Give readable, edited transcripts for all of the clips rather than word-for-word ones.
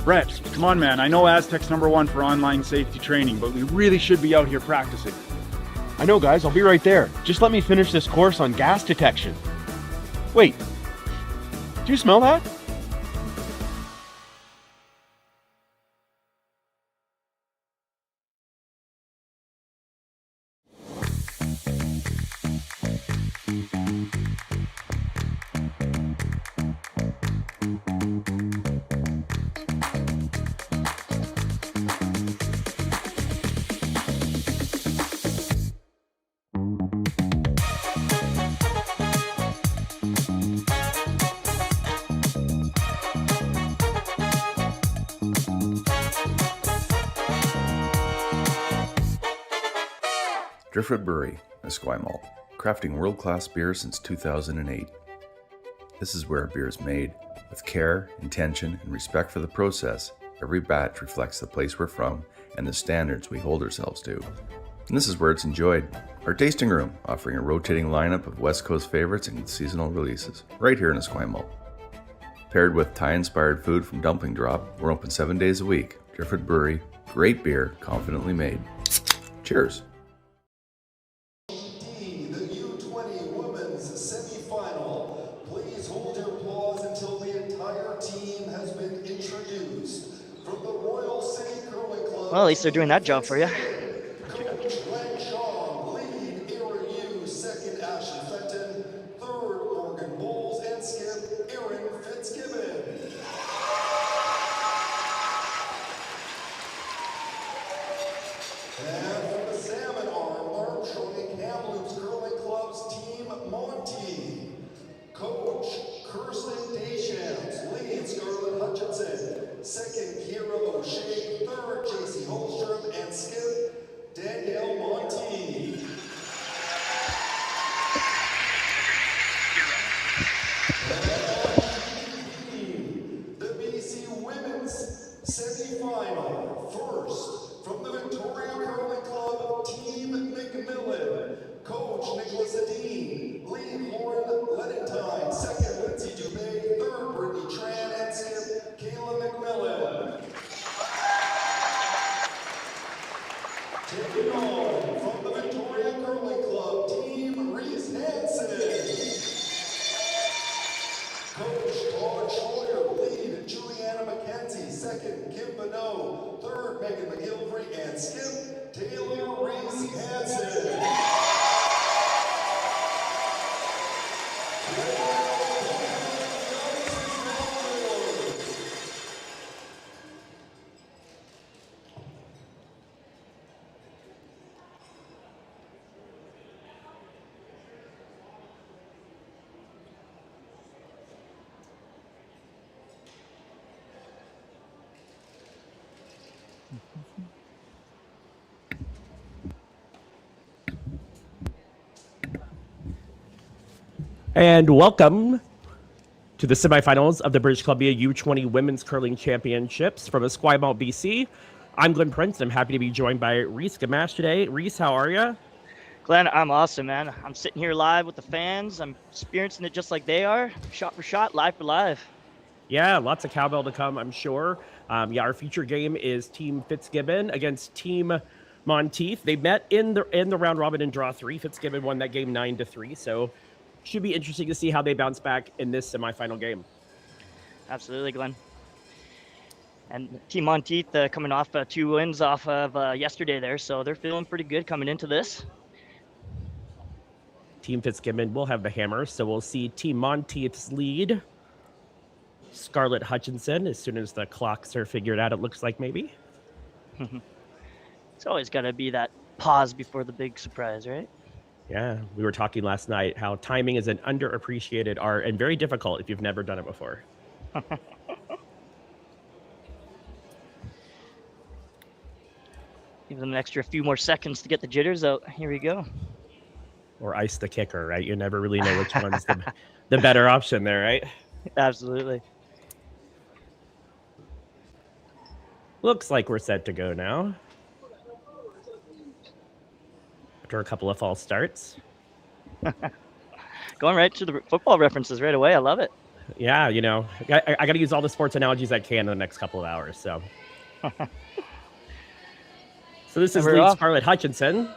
Brett, come on, man. I know Aztec's #1 for online safety training, but we really should be out here practicing. I know, guys. I'll be right there. Just let me finish this course on gas detection. Wait. Do you smell that? Driftwood Brewery, Esquimalt, crafting world-class beer since 2008. This is where beer is made. With care, intention, and respect for the process, every batch reflects the place we're from and the standards we hold ourselves to. And this is where it's enjoyed. Our tasting room, offering a rotating lineup of West Coast favorites and seasonal releases, right here in Esquimalt. Paired with Thai-inspired food from Dumpling Drop, we're open 7 days a week. Driftwood Brewery, great beer, confidently made. Cheers! The U20 women's semifinal. Please hold your applause until the entire team has been introduced. From the Royal City Curling Club. Well, at least they're doing that job for you. Coach Len Chong, lead Erin second Ashley Fenton, third Morgan Bowles, and skip Erin Fitzgibbon. And from the salmon arm showing Kamloops Curling Club's Team Monteith. Coach Kirsten Deschamps, lead Scarlett Hutchinson, second Kira O'Shea, third JC Holmstrom, and skip Danielle Monteith. The BC Women's Semi-Final. First, from the Victoria Curling Club, Team McMillan. Coach Nicholas Adine, lead Lauren Lenentine, second Lindsay Dubé, third Brittany Tran, and skip Kayla McMillan. Taking on from the Victoria Curling Club, Team Reese Hansen. Coach Todd Schroyer, lead Juliana McKenzie, second Kim Bonneau, third Megan McGilvery, and skip Taylor Reese Hansen. And welcome to the semifinals of the British Columbia U20 Women's Curling Championships from Esquimalt, BC. I'm Glenn Prince, and I'm happy to be joined by Reese Gamache today. Reese, how are you? Glenn, I'm awesome, man. I'm sitting here live with the fans. I'm experiencing it just like they are, shot for shot, live for live. Yeah, lots of cowbell to come, I'm sure. Our feature game is Team Fitzgibbon against Team Monteith. They met in the round robin in draw 3. Fitzgibbon won that game 9-3, so should be interesting to see how they bounce back in this semifinal game. Absolutely, Glenn. And Team Monteith coming off 2 wins off of yesterday there, so they're feeling pretty good coming into this. Team Fitzgibbon will have the hammer, so we'll see Team Monteith's lead. Scarlett Hutchinson, as soon as the clocks are figured out, it looks like maybe. It's always got to be that pause before the big surprise, right? Yeah, we were talking last night how timing is an underappreciated art and very difficult if you've never done it before. Give them an extra few more seconds to get the jitters out. Here we go. Or ice the kicker, right? You never really know which one's the better option there, right? Absolutely. Looks like we're set to go now. After a couple of false starts. Going right to the football references right away. I love it. Yeah, you know, I got to use all the sports analogies I can in the next couple of hours. So, so this is we're lead off. Scarlett Hutchinson.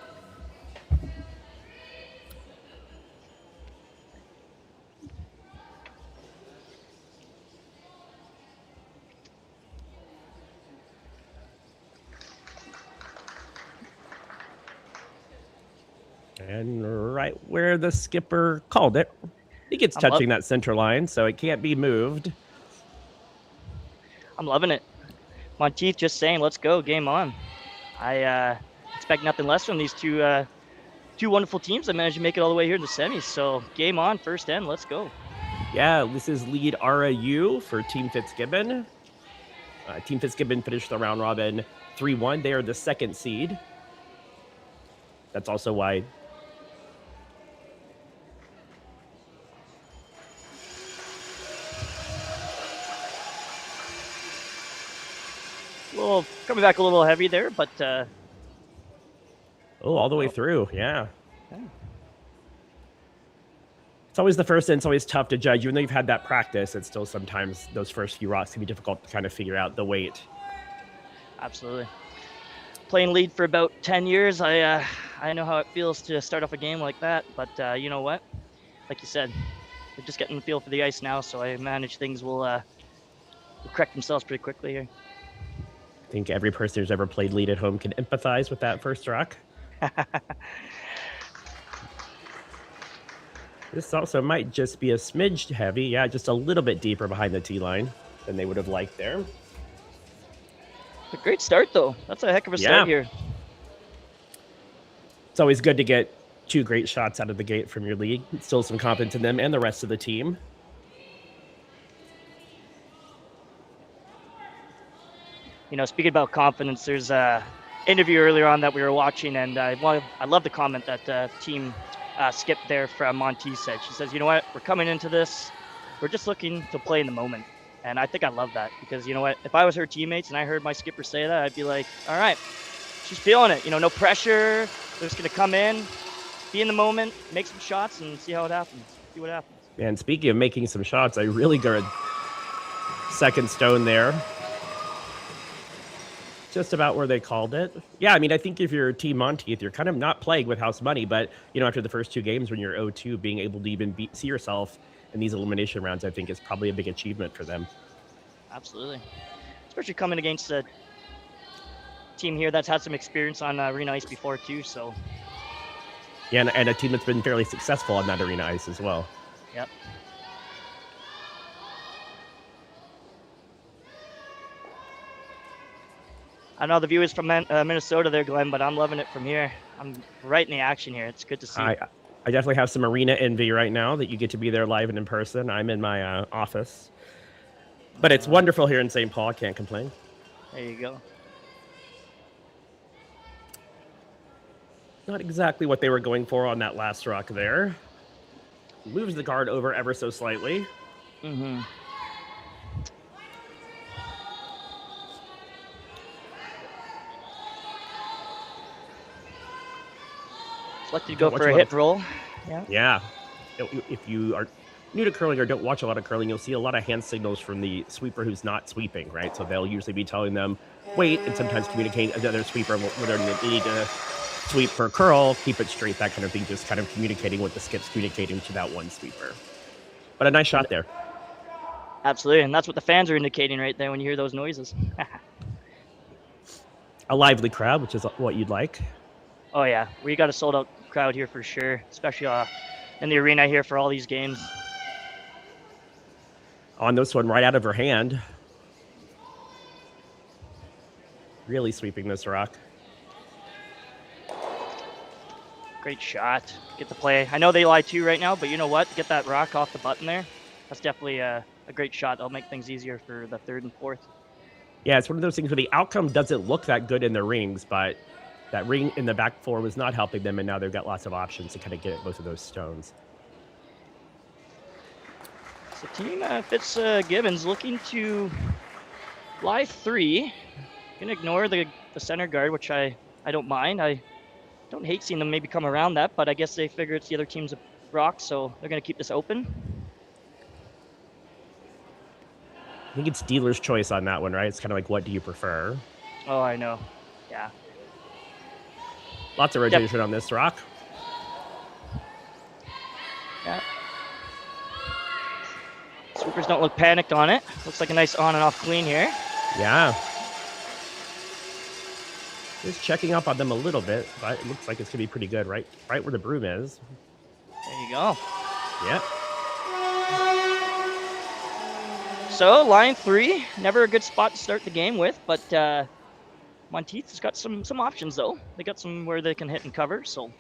And right where the skipper called it, he gets touching that center line, so it can't be moved. I'm loving it. Monteith just saying, let's go, game on. I expect nothing less from these two wonderful teams that managed to make it all the way here in the semis. So game on, first end, let's go. Yeah, this is lead RAU for Team Fitzgibbon. Team Fitzgibbon finished the round robin 3-1. They are the second seed. That's also why coming back a little heavy there, but all the way through, yeah. It's always the first end. It's always tough to judge. Even though you've had that practice, it's still sometimes those first few rocks can be difficult to kind of figure out the weight. Absolutely. Playing lead for about 10 years, I know how it feels to start off a game like that. But you know what? Like you said, we're just getting the feel for the ice now, so I manage things will correct themselves pretty quickly here. I think every person who's ever played lead at home can empathize with that first rock. This also might just be a smidge heavy. Yeah, just a little bit deeper behind the tee line than they would have liked there. A great start, though. That's a heck of a start here. It's always good to get two great shots out of the gate from your lead. Still some confidence in them and the rest of the team. You know, speaking about confidence, there's a interview earlier on that we were watching, and I love the comment that team Skip there from Monteith said. She says, you know what, we're coming into this, we're just looking to play in the moment. And I think I love that, because you know what, if I was her teammates and I heard my skipper say that, I'd be like, all right, she's feeling it. You know, no pressure. They're just going to come in, be in the moment, make some shots, and see how it happens. See what happens. And speaking of making some shots, a really good second stone there. Just about where they called it. Yeah, I mean, I think if you're Team Monteith, you're kind of not playing with house money, but, you know, after the first two games when you're 0-2, being able to even see yourself in these elimination rounds, I think is probably a big achievement for them. Absolutely. Especially coming against a team here that's had some experience on arena ice before, too, so. Yeah, and a team that's been fairly successful on that arena ice as well. Yep. I know the view is from Minnesota there, Glenn, but I'm loving it from here. I'm right in the action here. It's good to see. I definitely have some arena envy right now that you get to be there live and in person. I'm in my office. But it's wonderful here in St. Paul. Can't complain. There you go. Not exactly what they were going for on that last rock there. Moves the guard over ever so slightly. Mm-hmm. Selected to go for a hit roll. Yeah. If you are new to curling or don't watch a lot of curling, you'll see a lot of hand signals from the sweeper who's not sweeping, right? So they'll usually be telling them, wait, and sometimes communicating another sweeper whether they need to sweep for curl, keep it straight, that kind of thing, just kind of communicating what the skip's communicating to that one sweeper. But a nice shot there. Absolutely, and that's what the fans are indicating right there when you hear those noises. A lively crowd, which is what you'd like. Oh yeah, we got a sold out crowd here for sure, especially in the arena here for all these games. On this one, right out of her hand. Really sweeping this rock. Great shot. Get the play. I know they lie too right now, but you know what? Get that rock off the button there. That's definitely a great shot. That'll make things easier for the third and fourth. Yeah, it's one of those things where the outcome doesn't look that good in the rings, but that ring in the back four was not helping them, and now they've got lots of options to kind of get at both of those stones. So Team Fitzgibbon's looking to lie three. Gonna ignore the center guard, which I don't mind. I don't hate seeing them maybe come around that, but I guess they figure it's the other team's rock, so they're gonna keep this open. I think it's dealer's choice on that one, right? It's kind of like, what do you prefer? Oh, I know. Yeah. Lots of rotation on this rock. Yeah. Sweepers don't look panicked on it. Looks like a nice on and off clean here. Yeah. Just checking up on them a little bit, but it looks like it's going to be pretty good, right where the broom is. There you go. Yeah. So, line 3, never a good spot to start the game with, but Monteith has got some options, though. They got some where they can hit and cover, so.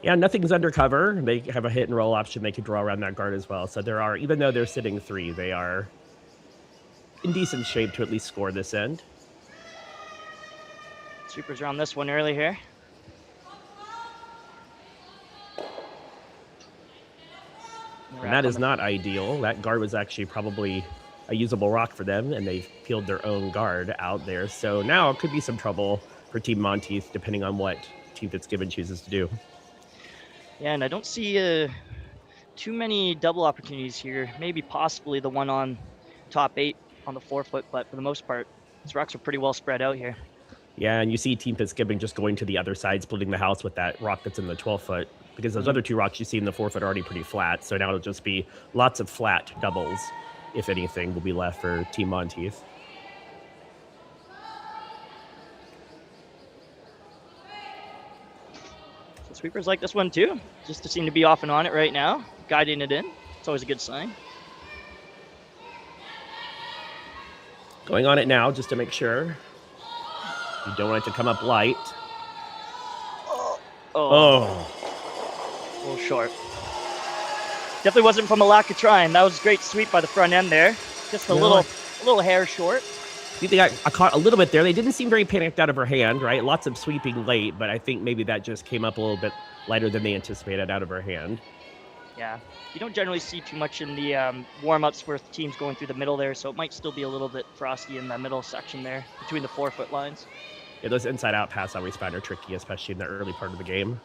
Yeah, nothing's undercover. They have a hit and roll option they could draw around that guard as well. So there are, even though they're sitting 3, they are in decent shape to at least score this end. Sweepers are on this one early here. And that is not ideal. That guard was actually probably a usable rock for them, and they've peeled their own guard out there. So now it could be some trouble for Team Monteith, depending on what Team Fitzgibbon chooses to do. Yeah, and I don't see too many double opportunities here. Maybe possibly the one on top 8 on the 4-foot, but for the most part, these rocks are pretty well spread out here. Yeah, and you see Team Fitzgibbon just going to the other side, splitting the house with that rock that's in the 12-foot, because those other 2 rocks you see in the 4-foot are already pretty flat. So now it'll just be lots of flat doubles, if anything, will be left for Team Monteith. So sweepers like this one too, just to seem to be off and on it right now, guiding it in. It's always a good sign. Going on it now, just to make sure. You don't want it to come up light. Oh. A little short. Definitely wasn't from a lack of trying. That was a great sweep by the front end there. Just a little hair short. I think they got caught a little bit there. They didn't seem very panicked out of her hand, right? Lots of sweeping late, but I think maybe that just came up a little bit lighter than they anticipated out of her hand. Yeah. You don't generally see too much in the warm-ups with teams going through the middle there, so it might still be a little bit frosty in the middle section there between the 4-foot lines. Yeah, those inside-out pass always find are tricky, especially in the early part of the game.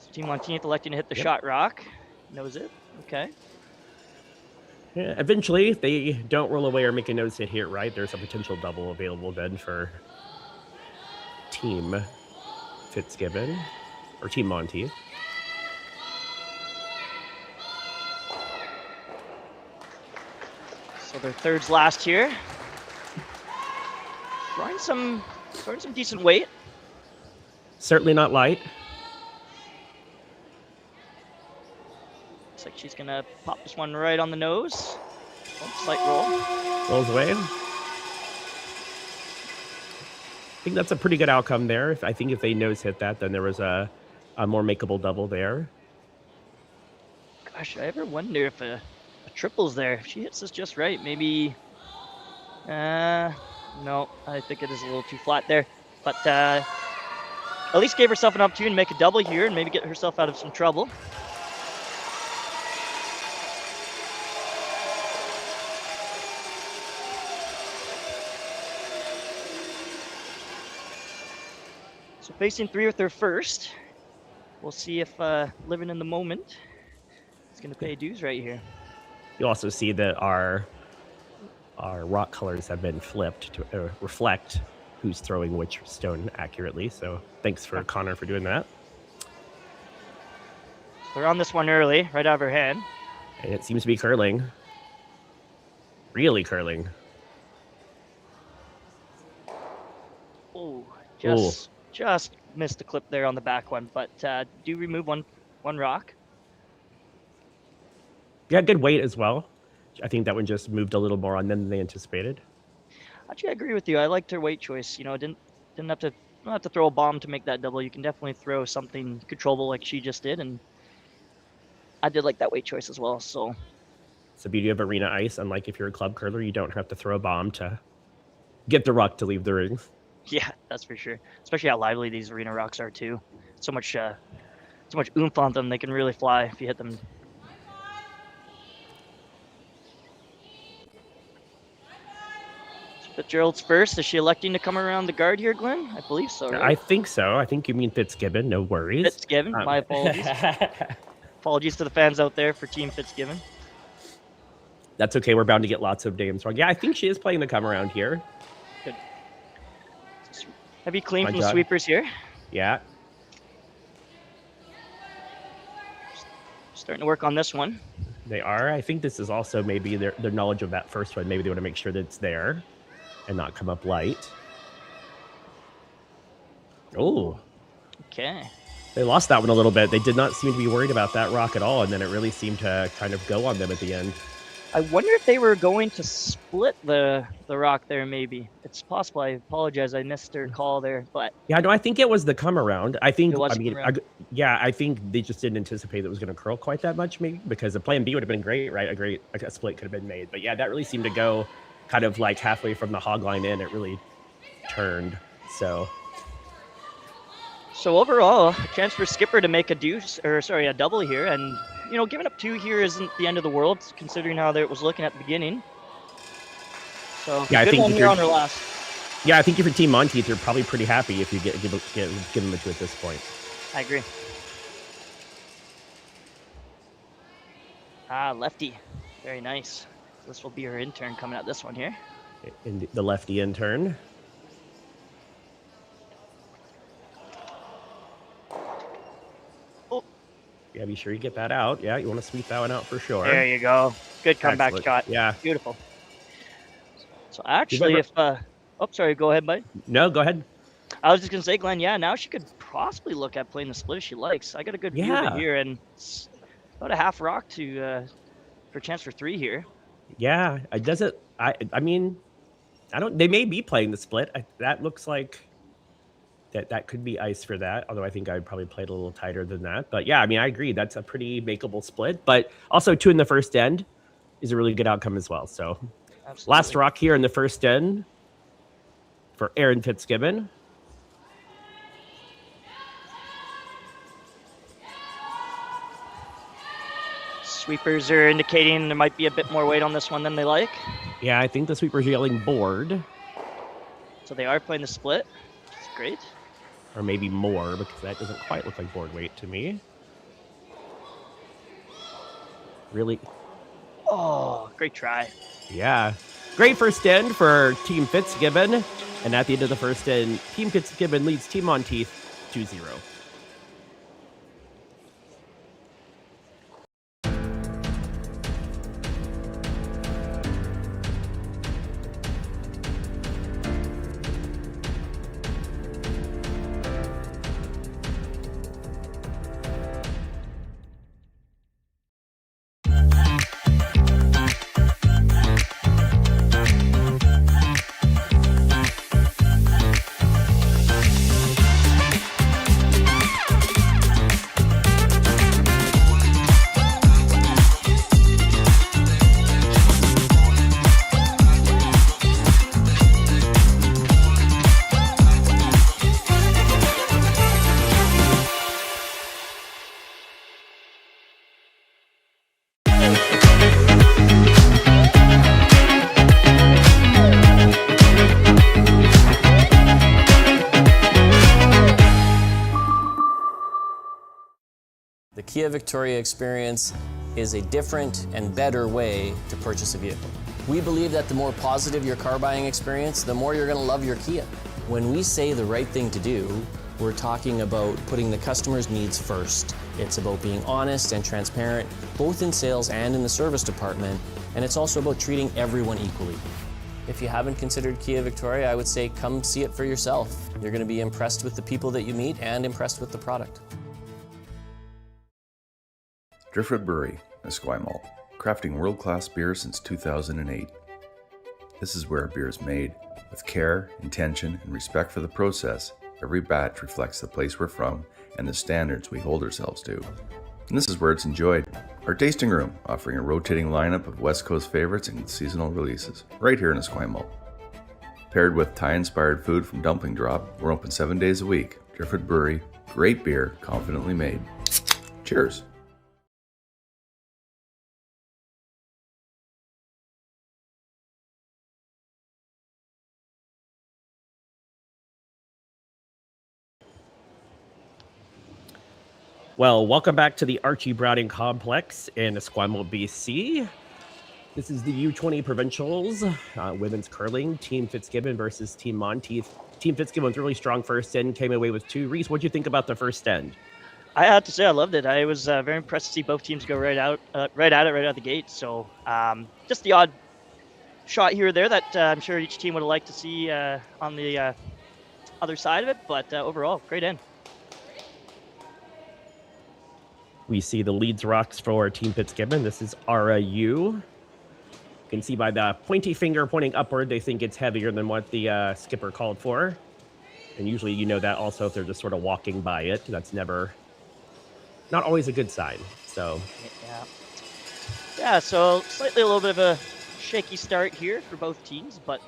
So Team Monteith electing to hit the shot rock. Knows it. Okay. Yeah, eventually, if they don't roll away or make a nose hit here, right, there's a potential double available then for Team Fitzgibbon, or Team Monteith. So their third's last here. Throwing some decent weight. Certainly not light. Looks like she's gonna pop this one right on the nose. Slight roll. Rolls away. I think that's a pretty good outcome there. I think if they nose hit that, then there was a more makeable double there. Gosh, I ever wonder if a triple's there. If she hits this just right, maybe. No, I think it is a little too flat there. But at least gave herself an opportunity to make a double here and maybe get herself out of some trouble. So facing 3 with her first. We'll see if living in the moment is going to pay dues right here. You also see that our rock colors have been flipped to reflect who's throwing which stone accurately. So thanks for Connor for doing that. They're on this one early, right out of her hand. And it seems to be curling. Really curling. Oh, just missed the clip there on the back one, but do remove one rock. Yeah, good weight as well. I think that one just moved a little more on them than they anticipated. Actually, I agree with you. I liked her weight choice. You know, didn't have to throw a bomb to make that double. You can definitely throw something controllable like she just did, and I did like that weight choice as well. So it's the beauty of arena ice. Unlike if you're a club curler, you don't have to throw a bomb to get the rock to leave the ring. Yeah, that's for sure. Especially how lively these arena rocks are too. So much oomph on them. They can really fly if you hit them. Fitzgerald's first. Is she electing to come around the guard here, Glenn? I believe so, right? I think so. I think you mean Fitzgibbon. No worries. Fitzgibbon. My apologies. Apologies to the fans out there for Team Fitzgibbon. That's okay. We're bound to get lots of names wrong. Yeah, I think she is playing the come around here. Good. Have you cleaned My from the God. sweepers here? Yeah. Starting to work on this one. They are. I think this is also maybe their knowledge of that first one. Maybe they want to make sure that it's there and not come up light. Oh. Okay. They lost that one a little bit. They did not seem to be worried about that rock at all, and then it really seemed to kind of go on them at the end. I wonder if they were going to split the rock there, maybe. It's possible. I apologize. I missed their call there, but... Yeah, no, I think it was the come around. I think, It was I mean, come around. I think they just didn't anticipate that it was going to curl quite that much, maybe, because the plan B would have been great, right? A split could have been made. But yeah, that really seemed to go kind of like halfway from the hog line in. It really turned, so... So overall, a chance for Skipper to make a double here, and giving up 2 here isn't the end of the world, considering how it was looking at the beginning. So yeah, I good think one if here you're, on her last. Yeah, I think if you're Team Monteith, you're probably pretty happy if you give them a 2 at this point. I agree. Lefty, very nice. This will be her intern coming at this one here. In the lefty intern. Yeah, be sure you get that out. Yeah, you want to sweep that one out for sure. There you go. Good comeback Excellent. shot. Yeah. Beautiful. So actually, sorry, go ahead, bud. No, go ahead. I was just gonna say, Glenn. Yeah, now she could possibly look at playing the split if she likes. I got a good view of it here, and it's about a half rock for chance for 3 here. Yeah, it doesn't. I mean, I don't. They may be playing the split. That looks like that could be ice for that. Although I think I'd probably played a little tighter than that. But yeah, I mean, I agree. That's a pretty makeable split. But also 2 in the first end is a really good outcome as well. So Absolutely. last rock here in the first end for Erin Fitzgibbon. Sweepers are indicating there might be a bit more weight on this one than they like. Yeah, I think the sweeper's yelling board. So they are playing the split, which is great. Or maybe more, because that doesn't quite look like board weight to me. Really? Oh, great try. Yeah. Great first end for Team Fitzgibbon. And at the end of the first end, Team Fitzgibbon leads Team Monteith 2-0. The Kia Victoria experience is a different and better way to purchase a vehicle. We believe that the more positive your car buying experience, the more you're going to love your Kia. When we say the right thing to do, we're talking about putting the customer's needs first. It's about being honest and transparent, both in sales and in the service department, and it's also about treating everyone equally. If you haven't considered Kia Victoria, I would say come see it for yourself. You're going to be impressed with the people that you meet and impressed with the product. Driftwood Brewery, Esquimalt, crafting world-class beer since 2008. This is where beer is made. With care, intention, and respect for the process, every batch reflects the place we're from and the standards we hold ourselves to. And this is where it's enjoyed. Our tasting room, offering a rotating lineup of West Coast favorites and seasonal releases, right here in Esquimalt. Paired with Thai-inspired food from Dumpling Drop, we're open 7 days a week. Driftwood Brewery, great beer, confidently made. Cheers! Well, welcome back to the Archie Browning Complex in Esquimalt, BC. This is the U20 Provincials, women's curling. Team Fitzgibbon versus Team Monteith. Team Fitzgibbon was really strong first end, came away with 2. Reese, what do you think about the first end? I have to say I loved it. I was very impressed to see both teams go right at it right out of the gate. So just the odd shot here or there that I'm sure each team would have liked to see on the other side of it. But overall, great end. We see the leads rocks for Team Fitzgibbon. This is RAU. You can see by the pointy finger pointing upward, they think it's heavier than what the skipper called for. And usually you know that also if they're just sort of walking by it. That's not always a good sign. So yeah, so slightly a little bit of a shaky start here for both teams, but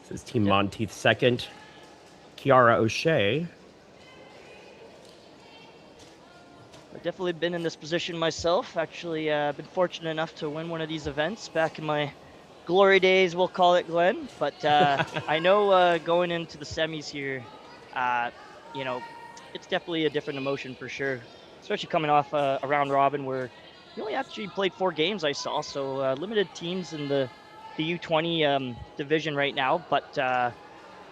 this is Team Monteith second. Kiara O'Shea. I've definitely been in this position myself. Actually, been fortunate enough to win one of these events back in my glory days, we'll call it, Glenn. But I know going into the semis here, you know, it's definitely a different emotion for sure, especially coming off a round robin where you only actually played 4 games, I saw. So limited teams in the U20 division right now. But,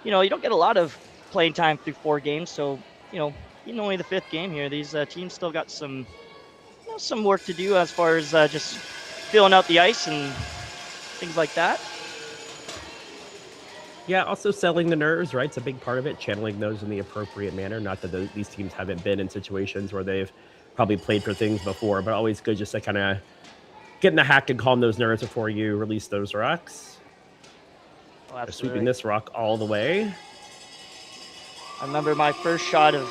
you know, you don't get a lot of playing time through 4 games. So, you know, even only the 5th game here, these teams still got some work to do as far as just filling out the ice and things like that. Yeah, also selling the nerves, right? It's a big part of it, channeling those in the appropriate manner. Not that these teams haven't been in situations where they've probably played for things before, but always good just to kind of get in the hack and calm those nerves before you release those rocks. Oh, they're sweeping this rock all the way. I remember my first shot of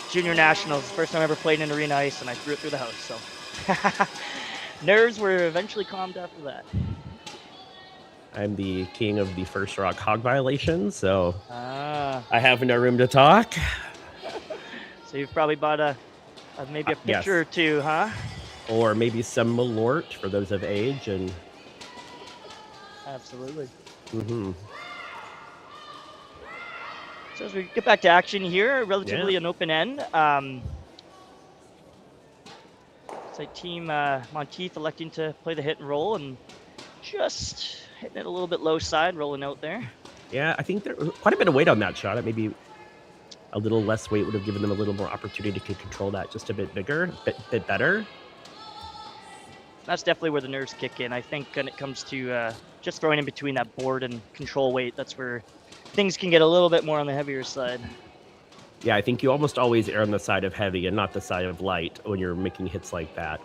Junior Nationals, the first time I ever played in arena ice, and I threw it through the house. So nerves were eventually calmed after that. I'm the king of the first rock hog violation, so I have no room to talk. So you've probably bought maybe a picture or two, huh? Or maybe some Malort for those of age. And absolutely. Mm-hmm. So as we get back to action here, relatively an open end. It's like Team Monteith electing to play the hit and roll and just hitting it a little bit low side, rolling out there. Yeah, I think there was quite a bit of weight on that shot. It maybe a little less weight would have given them a little more opportunity to control that just a bit bigger, bit better. That's definitely where the nerves kick in. I think when it comes to just throwing in between that board and control weight, that's where things can get a little bit more on the heavier side. Yeah, I think you almost always err on the side of heavy and not the side of light when you're making hits like that,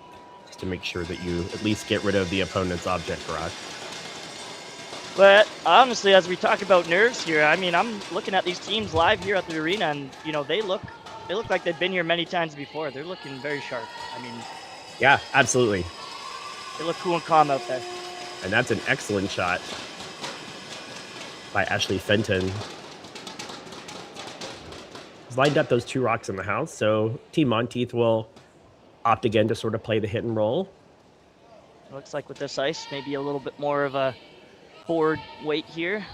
just to make sure that you at least get rid of the opponent's object rock. But honestly, as we talk about nerves here, I mean, I'm looking at these teams live here at the arena, and you know they look like they've been here many times before. They're looking very sharp. I mean, yeah, absolutely. They look cool and calm out there. And that's an excellent shot by Ashley Fenton. He's lined up those 2 rocks in the house, so Team Monteith will opt again to sort of play the hit and roll. It looks like with this ice, maybe a little bit more of a board weight here.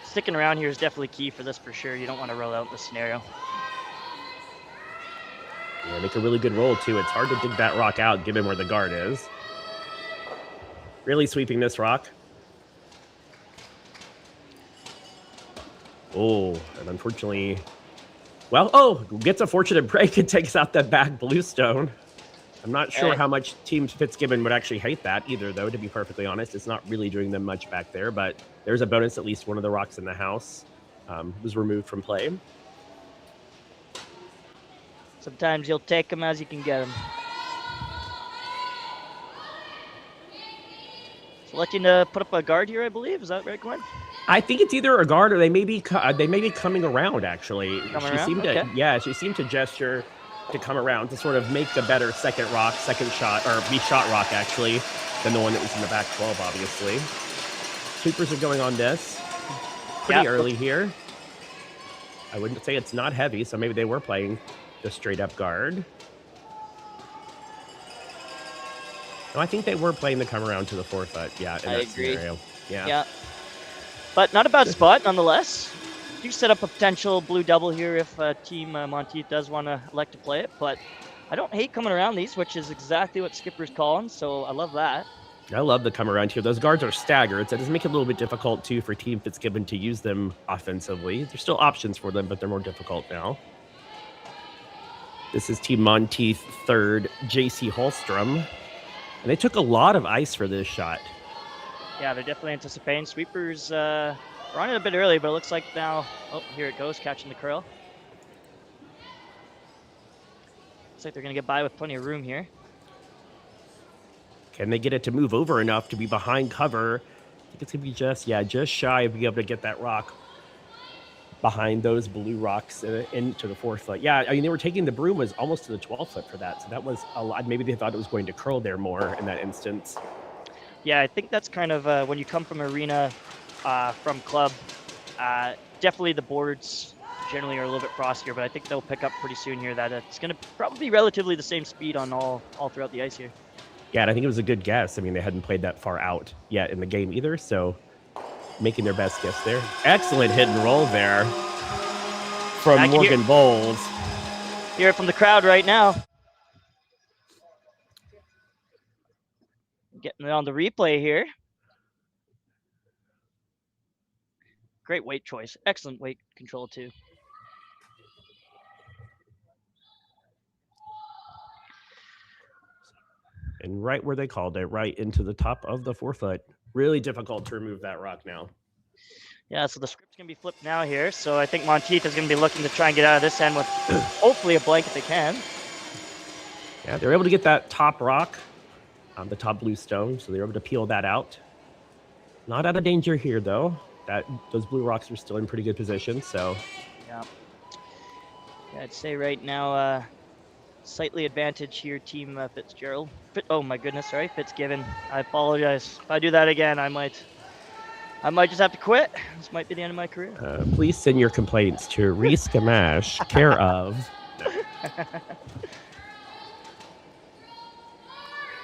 Sticking around here is definitely key for this for sure. You don't want to roll out in this scenario. Yeah, make a really good roll too. It's hard to dig that rock out given where the guard is. Really sweeping this rock. Oh, and unfortunately, gets a fortunate break and takes out that back bluestone. I'm not sure how much Team Fitzgibbon would actually hate that either, though, to be perfectly honest. It's not really doing them much back there, but there's a bonus. At least one of the rocks in the house was removed from play. Sometimes you'll take them as you can get them. So looking to put up a guard here, I believe. Is that right, Glenn? I think it's either a guard or they may be coming around, actually. She seemed to gesture to come around to sort of make a better second shot, or shot rock, actually, than the one that was in the back 12, obviously. Sweepers are going on this pretty early here. I wouldn't say it's not heavy, so maybe they were playing the straight-up guard. No, I think they were playing the come around to the 4-foot, in that scenario. Yeah. But not a bad spot nonetheless. Do set up a potential blue double here if Team Monteith does want to elect to play it. But I don't hate coming around these, which is exactly what Skipper's calling. So I love that. I love the come around here. Those guards are staggered, so it does make it a little bit difficult too for Team Fitzgibbon to use them offensively. There's still options for them, but they're more difficult now. This is Team Monteith third, JC Holstrom. And they took a lot of ice for this shot. Yeah, they're definitely anticipating. Sweepers were on it a bit early, but it looks like now, oh, here it goes, catching the curl. Looks like they're going to get by with plenty of room here. Can they get it to move over enough to be behind cover? I think it's going to be just shy of being able to get that rock behind those blue rocks into the 4th foot. Yeah, I mean, they were taking the broom was almost to the 12th foot for that. So that was a lot. Maybe they thought it was going to curl there more in that instance. Yeah, I think that's kind of when you come from arena, from club, definitely the boards generally are a little bit frostier, but I think they'll pick up pretty soon here that it's going to probably be relatively the same speed on all throughout the ice here. Yeah, and I think it was a good guess. I mean, they hadn't played that far out yet in the game either, so making their best guess there. Excellent hit and roll there from Morgan Bowles. Hear it from the crowd right now. Getting it on the replay here. Great weight choice. Excellent weight control too. And right where they called it, right into the top of the 4 foot. Really difficult to remove that rock now. Yeah, so the script's going to be flipped now here. So I think Monteith is going to be looking to try and get out of this end with hopefully a blank if they can. Yeah, they're able to get that top rock, the top blue stone, so they're able to peel that out. Not out of danger here, though. Those blue rocks are still in pretty good position, so. Yeah, I'd say right now, slightly advantage here, Team Fitzgerald. Oh my goodness, sorry, Fitzgibbon. I apologize. If I do that again, I might just have to quit. This might be the end of my career. Please send your complaints to Reese Gamache, care of.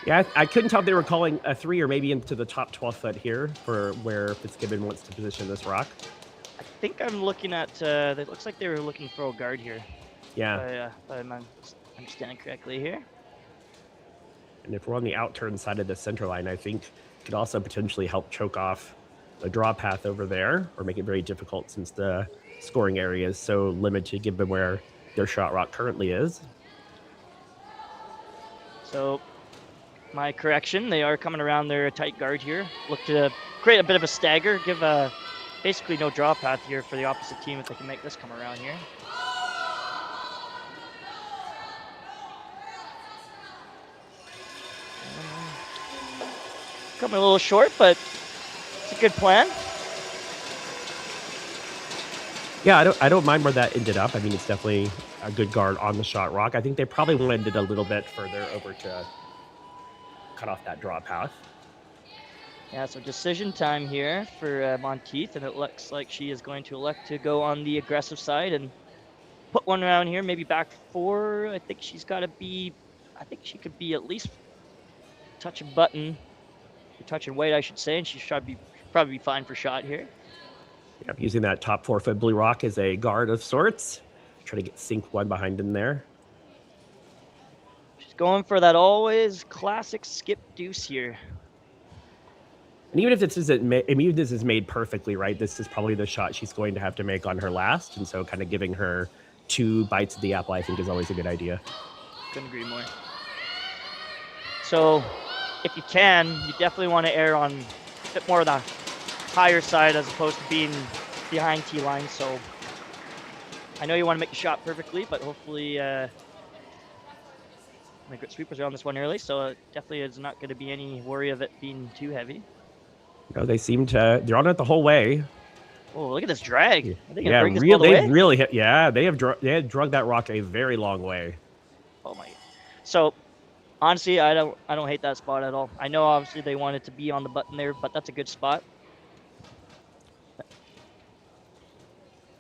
Yeah, I couldn't tell if they were calling a 3 or maybe into the top 12 foot here for where Fitzgibbon wants to position this rock. I think I'm looking at, it looks like they were looking for a guard here. Yeah. If I'm understanding correctly here. And if we're on the outturn side of the center line, I think it could also potentially help choke off the draw path over there or make it very difficult since the scoring area is so limited given where their shot rock currently is. So my correction, they are coming around their tight guard here. Look to create a bit of a stagger, give basically no draw path here for the opposite team if they can make this come around here. Coming a little short, but it's a good plan. Yeah, I don't mind where that ended up. I mean, it's definitely a good guard on the shot rock. I think they probably wanted it a little bit further over to cut off that draw path. Yeah, so decision time here for Monteith, and it looks like she is going to elect to go on the aggressive side and put one around here, maybe back 4. I think she's got to be, I think she could be at least touching button, touching weight, I should say, and she should probably be fine for shot here. Yeah, using that top 4 foot blue rock as a guard of sorts. Try to sink one behind in there. She's going for that always classic skip deuce here. And even if this is made perfectly right, this is probably the shot she's going to have to make on her last. And so kind of giving her 2 bites of the apple, I think, is always a good idea. Couldn't agree more. So if you can, you definitely want to err on a bit more of the higher side as opposed to being behind T-line. So I know you want to make the shot perfectly, but hopefully the sweepers are on this one early, so it definitely is not going to be any worry of it being too heavy. No, they seem to, they're on it the whole way. Oh, look at this drag. Are they yeah, bring this all the way? really hit. Yeah, they have drug that rock a very long way. Oh my. So honestly, I don't hate that spot at all. I know obviously they wanted to be on the button there, but that's a good spot.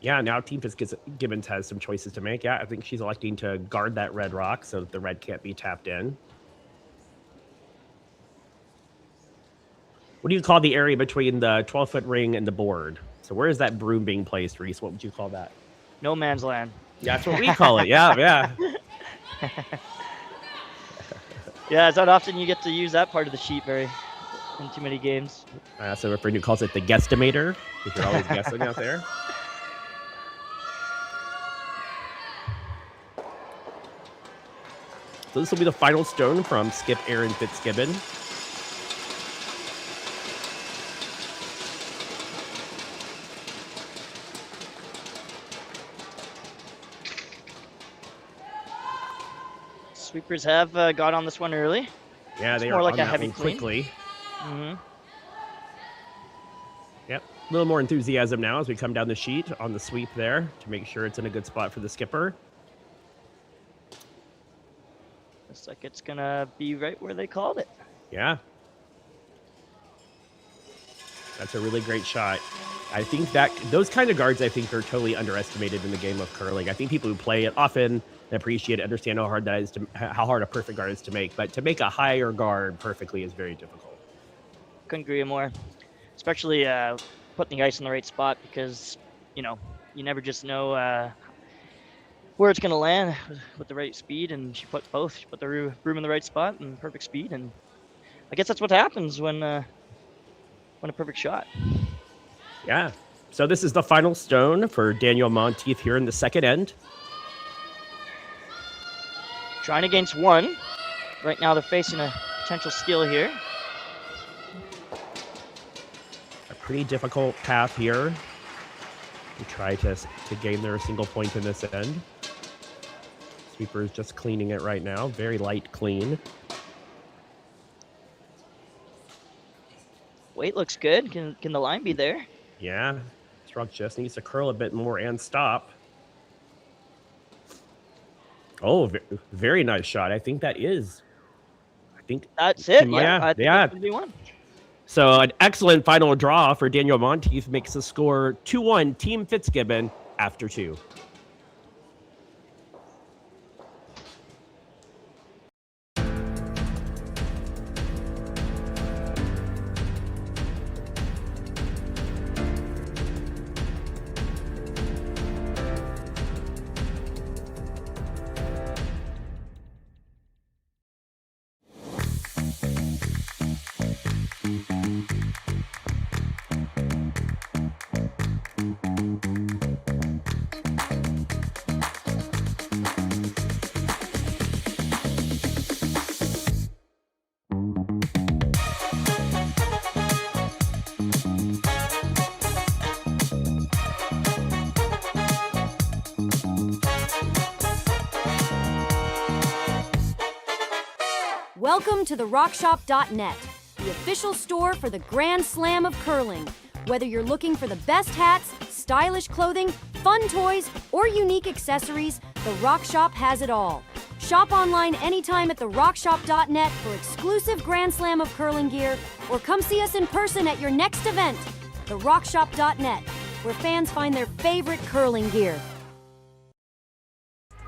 Yeah, now Team Fitzgibbons has some choices to make. Yeah, I think she's electing to guard that red rock so that the red can't be tapped in. What do you call the area between the 12-foot ring and the board? So where is that broom being placed, Reese? What would you call that? No man's land. Yeah, that's what we call it. Yeah. Yeah, it's not often you get to use that part of the sheet in too many games. So a friend who calls it the guesstimator, because you're always guessing out there. So this will be the final stone from skip Erin Fitzgibbon. Sweepers have got on this one early. Yeah, It's they more are like on a that heavy one clean. quickly. Mm-hmm. Yep, a little more enthusiasm now as we come down the sheet on the sweep there to make sure it's in a good spot for the skipper. Looks like it's gonna be right where they called it. Yeah. That's a really great shot. I think that those kind of guards, I think, are totally underestimated in the game of curling. I think people who play it often appreciate it, understand how hard that is how hard a perfect guard is to make. But to make a higher guard perfectly is very difficult. Couldn't agree more. Especially putting the ice in the right spot, because you never just know where it's gonna land with the right speed. And she put both. She put the broom in the right spot and perfect speed. And I guess that's what happens when a perfect shot. Yeah. So this is the final stone for Danielle Monteith here in the second end. Trying against one. Right now they're facing a potential steal here. A pretty difficult path here to try to gain their single point in this end. Sweeper is just cleaning it right now. Very light clean. Weight looks good. Can the line be there? Yeah. Strug just needs to curl a bit more and stop. Oh, very nice shot. I think that is. That's it. Yeah. I think it's gonna be one. So an excellent final draw for Danielle Monteith makes the score 2-1 Team Fitzgibbon after 2. Welcome to therockshop.net, the official store for the Grand Slam of curling. Whether you're looking for the best hats, stylish clothing, fun toys, or unique accessories, The Rock Shop has it all. Shop online anytime at therockshop.net for exclusive Grand Slam of curling gear, or come see us in person at your next event. therockshop.net, where fans find their favorite curling gear.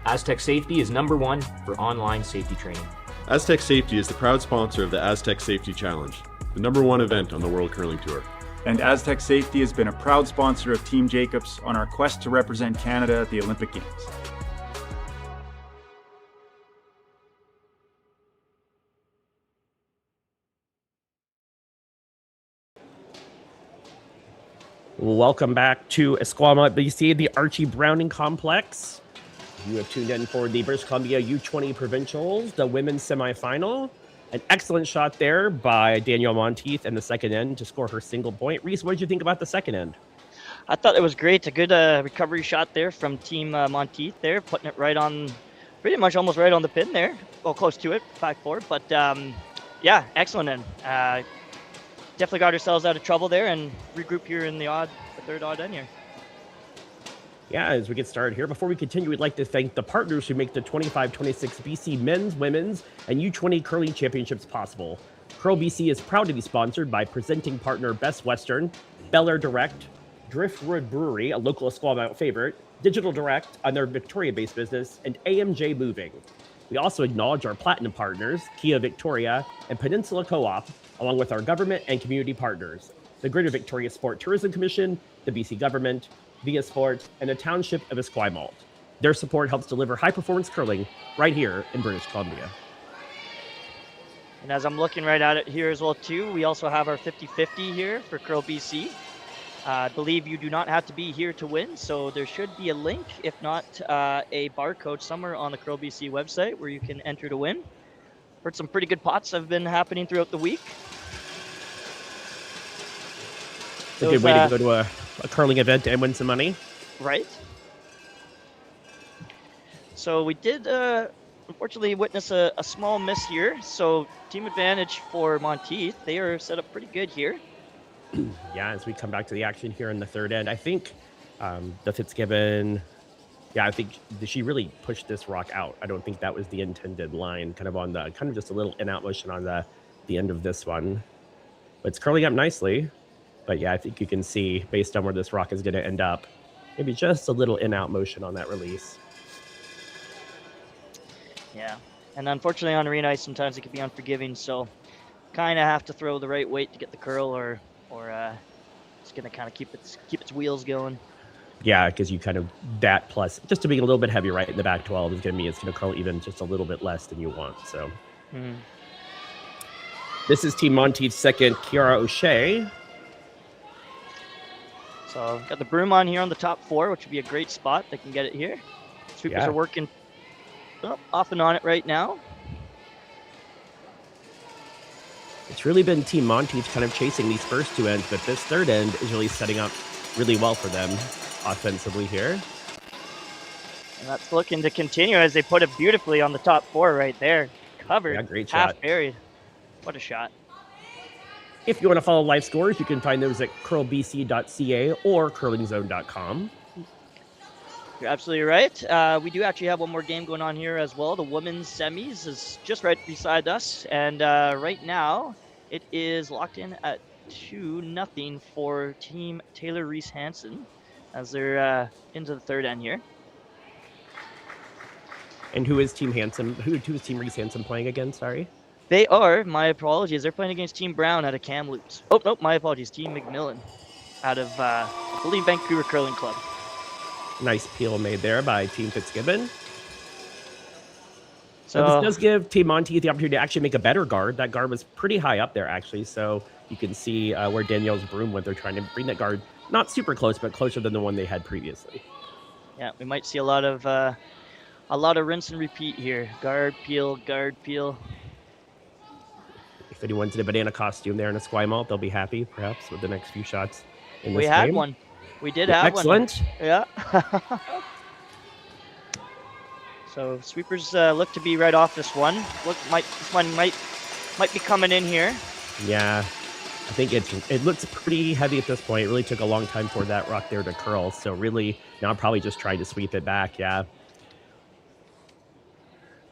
Aztec Safety is #1 for online safety training. Aztec Safety is the proud sponsor of the Aztec Safety Challenge, the #1 event on the World Curling Tour. And Aztec Safety has been a proud sponsor of Team Jacobs on our quest to represent Canada at the Olympic Games. Welcome back to Esquimalt, BC, the Archie Browning Complex. You have tuned in for the British Columbia U20 Provincials, the women's semifinal. An excellent shot there by Danielle Monteith in the second end to score her single point. Reese, what did you think about the second end? I thought it was great. A good recovery shot there from Team Monteith there, putting it right on, pretty much almost right on the pin there. Well, close to it, 5-4. But yeah, excellent end. Definitely got ourselves out of trouble there and regroup here in the third odd end here. Yeah, as we get started here, before we continue, we'd like to thank the partners who make the 25-26 BC Men's, Women's, and U20 Curling Championships possible. Curl BC is proud to be sponsored by presenting partner Best Western, Bel Air Direct, Driftwood Brewery, a local Esquimalt favorite, Digital Direct on their Victoria-based business, and AMJ Moving. We also acknowledge our platinum partners, Kia Victoria and Peninsula Co-op, along with our government and community partners, the Greater Victoria Sport Tourism Commission, the BC Government, Via Sport, and the Township of Esquimalt. Their support helps deliver high-performance curling right here in British Columbia. And as I'm looking right at it here as well too, we also have our 50-50 here for Curl BC. I believe you do not have to be here to win, so there should be a link, if not a barcode somewhere on the Curl BC website where you can enter to win. Heard some pretty good pots have been happening throughout the week. It's a good way to go to a curling event and win some money. Right. So we did unfortunately witness a small miss here. So team advantage for Monteith. They are set up pretty good here. Yeah, as we come back to the action here in the third end, I think the Fitzgibbon, I think she really pushed this rock out. I don't think that was the intended line, kind of just a little in-out motion on the end of this one. But it's curling up nicely. But yeah, I think you can see, based on where this rock is going to end up, maybe just a little in-out motion on that release. Yeah, and unfortunately on arena ice, sometimes it can be unforgiving, so kind of have to throw the right weight to get the curl, or it's going to kind of keep its wheels going. Yeah, because you kind of, that plus, just to be a little bit heavy right in the back 12 is going to mean it's going to curl even just a little bit less than you want, so. This is Team Monteith's second, Kiara O'Shea. So got the broom on here on the top 4, which would be a great spot. They can get it here. Sweepers are working off and on it right now. It's really been Team Monteith kind of chasing these first 2 ends, but this third end is really setting up really well for them offensively here. And that's looking to continue as they put it beautifully on the top 4 right there. Covered, yeah, great shot. Half buried. What a shot. If you want to follow live scores, you can find those at curlbc.ca or curlingzone.com. You're absolutely right. We do actually have one more game going on here as well. The women's semis is just right beside us. And right now, it is locked in at 2-0 for Team Taylor Reese Hansen as they're into the third end here. And who is Team Hansen? Who is Team Reese Hansen playing again? Sorry. They are, my apologies, they're playing against Team Brown out of Kamloops. Oh, no, my apologies, Team McMillan out of, I believe, Vancouver Curling Club. Nice peel made there by Team Fitzgibbon. So this does give Team Monteith the opportunity to actually make a better guard. That guard was pretty high up there, actually, so you can see where Danielle's broom went. They're trying to bring that guard not super close, but closer than the one they had previously. Yeah, we might see a lot of rinse and repeat here. Guard, peel, guard, peel. If anyone's in a banana costume there in Esquimalt, they'll be happy, perhaps, with the next few shots in this We game. had one. We did have Excellent. one. Excellent. Yeah. So sweepers look to be right off this one. This one might be coming in here. Yeah, I think it looks pretty heavy at this point. It really took a long time for that rock there to curl. So really, now I'm probably just trying to sweep it back. Yeah.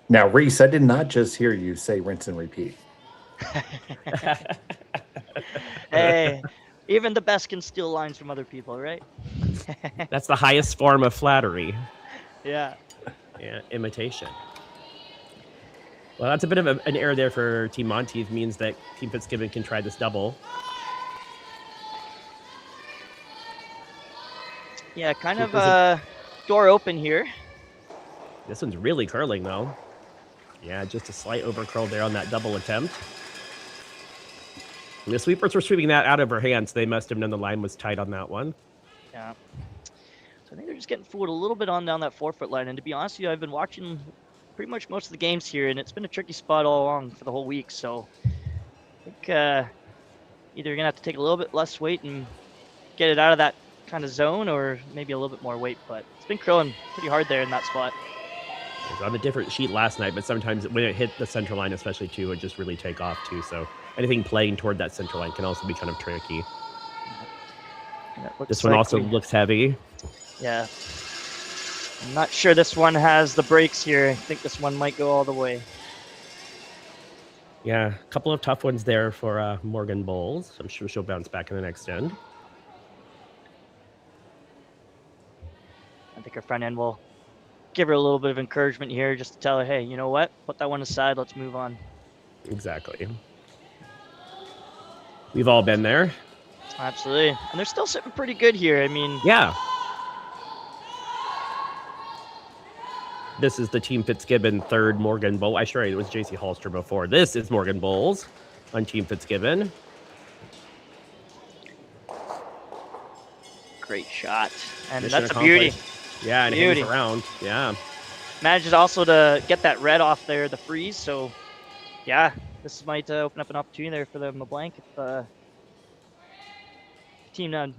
Now, Reese, I did not just hear you say rinse and repeat. Hey, even the best can steal lines from other people, right? That's the highest form of flattery. Yeah. Yeah, imitation. Well, that's a bit of an error there for Team Monteith. Means that Team Fitzgibbon can try this double. Yeah, kind of door open here. This one's really curling, though. Yeah, just a slight over curl there on that double attempt. And the sweepers were sweeping that out of her hands. They must have known the line was tight on that one. Yeah. So I think they're just getting fooled a little bit on down that 4-foot line. And to be honest with you, I've been watching pretty much most of the games here, and it's been a tricky spot all along for the whole week. So I think either you're going to have to take a little bit less weight and get it out of that kind of zone, or maybe a little bit more weight. But it's been curling pretty hard there in that spot. It was on a different sheet last night, but sometimes when it hit the center line especially too, it just really take off too. So anything playing toward that center line can also be kind of tricky. This one also looks heavy. Yeah. I'm not sure this one has the brakes here. I think this one might go all the way. Yeah, a couple of tough ones there for Morgan Bowles. I'm sure she'll bounce back in the next end. I think her front end will give her a little bit of encouragement here, just to tell her, hey, you know what? Put that one aside. Let's move on. Exactly. We've all been there. Absolutely. And they're still sitting pretty good here. I mean, Yeah. This is the Team Fitzgibbon third Morgan Bowl. I sure it was JC Hallstrom before. This is Morgan Bowles on Team Fitzgibbon. great shot. And Mission that's a beauty. Yeah, and beauty. hangs around. Yeah. Manages also to get that red off there, the freeze. So, yeah, this might open up an opportunity there for the Mablanc. If Team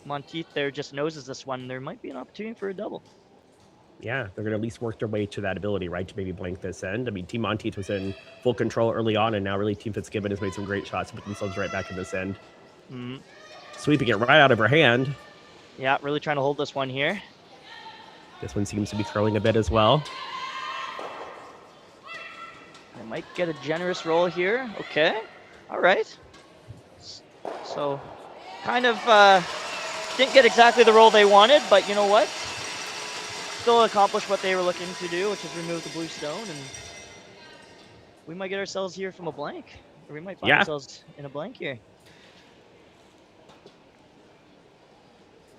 Monteith there just noses this one, there might be an opportunity for a double. Yeah, they're going to at least work their way to that ability, right, to maybe blank this end. I mean, Team Monteith was in full control early on, and now really Team Fitzgibbon has made some great shots to put themselves right back in this end. Mm-hmm. Sweeping it right out of her hand. Yeah, really trying to hold this one here. This one seems to be curling a bit as well. I might get a generous roll here. Okay. All right. So, kind of didn't get exactly the roll they wanted, but you know what? Still accomplished what they were looking to do, which is remove the blue stone, and we might get ourselves here from a blank. Or we might find ourselves in a blank here.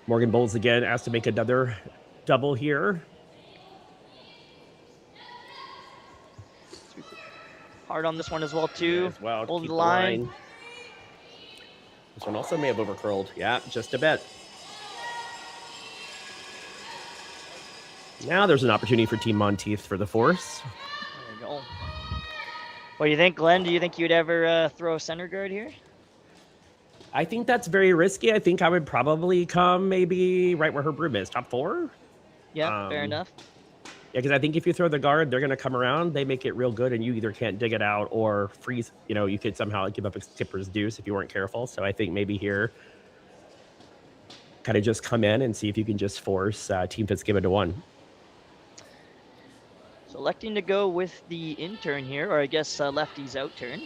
Morgan Bowles again asked to make another double here. Hard on this one as well, too. Yeah, as well, hold keep the line. This one also may have overcurled. Yeah, just a bit. Now there's an opportunity for Team Monteith for the force. There you go. What do you think, Glenn? Do you think you'd ever throw a center guard here? I think that's very risky. I think I would probably come maybe right where her broom is, top 4. Yeah, fair enough. Yeah, because I think if you throw the guard, they're going to come around. They make it real good, and you either can't dig it out or freeze. You know, you could somehow give up a skipper's deuce if you weren't careful. So I think maybe here, kind of just come in and see if you can just force Team Fitzgibbon to 1. So electing to go with the intern here, or I guess lefty's out turn.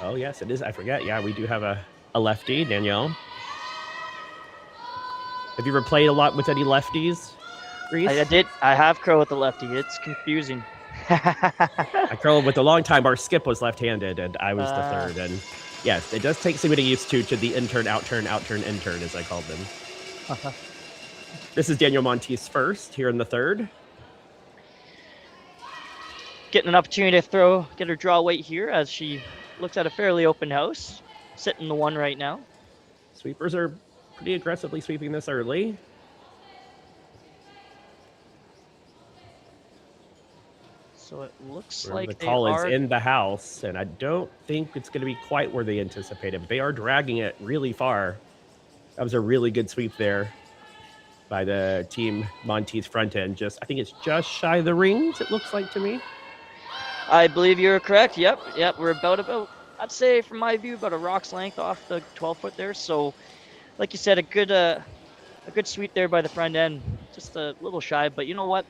Oh, yes, it is. I forget. Yeah, we do have a lefty, Danielle. Have you ever played a lot with any lefties, Reese? I did. I have curl with the lefty. It's confusing. I curled with a long time. Our skip was left-handed, and I was the third. And yes, it does take some getting used to the intern, outturn, intern, as I called them. This is Danielle Monteith's first here in the third. Getting an opportunity to get her draw weight here as she looks at a fairly open house. Sitting the 1 right now. Sweepers are pretty aggressively sweeping this early. So it looks Where like the they call are is in the house, and I don't think it's going to be quite where they anticipated. But they are dragging it really far. That was a really good sweep there by the Team Monteith front end. I think it's just shy of the rings, it looks like to me. I believe you're correct. Yep. We're about I'd say from my view about a rock's length off the 12-foot there. So, like you said, a good sweep there by the front end. Just a little shy, but you know what?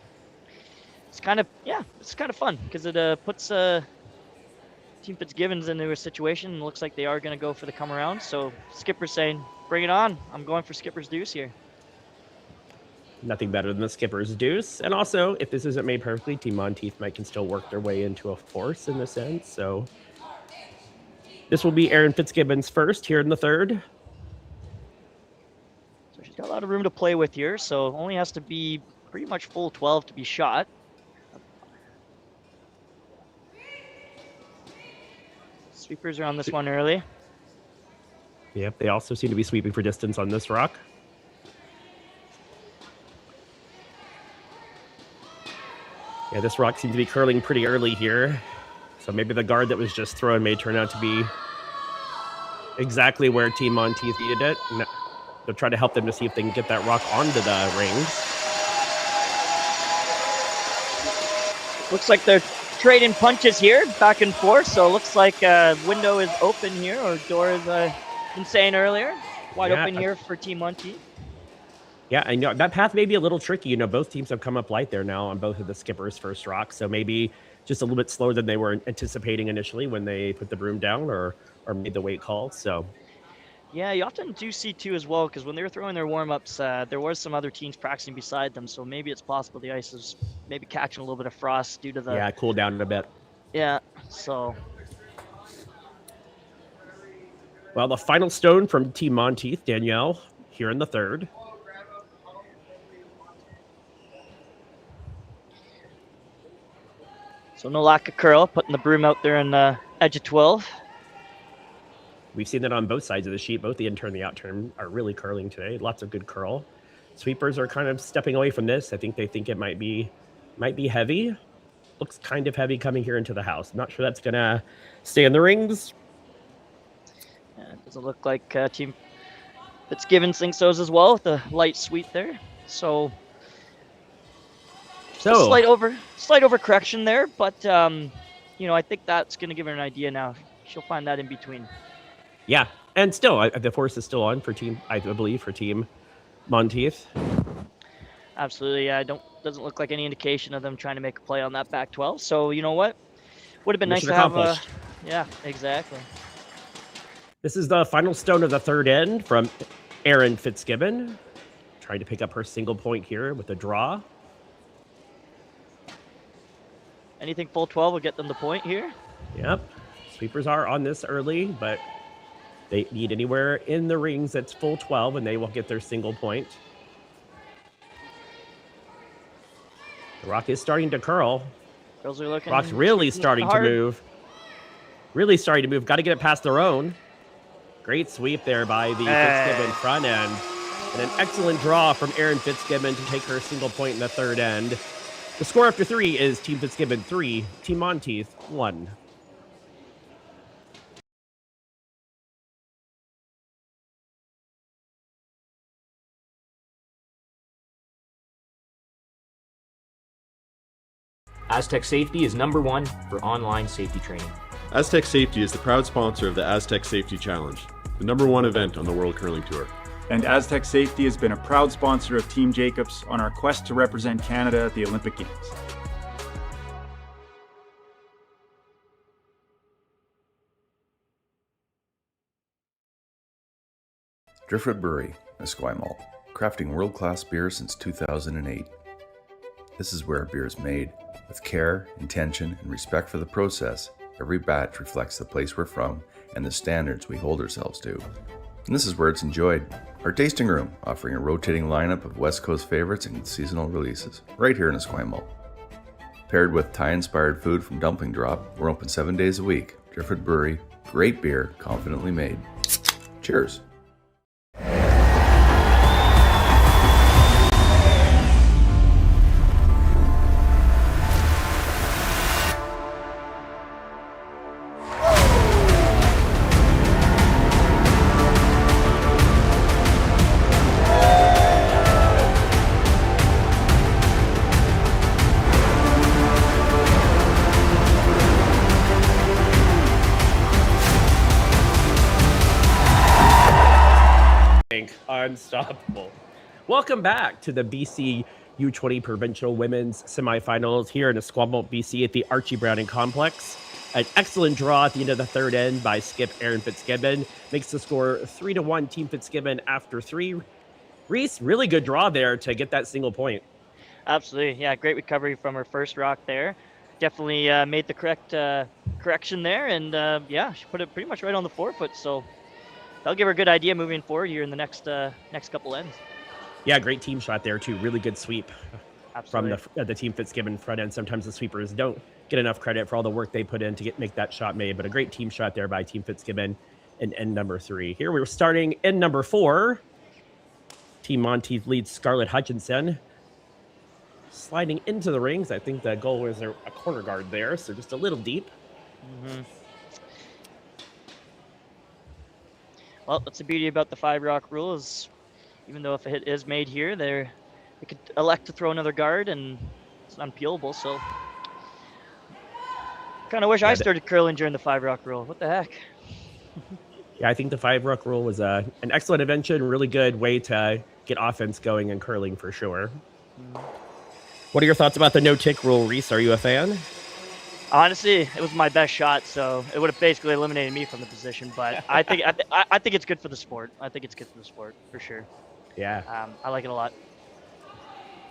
It's kind of fun because it puts Team Fitzgibbons into a situation and looks like they are going to go for the come around. So skipper's saying, "Bring it on! I'm going for skipper's deuce here." Nothing better than the skipper's deuce. And also, if this isn't made perfectly, Team Monteith can still work their way into a force in this sense. So this will be Erin Fitzgibbon's first here in the third. So she's got a lot of room to play with here. So only has to be pretty much full 12 to be shot. Sweepers are on this one early. Yep, they also seem to be sweeping for distance on this rock. Yeah, this rock seems to be curling pretty early here. So maybe the guard that was just thrown may turn out to be exactly where Team Monteith needed it. And they'll try to help them to see if they can get that rock onto the rings. Looks like they're trading punches here, back and forth. So it looks like a window is open here, or door is been saying earlier. Wide open here for Team Monteith. Yeah, I know that path may be a little tricky. You know, both teams have come up light there now on both of the skippers' first rocks. So maybe just a little bit slower than they were anticipating initially when they put the broom down or made the weight call. So yeah, you often do see too as well, because when they were throwing their warm-ups, there was some other teams practicing beside them. So maybe it's possible the ice is maybe catching a little bit of frost due to the... Yeah, cool down a bit. Yeah, so... Well, the final stone from Team Monteith, Danielle, here in the third. So no lack of curl, putting the broom out there on the edge of 12. We've seen that on both sides of the sheet. Both the in-turn and the out-turn are really curling today. Lots of good curl. Sweepers are kind of stepping away from this. I think they think it might be heavy. Looks kind of heavy coming here into the house. I'm not sure that's going to stay in the rings. Yeah, it doesn't look like Team Fitzgibbon thinks so as well with the light sweep there. So a slight overcorrection there, but I think that's going to give her an idea now. She'll find that in between. Yeah, and still, the force is still on for Team, I believe, for Team Monteith. Absolutely, yeah. Doesn't look like any indication of them trying to make a play on that back 12. So you know what? Would have been nice to have. Yeah, exactly. This is the final stone of the third end from Erin Fitzgibbon, trying to pick up her single point here with a draw. Anything full 12 will get them the point here. Yep. Sweepers are on this early, but they need anywhere in the rings that's full 12, and they will get their single point. The rock is starting to curl. Girls are looking. Rock's really starting to move. Really starting to move. Got to get it past their own. Great sweep there by the Fitzgibbon front end. And an excellent draw from Erin Fitzgibbon to take her single point in the third end. The score after 3 is Team Fitzgibbon 3, Team Monteith 1. Aztec Safety is #1 for online safety training. Aztec Safety is the proud sponsor of the Aztec Safety Challenge, the #1 event on the World Curling Tour. And Aztec Safety has been a proud sponsor of Team Jacobs on our quest to represent Canada at the Olympic Games. Driftwood Brewery, Esquimalt, crafting world-class beer since 2008. This is where beer is made. With care, intention, and respect for the process, every batch reflects the place we're from and the standards we hold ourselves to. And this is where it's enjoyed. Our tasting room, offering a rotating lineup of West Coast favorites and seasonal releases, right here in Esquimalt. Paired with Thai-inspired food from Dumpling Drop, we're open 7 days a week. Driftwood Brewery, great beer, confidently made. Cheers. Unstoppable. Welcome back to the BC U20 Provincial Women's Semifinals here in Esquimalt, BC at the Archie Browning Complex. An excellent draw at the end of the third end by skip Erin Fitzgibbon. Makes the score 3-1 Team Fitzgibbon after 3. Reese, really good draw there to get that single point. Absolutely. Yeah, great recovery from her first rock there. Definitely made the correct correction there. And yeah, she put it pretty much right on the forefoot. So that'll give her a good idea moving forward here in the next couple ends. Yeah, great team shot there too. Really good sweep. Absolutely. From the Team Fitzgibbon front end. Sometimes the sweepers don't get enough credit for all the work they put in to make that shot made, but a great team shot there by Team Fitzgibbon in end number 3. Here we were starting end number 4. Team Monteith leads Scarlett Hutchinson. Sliding into the rings. I think the goal was a corner guard there, so just a little deep. Mm-hmm. Well, that's the beauty about the 5-rock rule is even though if a hit is made here, they could elect to throw another guard and it's unpeelable. So kind of wish I started curling during the 5-rock rule. What the heck? Yeah, I think the 5-rock rule was an excellent invention, really good way to get offense going and curling for sure. What are your thoughts about the no-tick rule, Reese? Are you a fan? Honestly, it was my best shot, so it would have basically eliminated me from the position. But I think it's good for the sport. I think it's good for the sport for sure. Yeah. I like it a lot.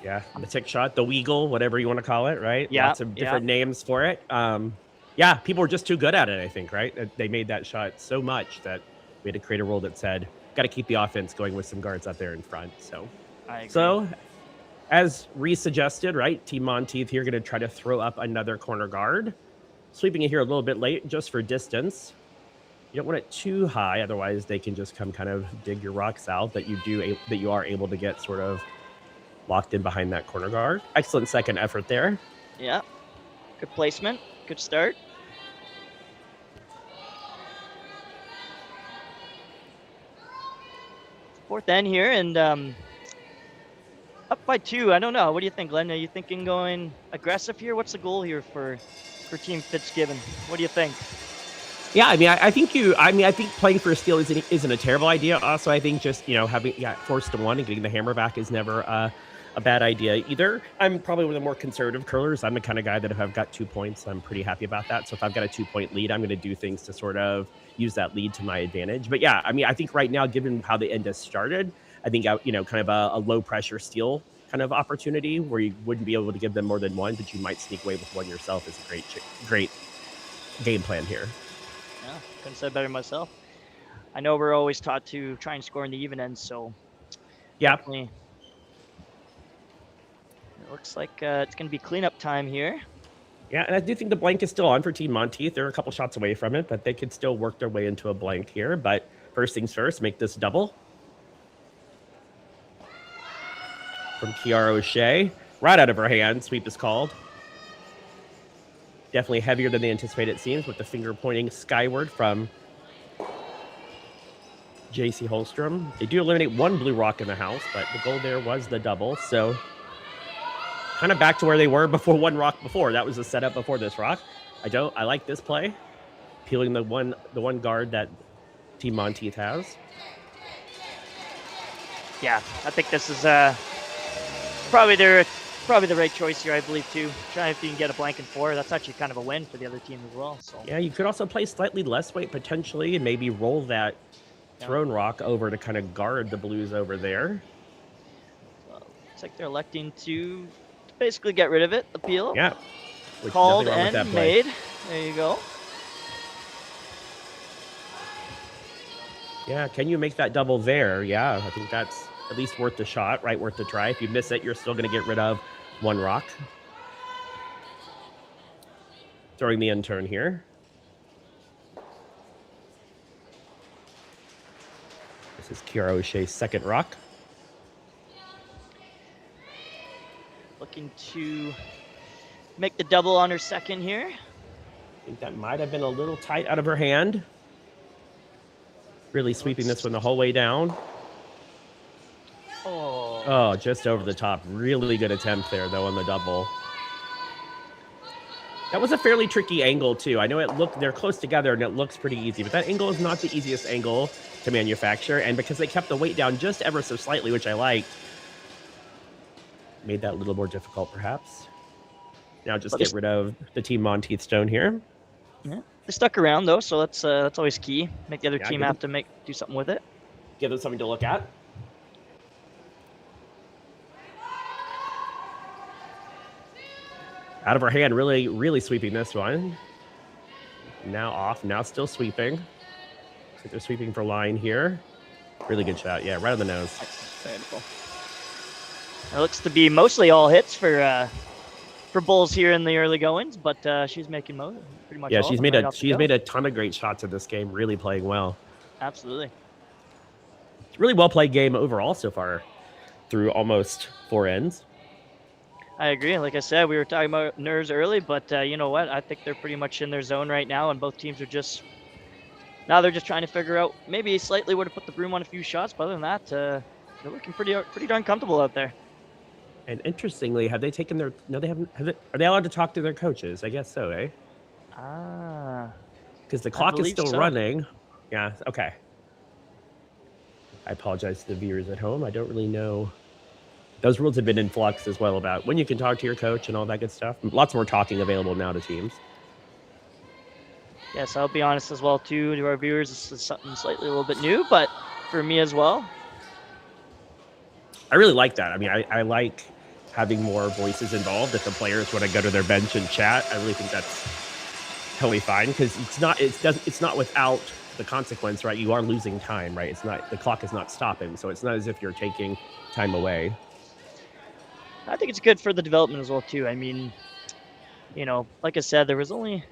Yeah, the tick shot, the weagle, whatever you want to call it, right? Yeah. Lots of different names for it. Yeah, people were just too good at it, I think, right? They made that shot so much that We had to create a rule that said, got to keep the offense going with some guards out there in front. So, I agree. so as Reese suggested, right, Team Monteith here going to try to throw up another corner guard. Sweeping it here a little bit late just for distance. You don't want it too high, otherwise they can just come kind of dig your rocks out that you are able to get sort of locked in behind that corner guard. Excellent second effort there. Yeah. Good placement. Good start. Fourth end here, and up by 2. I don't know. What do you think, Glenn? Are you thinking going aggressive here? What's the goal here for Team Fitzgibbon? What do you think? Yeah, I think playing for a steal isn't a terrible idea. Also, I think just, having forced to 1 and getting the hammer back is never a bad idea either. I'm probably one of the more conservative curlers. I'm the kind of guy that if I've got 2 points, I'm pretty happy about that. So if I've got a 2-point lead, I'm going to do things to sort of use that lead to my advantage. But yeah, I think right now, given how the end has started, I think, kind of a low pressure steal kind of opportunity where you wouldn't be able to give them more than 1, but you might sneak away with 1 yourself is a great game plan here. Yeah, couldn't say better myself. I know we're always taught to try and score in the even end, so yeah. Definitely. It looks like it's going to be cleanup time here. Yeah, and I do think the blank is still on for Team Monteith. They're a couple shots away from it, but they could still work their way into a blank here. But first things first, make this double. From Kiara O'Shea. Right out of her hand, sweep is called. Definitely heavier than they anticipated, it seems, with the finger pointing skyward from JC Holstrom. They do eliminate 1 blue rock in the house, but the goal there was the double. So kind of back to where they were before 1 rock before. That was the setup before this rock. I like this play. Peeling the one guard that Team Monteith has. Yeah, I think this is probably the right choice here, I believe, too. Try if you can get a blank and 4. That's actually kind of a win for the other team as well. So yeah, you could also play slightly less weight potentially and maybe roll that thrown rock over to kind of guard the blues over there. So, looks like they're electing to basically get rid of it. Appeal. Yeah. Called and made. There you go. Yeah, can you make that double there? Yeah, I think that's at least worth the shot, right? Worth the try. If you miss it, you're still going to get rid of 1 rock. Throwing the end turn here. This is Kiara O'Shea's second rock. Looking to make the double on her second here. I think that might have been a little tight out of her hand. Really sweeping this one the whole way down. Oh, just over the top. Really good attempt there, though, on the double. That was a fairly tricky angle, too. I know they're close together, and it looks pretty easy, but that angle is not the easiest angle to manufacture, and because they kept the weight down just ever so slightly, which I liked, made that a little more difficult, perhaps. Now just get rid of the Team Monteith stone here. Yeah. They stuck around, though, so that's always key. Make the other team have to do something with it. Give them something to look at. Out of her hand, really, really sweeping this one. Now off, now still sweeping. Looks like they're sweeping for line here. Really good shot, yeah, right on the nose. Beautiful. It looks to be mostly all hits for Bulls here in the early goings, but she's making pretty much. Yeah, all she's made a ton of great shots in this game. Really playing well. Absolutely. It's a really well played game overall so far, through almost 4 ends. I agree. Like I said, we were talking about nerves early, but you know what? I think they're pretty much in their zone right now, and both teams are just they're just trying to figure out. Maybe slightly would have put the broom on a few shots, but other than that, they're looking pretty darn comfortable out there. And interestingly, have they taken their? No, they haven't. Are they allowed to talk to their coaches? I guess so, eh? Because the clock is still running. Yeah. Okay. I apologize to the viewers at home. I don't really know. Those rules have been in flux as well about when you can talk to your coach and all that good stuff. Lots more talking available now to teams. Yes, I'll be honest as well, too, to our viewers. This is something slightly a little bit new, but for me as well. I really like that. I mean, I like having more voices involved. If the players want to go to their bench and chat, I really think that's totally fine because it's not without the consequence, right? You are losing time, right? It's not, the clock is not stopping, so it's not as if you're taking time away. I think it's good for the development as well too. I mean, you know, like I said, there was only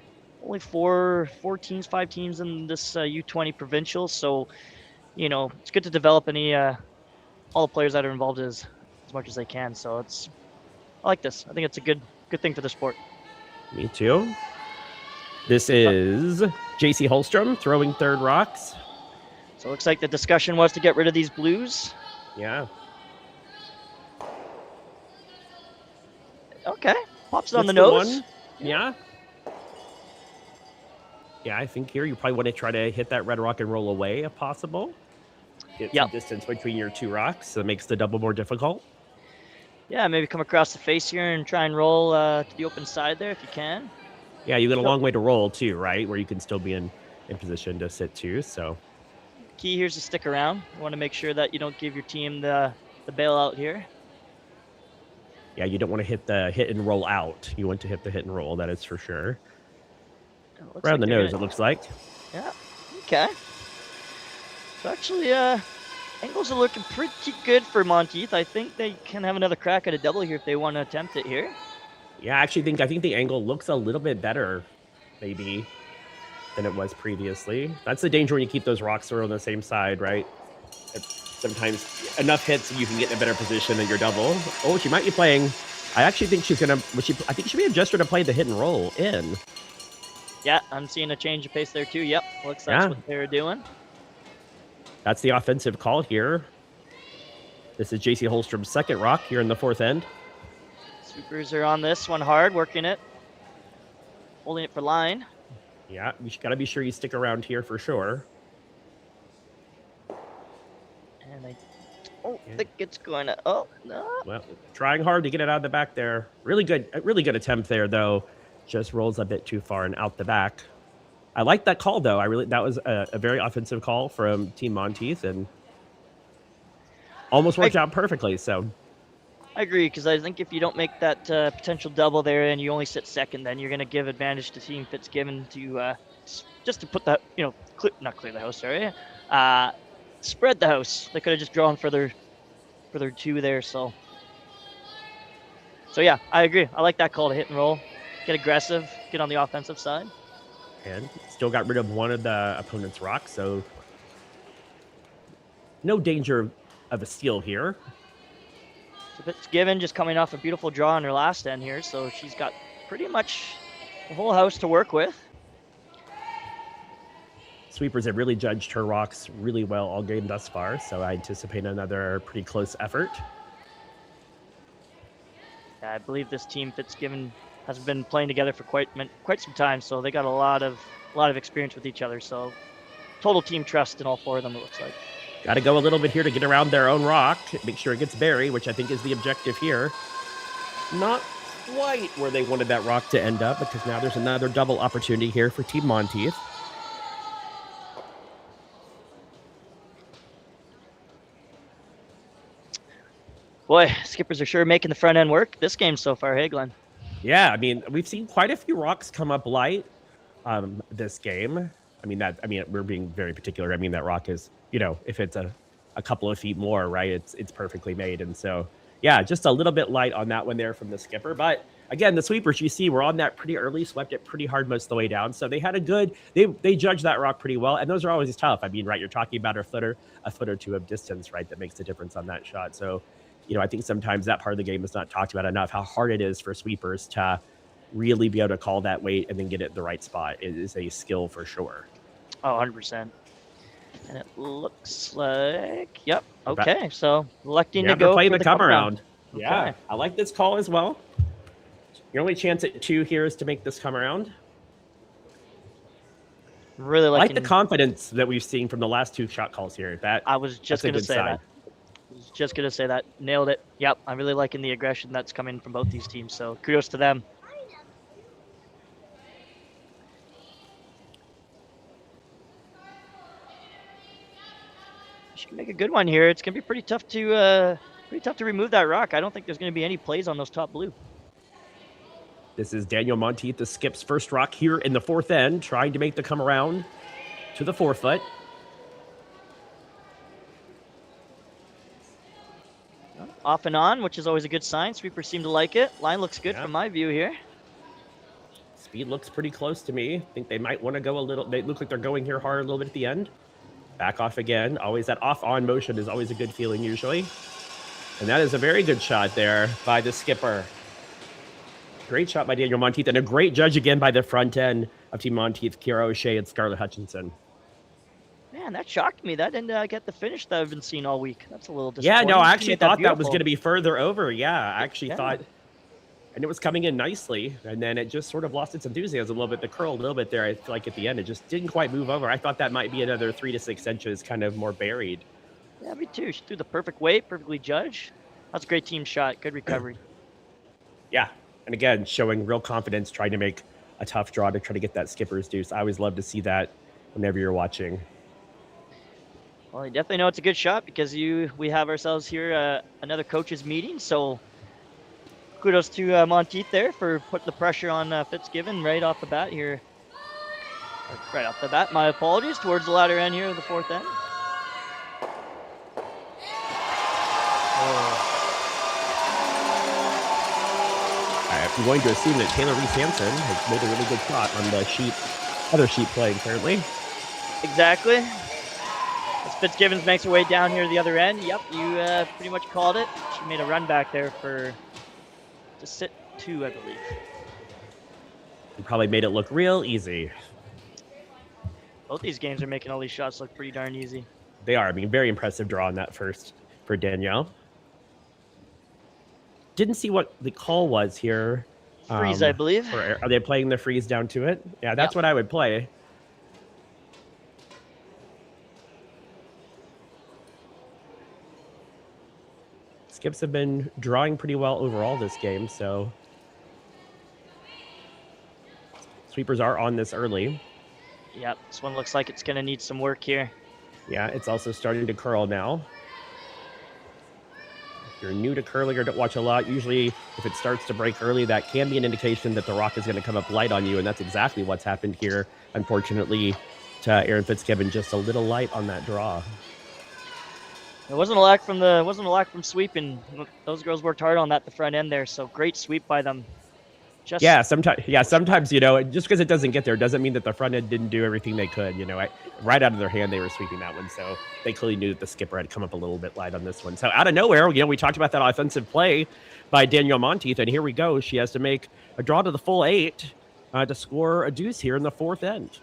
five teams in this U20 Provincials, so you know, it's good to develop all the players that are involved as much as they can. So I like this. I think it's a good thing for the sport. Me too. This is JC Holstrom throwing third rocks. So it looks like the discussion was to get rid of these blues. Yeah. Okay. Pops it on the That's nose. one. Yeah. Yeah, I think here you probably want to try to hit that red rock and roll away if possible. Get some distance between your two rocks. So it makes the double more difficult. Yeah, maybe come across the face here and try and roll to the open side there if you can. Yeah, you got a long way to roll too, right? Where you can still be in position to sit too. So key here is to stick around. You want to make sure that you don't give your team the bailout here. Yeah, you don't want to hit the hit and roll out. You want to hit the hit and roll, that is for sure. Around the nose, it looks like. Yeah, okay. So actually, angles are looking pretty good for Monteith. I think they can have another crack at a double here if they want to attempt it here. Yeah, I actually think the angle looks a little bit better, maybe, than it was previously. That's the danger when you keep those rocks thrown on the same side, right? Sometimes enough hits you can get in a better position than your double. Oh, she might be playing. I actually think she's gonna. I think she may have gestured to play the hit and roll in. Yeah, I'm seeing a change of pace there too. Yep, looks like that's what they're doing. That's the offensive call here. This is JC Holstrom's second rock here in the fourth end. Sweepers are on this one hard, working it, holding it for line. Yeah, you got to be sure you stick around here for sure. And I think it's going to. Oh no! Well, trying hard to get it out of the back there. Really good attempt there though. Just rolls a bit too far and out the back. I like that call though. That was a very offensive call from Team Monteith and almost worked out perfectly. So I agree, because I think if you don't make that potential double there and you only sit second, then you're going to give advantage to Team Fitzgibbon to just to put that, you know, not clear the house, sorry, spread the house. They could have just drawn for their two there. So yeah, I agree. I like that call to hit and roll. Get aggressive, get on the offensive side. And still got rid of one of the opponent's rocks, so no danger of a steal here. So Fitzgibbon just coming off a beautiful draw on her last end here, so she's got pretty much the whole house to work with. Sweepers have really judged her rocks really well all game thus far, so I anticipate another pretty close effort. I believe this team Fitzgibbon has been playing together for quite some time, so they got a lot of experience with each other. So total team trust in all four of them, it looks like. Got to go a little bit here to get around their own rock, make sure it gets buried, which I think is the objective here. Not quite where they wanted that rock to end up, because now there's another double opportunity here for Team Monteith. Boy, skippers are sure making the front end work this game so far, hey, Glenn? Yeah, I mean, we've seen quite a few rocks come up light this game. I mean, we're being very particular. I mean, that rock is, you know, if it's a couple of feet more, right, it's perfectly made. And so, yeah, just a little bit light on that one there from the skipper. But again, the sweepers, you see, were on that pretty early, swept it pretty hard most of the way down. So they had they judged that rock pretty well. And those are always tough. I mean, right, you're talking about a foot or two of distance, right, that makes the difference on that shot. So, you know, I think sometimes that part of the game is not talked about enough, how hard it is for sweepers to really be able to call that weight and then get it in the right spot. It is a skill for sure. Oh, 100%. And it looks like, yep, okay. So electing to go play for the come around. Okay. Yeah, I like this call as well. Your only chance at 2 here is to make this come around. Really I like the confidence that we've seen from the last 2 shot calls here. I was just going to say that. Just going to say that. Nailed it. Yep, I'm really liking the aggression that's coming from both these teams, so kudos to them. She can make a good one here. It's going to be pretty tough to remove that rock. I don't think there's going to be any plays on those top blue. This is Danielle Monteith, the skip's first rock here in the fourth end, trying to make the come around to the forefoot. Off and on, which is always a good sign. Sweepers seem to like it. Line looks good from my view here. Speed looks pretty close to me. I think they might want to go a little. They look like they're going here hard a little bit at the end. Back off again. Always that off-on motion is always a good feeling usually. And that is a very good shot there by the skipper. Great shot by Danielle Monteith, and a great judge again by the front end of Team Monteith, Kiara O'Shea and Scarlett Hutchinson. Man, that shocked me. That didn't get the finish that I've been seeing all week. That's a little Yeah, disappointing. no, I actually thought that was beautiful. going to be further over. Yeah, I actually thought, and it was coming in nicely, and then it just sort of lost its enthusiasm a little bit. The curl a little bit there, I feel like at the end, it just didn't quite move over. I thought that might be another 3 to 6 inches, kind of more buried. Yeah, me too. She threw the perfect weight, perfectly judged. That's a great team shot. Good recovery. Yeah, and again, showing real confidence, trying to make a tough draw to try to get that skipper's deuce. I always love to see that whenever you're watching. Well, you definitely know it's a good shot because we have ourselves here another coaches meeting. So kudos to Monteith there for putting the pressure on Fitzgibbon right off the bat here. Right off the bat, my apologies, towards the latter end here of the fourth end. I'm going to assume that Taylor Reese Hansen has made a really good shot on the other sheet playing currently. Exactly. As Fitzgibbons makes her way down here to the other end. Yep, you pretty much called it. She made a run back there to sit 2, I believe. You probably made it look real easy. Both these games are making all these shots look pretty darn easy. They are. I mean, very impressive draw on that first for Danielle. Didn't see what the call was here. Freeze, I believe. Are they playing the freeze down to it? Yeah, that's what I would play. Skips have been drawing pretty well overall this game, so sweepers are on this early. Yep, this one looks like it's going to need some work here. Yeah, it's also starting to curl now. If you're new to curling or don't watch a lot, usually if it starts to break early, that can be an indication that the rock is going to come up light on you, and that's exactly what's happened here. Unfortunately, to Erin Fitzgibbon, just a little light on that draw. It wasn't a lack from sweeping. Those girls worked hard on that at the front end there, so great sweep by them. Sometimes, you know, just because it doesn't get there doesn't mean that the front end didn't do everything they could. You know, right out of their hand, they were sweeping that one. So they clearly knew that the skipper had come up a little bit light on this one. So out of nowhere, you know, we talked about that offensive play by Danielle Monteith, and here we go. She has to make a draw to the full 8 to score a deuce here in the fourth end.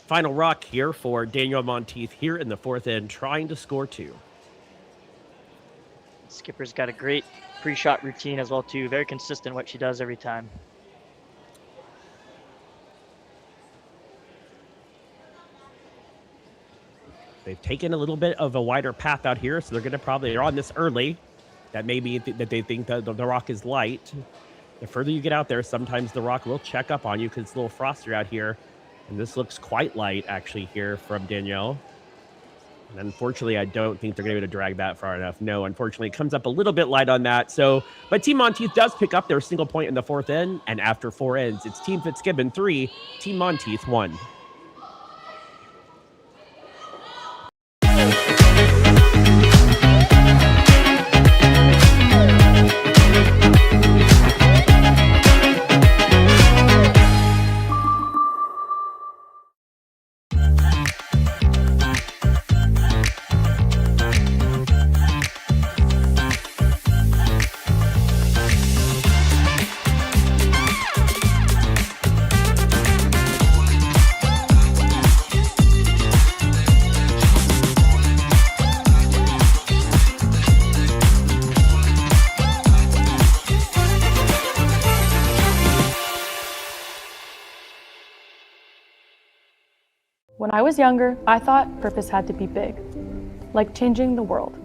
Final rock here for Danielle Monteith here in the fourth end, trying to score 2. Skipper's got a great pre-shot routine as well too. Very consistent what she does every time. They've taken a little bit of a wider path out here, so they're on this early. That may be that they think that the rock is light. The further you get out there, sometimes the rock will check up on you because it's a little frostier out here. And this looks quite light actually here from Danielle. And unfortunately, I don't think they're going to be able to drag that far enough. No, unfortunately, it comes up a little bit light on that. But Team Monteith does pick up their single point in the fourth end. And after 4 ends, it's Team Fitzgibbon 3, Team Monteith 1. When I was younger, I thought purpose had to be big, like changing the world.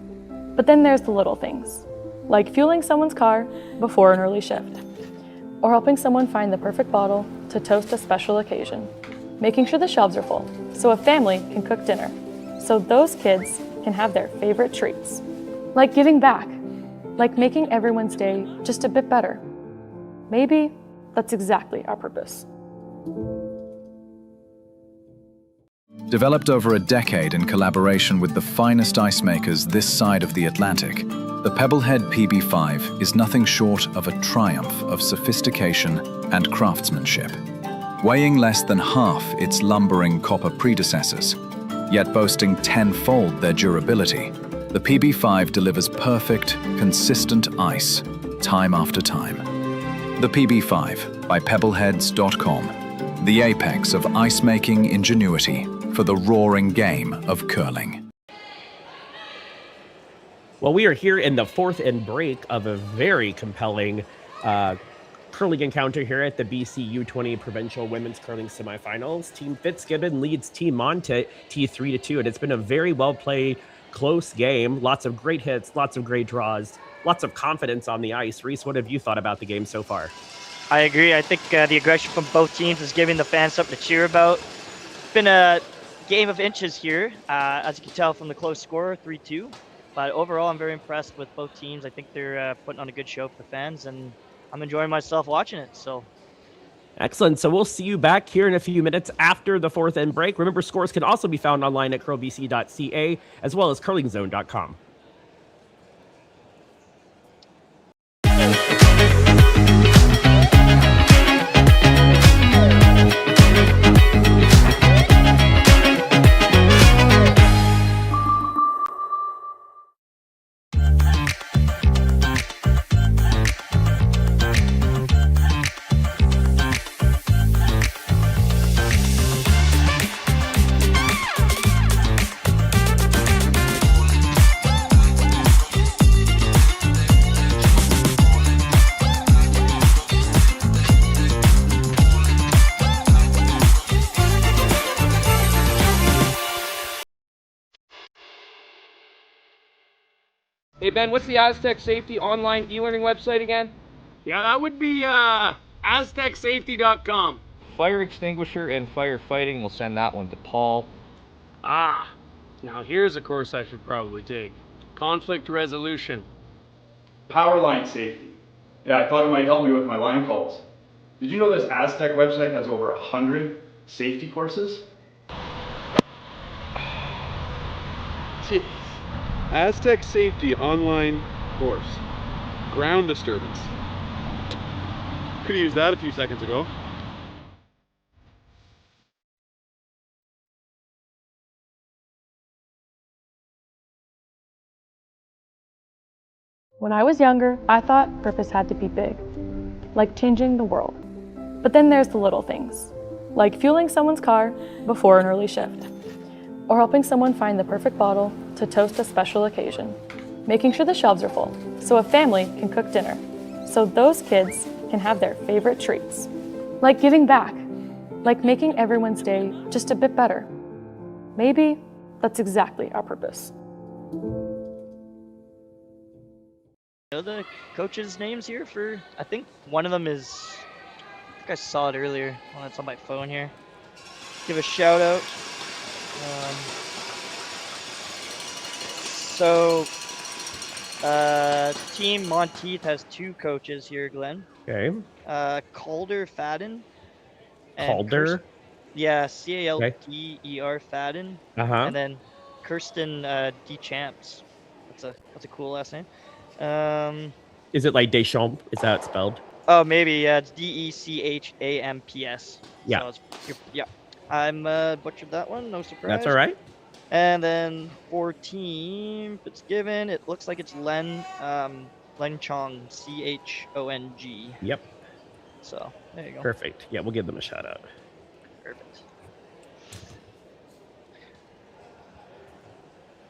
But then there's the little things, like fueling someone's car before an early shift, or helping someone find the perfect bottle to toast a special occasion, making sure the shelves are full so a family can cook dinner, so those kids can have their favorite treats, like giving back, like making everyone's day just a bit better. Maybe that's exactly our purpose. Developed over a decade in collaboration with the finest ice makers this side of the Atlantic, the Pebblehead PB5 is nothing short of a triumph of sophistication and craftsmanship. Weighing less than half its lumbering copper predecessors, yet boasting tenfold their durability, the PB5 delivers perfect, consistent ice, time after time. The PB5 by Pebbleheads.com, the apex of ice-making ingenuity for the roaring game of curling. Well, we are here in the fourth and break of a very compelling curling encounter here at the BC U20 Provincial Women's Curling Semifinals. Team Fitzgibbon leads Team Monteith 3-2, and it's been a very well-played, close game. Lots of great hits, lots of great draws, lots of confidence on the ice. Reese, what have you thought about the game so far? I agree. I think the aggression from both teams is giving the fans something to cheer about. It's been a game of inches here, as you can tell from the close score, 3-2. But overall, I'm very impressed with both teams. I think they're putting on a good show for the fans, and I'm enjoying myself watching it. So, excellent. So we'll see you back here in a few minutes after the fourth end break. Remember, scores can also be found online at curlbc.ca as well as curlingzone.com. Hey Ben, what's the Aztec Safety online e-learning website again? Yeah, that would be aztecsafety.com. Fire extinguisher and firefighting, we'll send that one to Paul. Ah, now here's a course I should probably take. Conflict resolution. Power line safety. Yeah, I thought it might help me with my line calls. Did you know this Aztec website has over 100 safety courses? Jeez. Aztec Safety online course. Ground disturbance. Could have used that a few seconds ago. When I was younger, I thought purpose had to be big, like changing the world. But then there's the little things, like fueling someone's car before an early shift, or helping someone find the perfect bottle to toast a special occasion, making sure the shelves are full so a family can cook dinner, so those kids can have their favorite treats, like giving back, like making everyone's day just a bit better. Maybe that's exactly our purpose. You know the coaches' names here for, I think one of them is, I think I saw it earlier. Oh, it's on my phone here. Give a shout out. Team Monteith has two coaches here, Glenn. Okay. Calder Fadden. Calder? Yeah, Calder Fadden. And then Kirsten Deschamps. That's a cool last name. Is it like Deschamps? Is that spelled? Oh, maybe. Yeah, it's Dechamps. Yeah. So yeah. I'm butchered that one. No surprise. That's all right. And then for Team Fitzgibbon, it looks like it's Len Chong, Chong. Yep. So there you go. Perfect. Yeah, we'll give them a shout out. Perfect.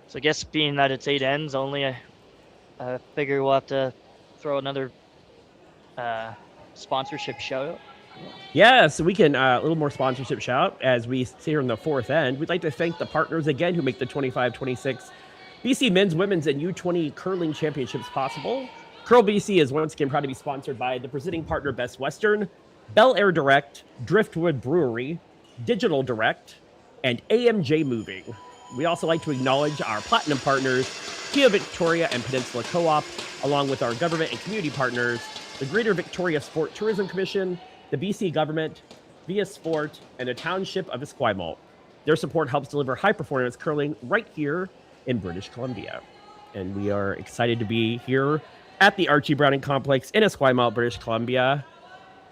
So I guess being that it's 8 ends only, I figure we'll have to throw another sponsorship shout out. Yeah, so we can a little more sponsorship shout as we sit here in the fourth end. We'd like to thank the partners again who make the 25-26 BC Men's, Women's, and U20 Curling Championships possible. Curl BC is once again proud to be sponsored by the presenting partner Best Western, Bel Air Direct, Driftwood Brewery, Digital Direct, and AMJ Moving. We also like to acknowledge our platinum partners, Kia Victoria and Peninsula Co-op, along with our government and community partners, the Greater Victoria Sport Tourism Commission, the BC government, via sport, and the township of Esquimalt. Their support helps deliver high-performance curling right here in British Columbia. And we are excited to be here at the Archie Browning Complex in Esquimalt, British Columbia.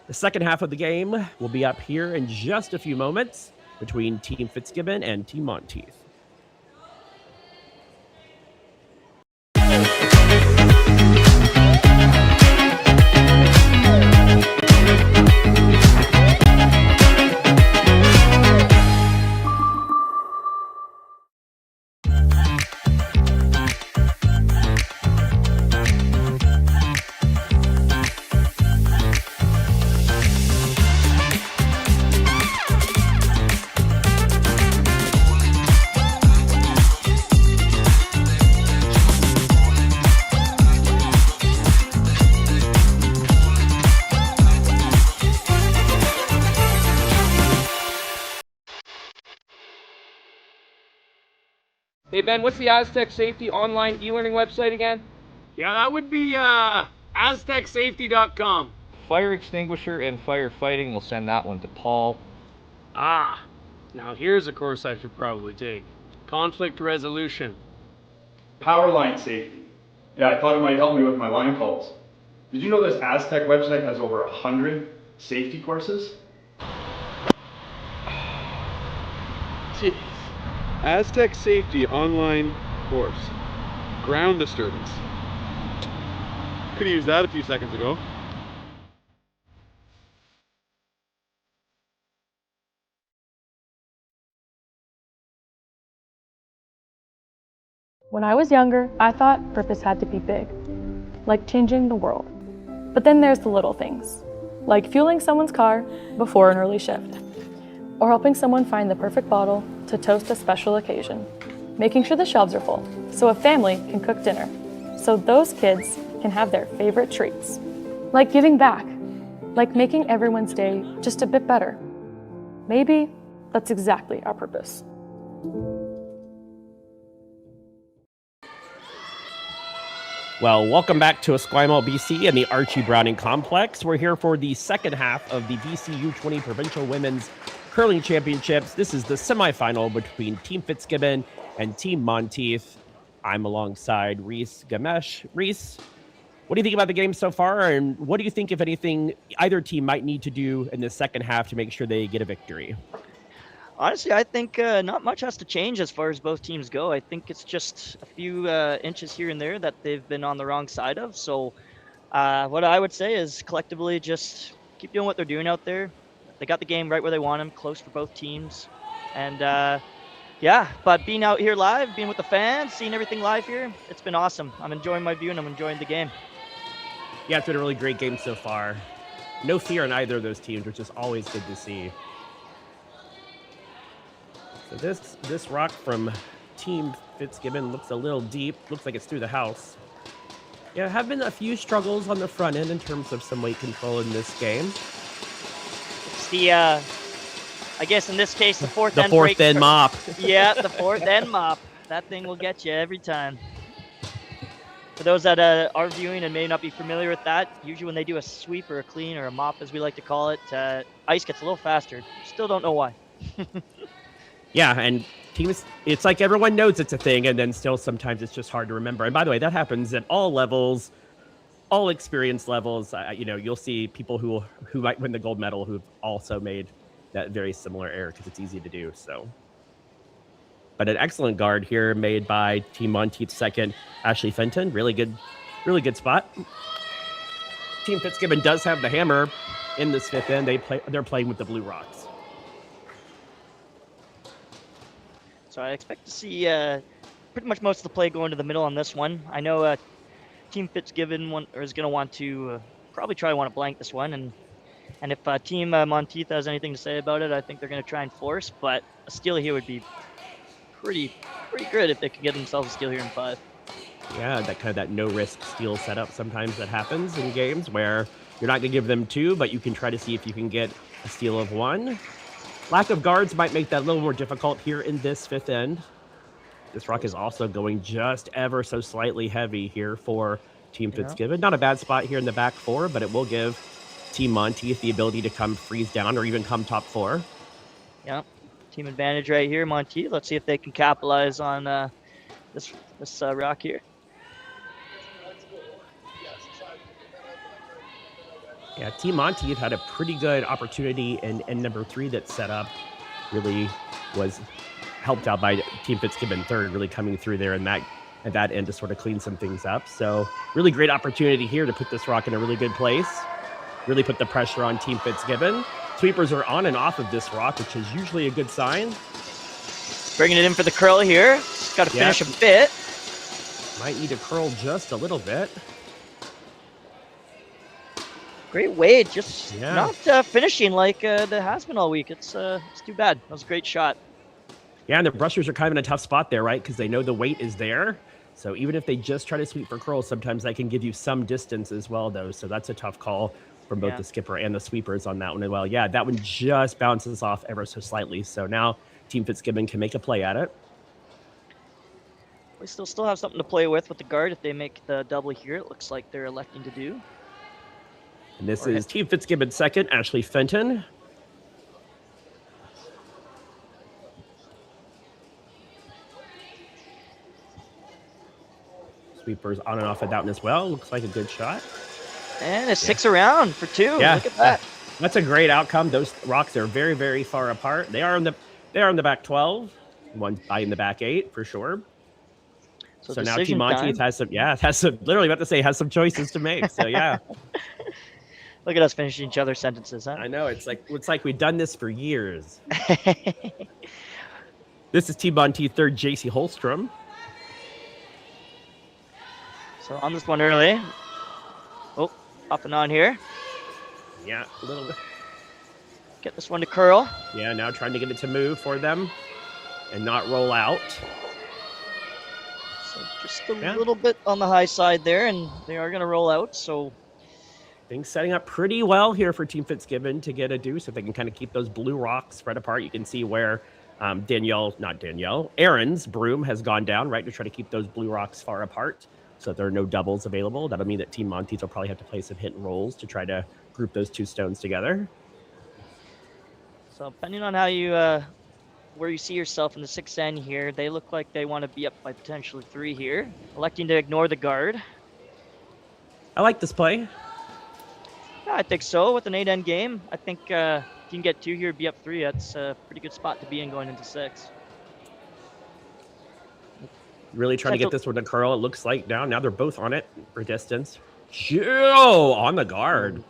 The second half of the game will be up here in just a few moments between Team Fitzgibbon and Team Monteith. Hey Ben, what's the Aztec Safety online e-learning website again? Yeah, that would be aztecsafety.com. Fire extinguisher and firefighting, we'll send that one to Paul. Now here's a course I should probably take. Conflict resolution. Power line safety. Yeah, I thought it might help me with my line calls. Did you know this Aztec website has over 100 safety courses? Jeez. Aztec Safety online course. Ground disturbance. Could have used that a few seconds ago. When I was younger, I thought purpose had to be big, like changing the world. But then there's the little things, like fueling someone's car before an early shift, or helping someone find the perfect bottle to toast a special occasion, making sure the shelves are full so a family can cook dinner, so those kids can have their favorite treats, like giving back, like making everyone's day just a bit better. Maybe that's exactly our purpose. Well, welcome back to Esquimalt, BC and the Archie Browning Complex. We're here for the second half of the BC U20 Provincial Women's Curling Championships. This is the semifinal between Team Fitzgibbon and Team Monteith. I'm alongside Reese Gamesh. Reese, what do you think about the game so far? And what do you think, if anything, either team might need to do in the second half to make sure they get a victory? Honestly, I think not much has to change as far as both teams go. I think it's just a few inches here and there that they've been on the wrong side of. So what I would say is collectively just keep doing what they're doing out there. They got the game right where they want them, close for both teams. And yeah, but being out here live, being with the fans, seeing everything live here, it's been awesome. I'm enjoying my view and I'm enjoying the game. Yeah, it's been a really great game so far. No fear in either of those teams, which is always good to see. So this rock from Team Fitzgibbon looks a little deep. Looks like it's through the house. Yeah, have been a few struggles on the front end in terms of some weight control in this game. It's the, I guess in this case, the fourth end mop. Yeah, the fourth end mop. That thing will get you every time. For those that are viewing and may not be familiar with that, usually when they do a sweep or a clean or a mop, as we like to call it, ice gets a little faster. Still don't know why. Yeah, and teams, it's like everyone knows it's a thing, and then still sometimes it's just hard to remember. And by the way, that happens at all levels, all experience levels. You know, you'll see people who might win the gold medal who've also made that very similar error because it's easy to do. So, but an excellent guard here made by Team Monteith's second, Ashley Fenton. Really good spot. Team Fitzgibbon does have the hammer in this fifth end. They're playing with the Blue Rocks. So I expect to see pretty much most of the play going to the middle on this one. I know Team Fitzgibbon is going to want to probably want to blank this one, and if Team Monteith has anything to say about it, I think they're going to try and force. But a steal here would be pretty good if they could get themselves a steal here in 5. Yeah, that no risk steal setup sometimes that happens in games where you're not going to give them 2, but you can try to see if you can get a steal of 1. Lack of guards might make that a little more difficult here in this fifth end. This rock is also going just ever so slightly heavy here for Team Fitzgibbon. Not a bad spot here in the back 4, but it will give Team Monteith the ability to come freeze down or even come top 4. Yeah, team advantage right here, Monteith. Let's see if they can capitalize on this rock here. Yeah, Team Monteith had a pretty good opportunity, and number 3 that's set up really was helped out by Team Fitzgibbon third, really coming through there and at that end to sort of clean some things up. So really great opportunity here to put this rock in a really good place. Really put the pressure on Team Fitzgibbon. Sweepers are on and off of this rock, which is usually a good sign. Bringing it in for the curl here. Got to finish a bit. Might need to curl just a little bit. Great Wade, just not finishing like it has been all week. It's too bad. That was a great shot. Yeah, and the brushers are kind of in a tough spot there, right? Because they know the weight is there. So even if they just try to sweep for curls, sometimes that can give you some distance as well, though. So that's a tough call from both the skipper and the sweepers on that one as well. Yeah, that one just bounces off ever so slightly. So now Team Fitzgibbon can make a play at it. We still have something to play with the guard if they make the double here. It looks like they're electing to do. And this is Team Fitzgibbon second, Ashley Fenton. Sweepers on and off of that one as well. Looks like a good shot. And it sticks around for 2. Yeah. Look at that. That's a great outcome. Those rocks are very, very far apart. They are in the back 12. One in the back 8 for sure. So now Team Monteith has some literally about to say has some choices to make. So yeah. Look at us finishing each other's sentences, huh? I know, it's like we've done this for years. This is Team Monteith third, JC Holstrom. So on this one early. Oh, up and on here. Yeah, a little bit. Get this one to curl. Yeah, now trying to get it to move for them and not roll out. So just a little bit on the high side there, and they are going to roll out. So things setting up pretty well here for Team Fitzgibbon to get a deuce if they can kind of keep those blue rocks spread apart. You can see where Erin's broom has gone down, right, to try to keep those blue rocks far apart so that there are no doubles available. That'll mean that Team Monteith will probably have to play some hit and rolls to try to group those 2 stones together. So depending on how you, where you see yourself in the 6th end here, they look like they want to be up by potentially 3 here. Electing to ignore the guard. I like this play. Yeah, I think so. With an 8-end game, I think if you can get 2 here, be up 3, that's a pretty good spot to be in going into 6. Really trying to get this one to curl, it looks like now. Now they're both on it for distance. Joe on the guard.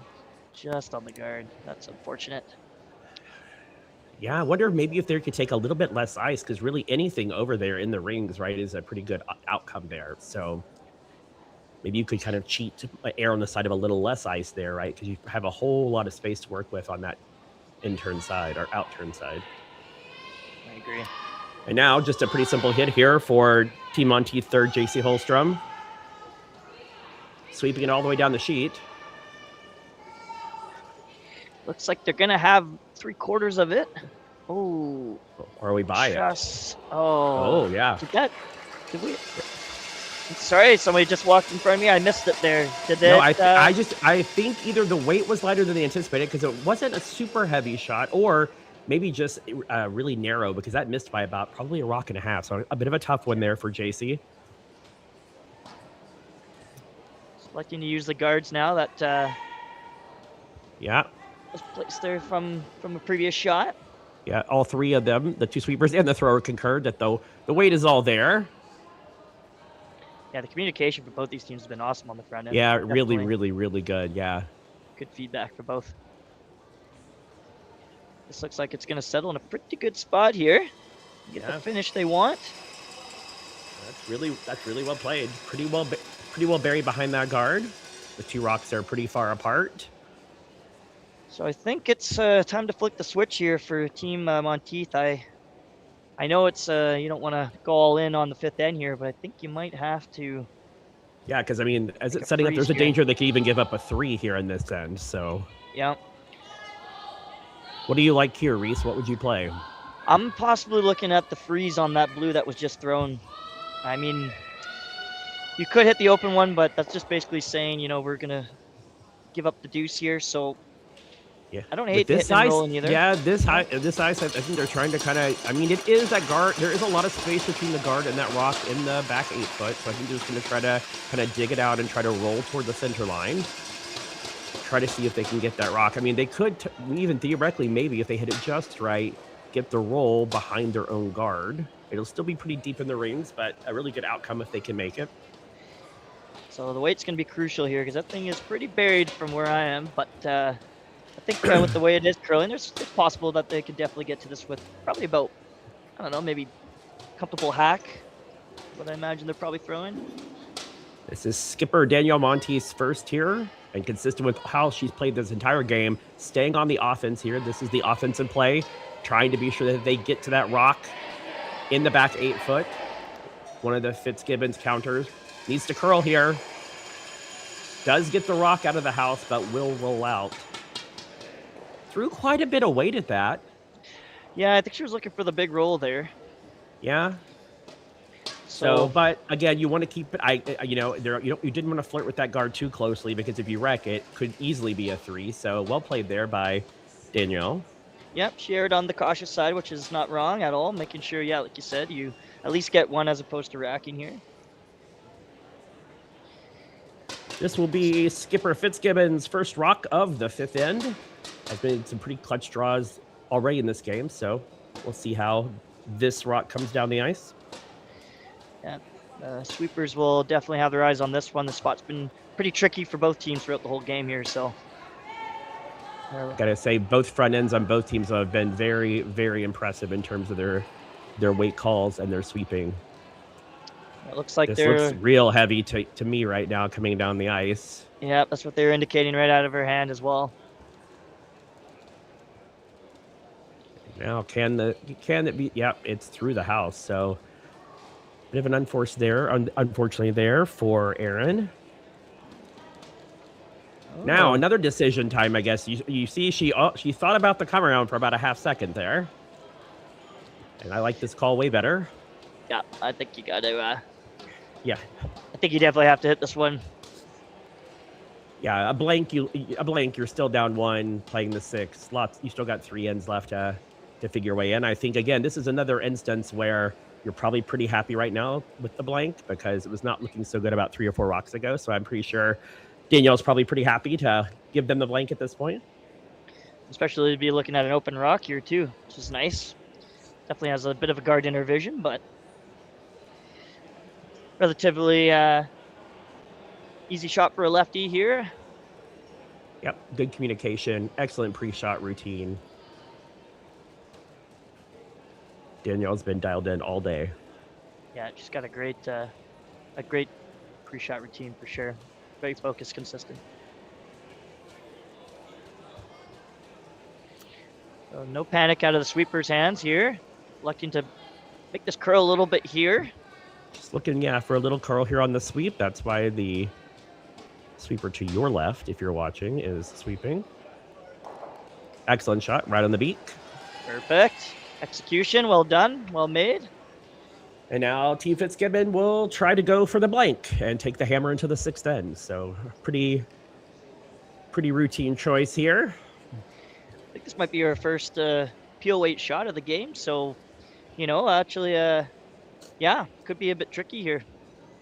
Just on the guard. That's unfortunate. Yeah, I wonder maybe if they could take a little bit less ice, because really anything over there in the rings, right, is a pretty good outcome there. So maybe you could kind of cheat, err on the side of a little less ice there, right? Because you have a whole lot of space to work with on that in-turn side or out-turn side. I agree. And now just a pretty simple hit here for Team Monteith third, JC Holstrom. Sweeping it all the way down the sheet. Looks like they're going to have 3/4 of it. Oh. Or we buy it. Oh, yeah. Did we? Sorry, somebody just walked in front of me. I missed it there. No, I think either the weight was lighter than they anticipated because it wasn't a super heavy shot, or maybe just really narrow because that missed by about probably a rock and a half. So a bit of a tough one there for JC. Selecting to use the guards now. That yeah. was placed there from a previous shot. Yeah, all 3 of them, the 2 sweepers and the thrower, concurred that the weight is all there. Yeah, the communication for both these teams has been awesome on the front end. Yeah, really, really, really good. Yeah. Good feedback for both. This looks like it's going to settle in a pretty good spot here. Get the finish they want. That's really well played. Pretty well buried behind that guard. The 2 rocks are pretty far apart. So I think it's time to flick the switch here for Team Monteith. I know it's you don't want to go all in on the 5th end here, but I think you might have to. Yeah, because I mean, as it's setting up, there's a danger they could even give up a 3 here in this end. So. Yeah. What do you like here, Reese? What would you play? I'm possibly looking at the freeze on that blue that was just thrown. I mean, you could hit the open one, but that's just basically saying, we're going to give up the deuce here. So Yeah. I don't With hate this hitting and ice, rolling either. yeah, this ice, I think they're trying to kind of, I mean, it is that guard. There is a lot of space between the guard and that rock in the back 8 foot. So I think they're just going to try to kind of dig it out and try to roll toward the center line. Try to see if they can get that rock. I mean, they could, even theoretically, maybe if they hit it just right, get the roll behind their own guard. It'll still be pretty deep in the rings, but a really good outcome if they can make it. So the weight's going to be crucial here because that thing is pretty buried from where I am. But I think with the way it is curling, it's possible that they could definitely get to this with probably about, I don't know, maybe comfortable hack. What I imagine they're probably throwing. This is skipper Danielle Monteith's first here, and consistent with how she's played this entire game, staying on the offense here. This is the offensive play, trying to be sure that they get to that rock in the back 8 foot. One of the Fitzgibbon's counters. Needs to curl here. Does get the rock out of the house, but will roll out. Threw quite a bit of weight at that. Yeah, I think she was looking for the big roll there. Yeah. So, but again, you want to keep it. You didn't want to flirt with that guard too closely because if you wreck it, could easily be a 3. So well played there by Danielle. Yep, she erred on the cautious side, which is not wrong at all. Making sure, yeah, like you said, you at least get one as opposed to racking here. This will be skipper Fitzgibbon's first rock of the 5th end. Has been some pretty clutch draws already in this game, so we'll see how this rock comes down the ice. Yeah, sweepers will definitely have their eyes on this one. The spot's been pretty tricky for both teams throughout the whole game here, so. Gotta say, both front ends on both teams have been very, very impressive in terms of their weight calls and their sweeping. It looks like this they're looks real heavy to me right now coming down the ice. Yeah, that's what they're indicating right out of her hand as well. Now can it be? Yep, it's through the house. So bit of an unfortunately there for Erin. Oh. Now another decision time, I guess. You see, she thought about the come around for about a half second there, and I like this call way better. Yeah, I think you got to. Yeah, I think you definitely have to hit this one. Yeah, a blank. You're still down 1, playing the 6. You still got 3 ends left to figure your way in. I think again, this is another instance where you're probably pretty happy right now with the blank because it was not looking so good about 3 or 4 rocks ago. So I'm pretty sure Danielle's probably pretty happy to give them the blank at this point. Especially to be looking at an open rock here too, which is nice. Definitely has a bit of a guard inner vision, but relatively easy shot for a lefty here. Yep, good communication, excellent pre-shot routine. Danielle's been dialed in all day. Yeah, she's got a great pre-shot routine for sure. Very focused, consistent. So no panic out of the sweeper's hands here. Looking to make this curl a little bit here. Just looking, yeah, for a little curl here on the sweep. That's why the sweeper to your left, if you're watching, is sweeping. Excellent shot, right on the beak. Perfect. Execution, well done, well made. And now Team Fitzgibbon will try to go for the blank and take the hammer into the 6th end. So pretty routine choice here. I think this might be our first peel weight shot of the game. So, actually, yeah, could be a bit tricky here.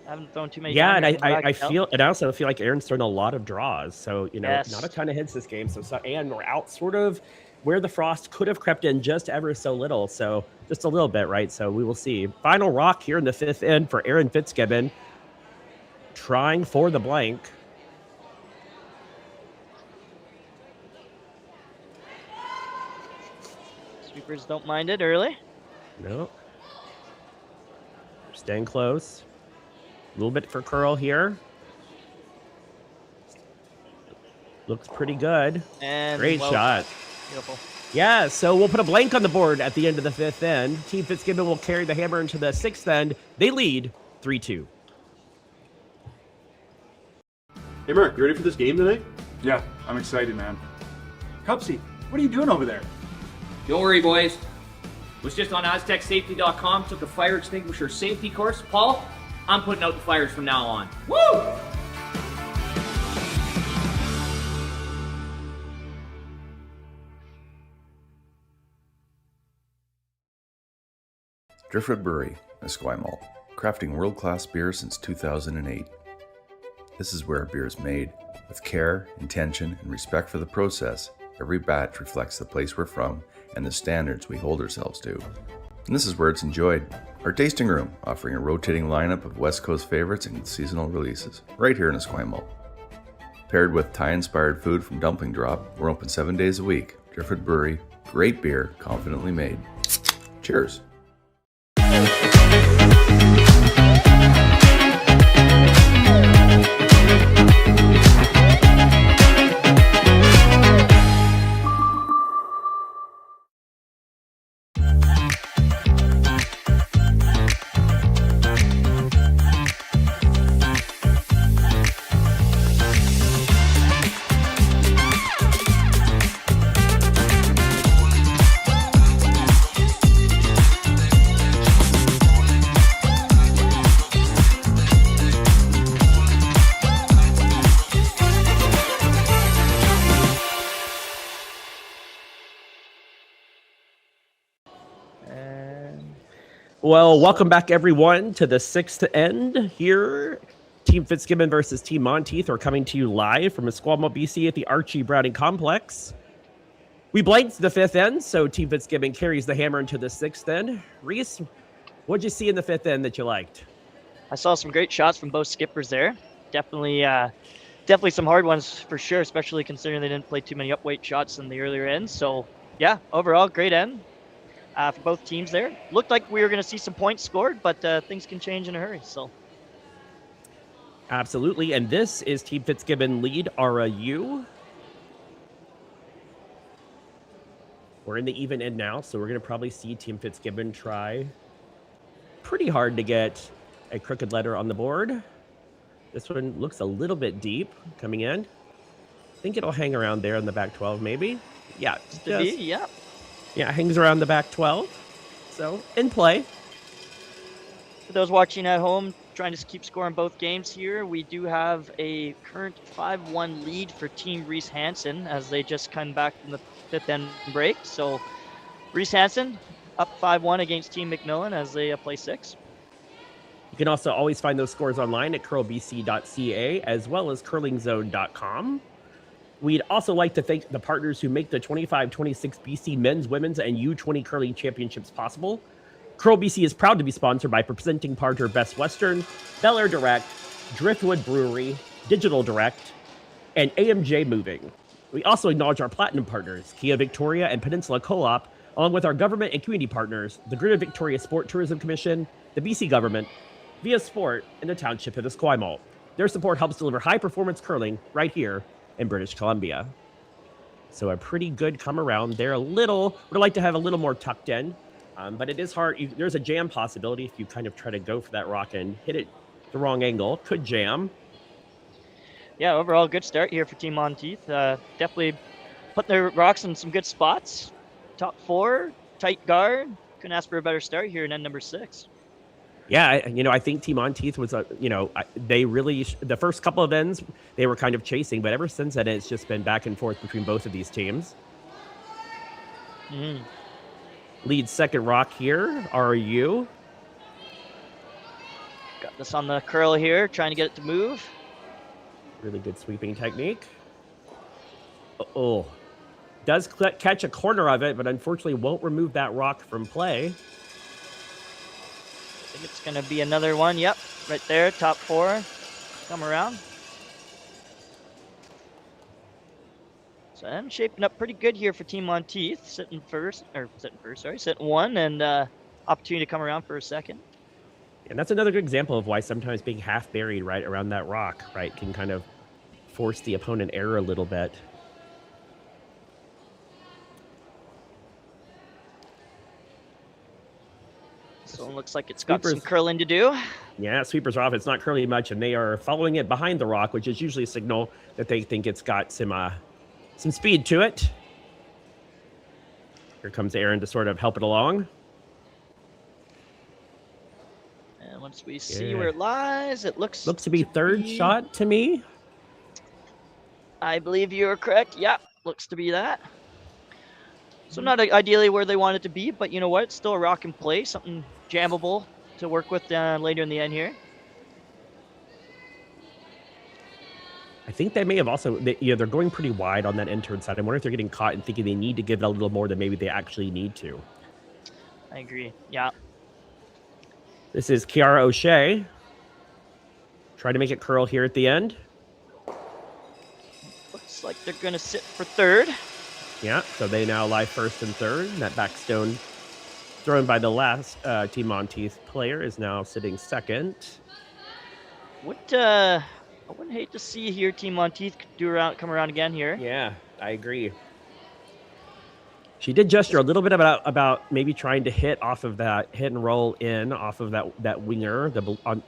I haven't thrown too many. Yeah, and I also feel like Erin's thrown a lot of draws. So, Yes. Not a ton of hits this game. And we're out sort of where the frost could have crept in just ever so little. So just a little bit, right? So we will see. Final rock here in the 5th end for Erin Fitzgibbon. Trying for the blank. Sweepers don't mind it early. No. Staying close. A little bit for curl here. Looks pretty good. And great shot. Beautiful. Yeah, so we'll put a blank on the board at the end of the 5th end. Team Fitzgibbon will carry the hammer into the 6th end. They lead 3-2. Hey, Mark, you ready for this game tonight? Yeah, I'm excited, man. Cupsy, what are you doing over there? Don't worry, boys. Was just on AztecSafety.com, took a fire extinguisher safety course. Paul, I'm putting out the fires from now on. Woo! Driftwood Brewery, Esquimalt, crafting world-class beer since 2008. This is where beer is made. With care, intention, and respect for the process, every batch reflects the place we're from and the standards we hold ourselves to. And this is where it's enjoyed. Our tasting room, offering a rotating lineup of West Coast favorites and seasonal releases, right here in Esquimalt. Paired with Thai-inspired food from Dumpling Drop, we're open 7 days a week. Driftwood Brewery, great beer, confidently made. Cheers. Well, welcome back, everyone, to the sixth end here. Team Fitzgibbon versus Team Monteith are coming to you live from Esquimalt, BC at the Archie Browning Complex. We blanked the fifth end, so Team Fitzgibbon carries the hammer into the sixth end. Reese, what'd you see in the fifth end that you liked? I saw some great shots from both skippers there. Definitely some hard ones for sure, especially considering they didn't play too many upweight shots in the earlier ends. So, yeah, overall, great end. For both teams there. Looked like we were going to see some points scored, but things can change in a hurry. So, absolutely. And this is Team Fitzgibbon lead RAU. We're in the even end now, so we're going to probably see Team Fitzgibbon try pretty hard to get a crooked letter on the board. This one looks a little bit deep coming in. I think it'll hang around there in the back 12, maybe. Yeah, yeah. Yeah, hangs around the back 12. So, in play. For those watching at home, trying to keep scoring both games here, we do have a current 5-1 lead for Team Reese Hansen as they just come back from the fifth end break. So, Reese Hansen up 5-1 against Team McMillan as they play 6. You can also always find those scores online at curlbc.ca as well as curlingzone.com. We'd also like to thank the partners who make the 25-26 BC Men's, Women's, and U20 Curling Championships possible. Curl BC is proud to be sponsored by presenting partner Best Western, Bel Air Direct, Driftwood Brewery, Digital Direct, and AMJ Moving. We also acknowledge our platinum partners, Kia Victoria and Peninsula Co-op, along with our government and community partners, the Greater Victoria Sport Tourism Commission, the BC government, Via Sport, and the Township of Esquimalt. Their support helps deliver high-performance curling right here in British Columbia. So a pretty good come around. They're would like to have a little more tucked in, but it is hard. There's a jam possibility if you kind of try to go for that rock and hit it the wrong angle. Could jam. Yeah, overall good start here for Team Monteith. Definitely put their rocks in some good spots. Top 4, tight guard. Couldn't ask for a better start here in end number 6. Yeah, I think Team Monteith was, they really, the first couple of ends, they were kind of chasing, but ever since then, it's just been back and forth between both of these teams. Lead second rock here, RU. Got this on the curl here, trying to get it to move. Really good sweeping technique. Does catch a corner of it, but unfortunately won't remove that rock from play. I think it's going to be another one. Yep, right there, top 4. Come around. So I'm shaping up pretty good here for Team Monteith. Sitting 1, and opportunity to come around for a second. And that's another good example of why sometimes being half buried right around that rock, right, can kind of force the opponent error a little bit. So it looks like it's got some curling to do. Yeah, sweepers are off. It's not curling much, and they are following it behind the rock, which is usually a signal that they think it's got some speed to it. Here comes Erin to sort of help it along. And once we see where it lies, it looks to be third shot to me. I believe you are correct. Yeah, looks to be that. So not ideally where they want it to be, but you know what? It's still a rock in play. Something jammable to work with later in the end here. I think they may have also, they're going pretty wide on that intern side. I wonder if they're getting caught and thinking they need to give it a little more than maybe they actually need to. I agree. Yeah. This is Kiara O'Shea. Trying to make it curl here at the end. Looks like they're going to sit for third. Yeah, so they now lie first and third. That backstone thrown by the last Team Monteith player is now sitting second. I wouldn't hate to see here Team Monteith come around again here. Yeah, I agree. She did gesture a little bit about maybe trying to hit off of that hit and roll in off of that winger, in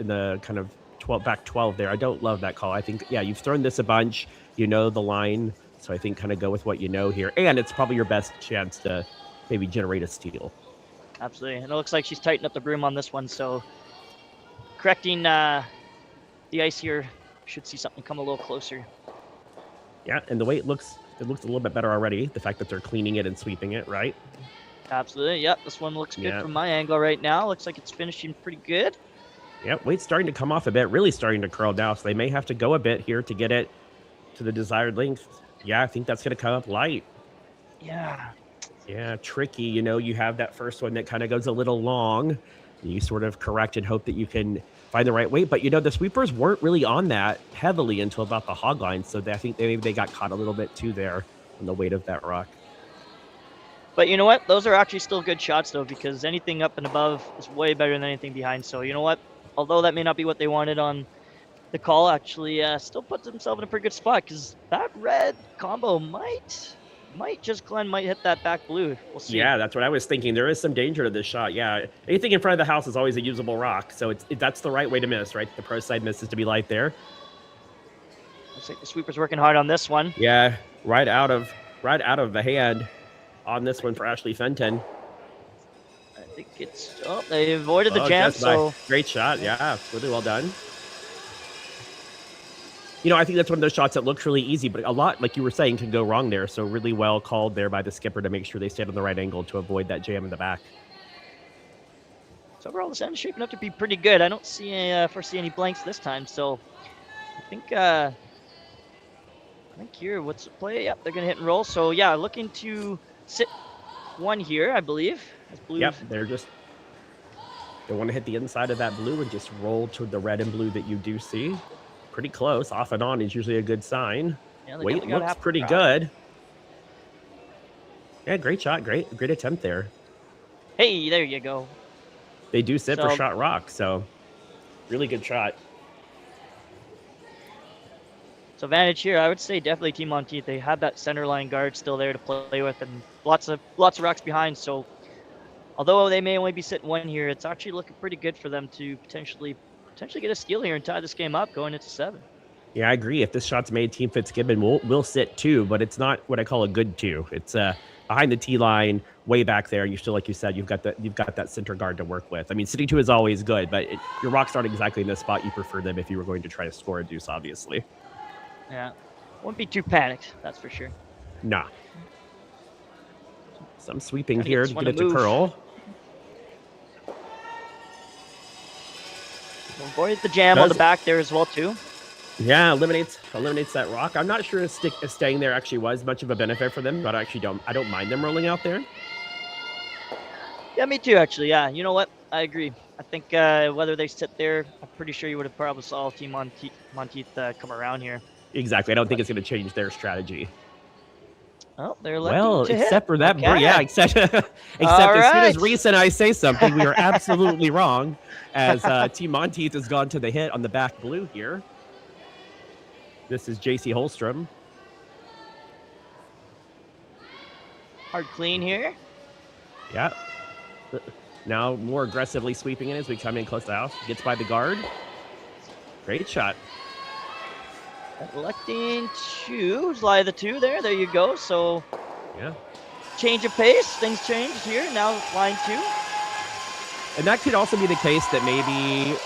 the kind of 12 there. I don't love that call. I think, yeah, you've thrown this a bunch. You know the line, so I think kind of go with what you know here. And it's probably your best chance to maybe generate a steal. Absolutely. And it looks like she's tightened up the broom on this one, so correcting the ice here, should see something come a little closer. Yeah, and the way it looks a little bit better already. The fact that they're cleaning it and sweeping it, right? Absolutely. Yep, this one looks good from my angle right now. Looks like it's finishing pretty good. Yep, weight's starting to come off a bit, really starting to curl now, so they may have to go a bit here to get it to the desired length. Yeah, I think that's going to come up light. Yeah. Yeah, tricky. You have that first one that kind of goes a little long. You sort of correct and hope that you can find the right weight. But, the sweepers weren't really on that heavily until about the hog line, so I think maybe they got caught a little bit too there on the weight of that rock. But you know what? Those are actually still good shots, though, because anything up and above is way better than anything behind. So, you know what? Although that may not be what they wanted on the call, actually still puts themselves in a pretty good spot, because that red combo might hit that back blue. We'll see. Yeah, that's what I was thinking. There is some danger to this shot. Yeah, anything in front of the house is always a usable rock, so that's the right way to miss, right? The pro side misses to be light there. Looks like the sweeper's working hard on this one. Yeah, right out of the hand on this one for Ashley Fenton. I think they avoided the jam, so great shot. Yeah, really well done. I think that's one of those shots that looks really easy, but a lot, like you were saying, can go wrong there. So really well called there by the skipper to make sure they stayed on the right angle to avoid that jam in the back. So overall, this end is shaping up to be pretty good. I don't foresee any blanks this time. So I think here, what's the play? Yep, they're going to hit and roll. So yeah, looking to sit one here, I believe. Yep, they want to hit the inside of that blue and just roll to the red and blue that you do see. Pretty close. Off and on is usually a good sign. Yeah, weight looks pretty good. Yeah, great shot. Great attempt there. Hey, there you go. They do sit for shot rock, so really good shot. So advantage here, I would say definitely Team Monteith. They have that center line guard still there to play with, and lots of rocks behind. So although they may only be sitting one here, it's actually looking pretty good for them to potentially get a steal here and tie this game up going into 7. Yeah, I agree. If this shot's made, Team Fitzgibbon will sit 2, but it's not what I call a good 2. It's behind the tee line, way back there. You still, like you said, you've got that center guard to work with. I mean, sitting 2 is always good, but your rocks aren't exactly in the spot you prefer them if you were going to try to score a deuce, obviously. Yeah, won't be too panicked, that's for sure. Nah. Some sweeping here to get it to curl. Avoid the jam on the back there as well too. Yeah, eliminates that rock. I'm not sure if staying there actually was much of a benefit for them, but I don't mind them rolling out there. Yeah, me too, actually. Yeah, you know what? I agree. I think whether they sit there, I'm pretty sure you would have probably saw Team Monteith come around here. Exactly. I don't think it's going to change their strategy. Oh, they're lucky to except hit. For that, okay. Yeah, except as soon as Reese and I say something, we are absolutely wrong, as Team Monteith has gone to the hit on the back blue here. This is JC Holstrom. Hard clean here. Yeah. Now more aggressively sweeping in as we come in close to the house. Gets by the guard. Great shot. Electing to slide the 2 there. There you go. So yeah, change of pace. Things changed here. Now line 2. And that could also be the case that maybe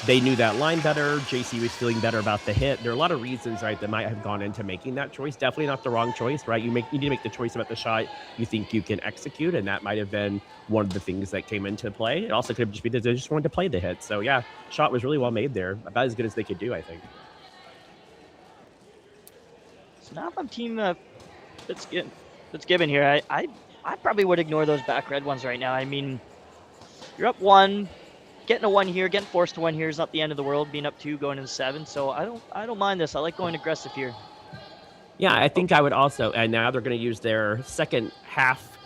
they knew that line better. JC was feeling better about the hit. There are a lot of reasons, right, that might have gone into making that choice. Definitely not the wrong choice, right? You need to make the choice about the shot you think you can execute, and that might have been one of the things that came into play. It also could have just been that they just wanted to play the hit. So yeah, shot was really well made there. About as good as they could do, I think. So now if I'm team Fitzgibbon here, I probably would ignore those back red ones right now. I mean, you're up 1. Getting a 1 here, getting forced to 1 here is not the end of the world. Being up 2, going into 7, so I don't mind this. I like going aggressive here. Yeah, I think I would also. And now they're going to use their second half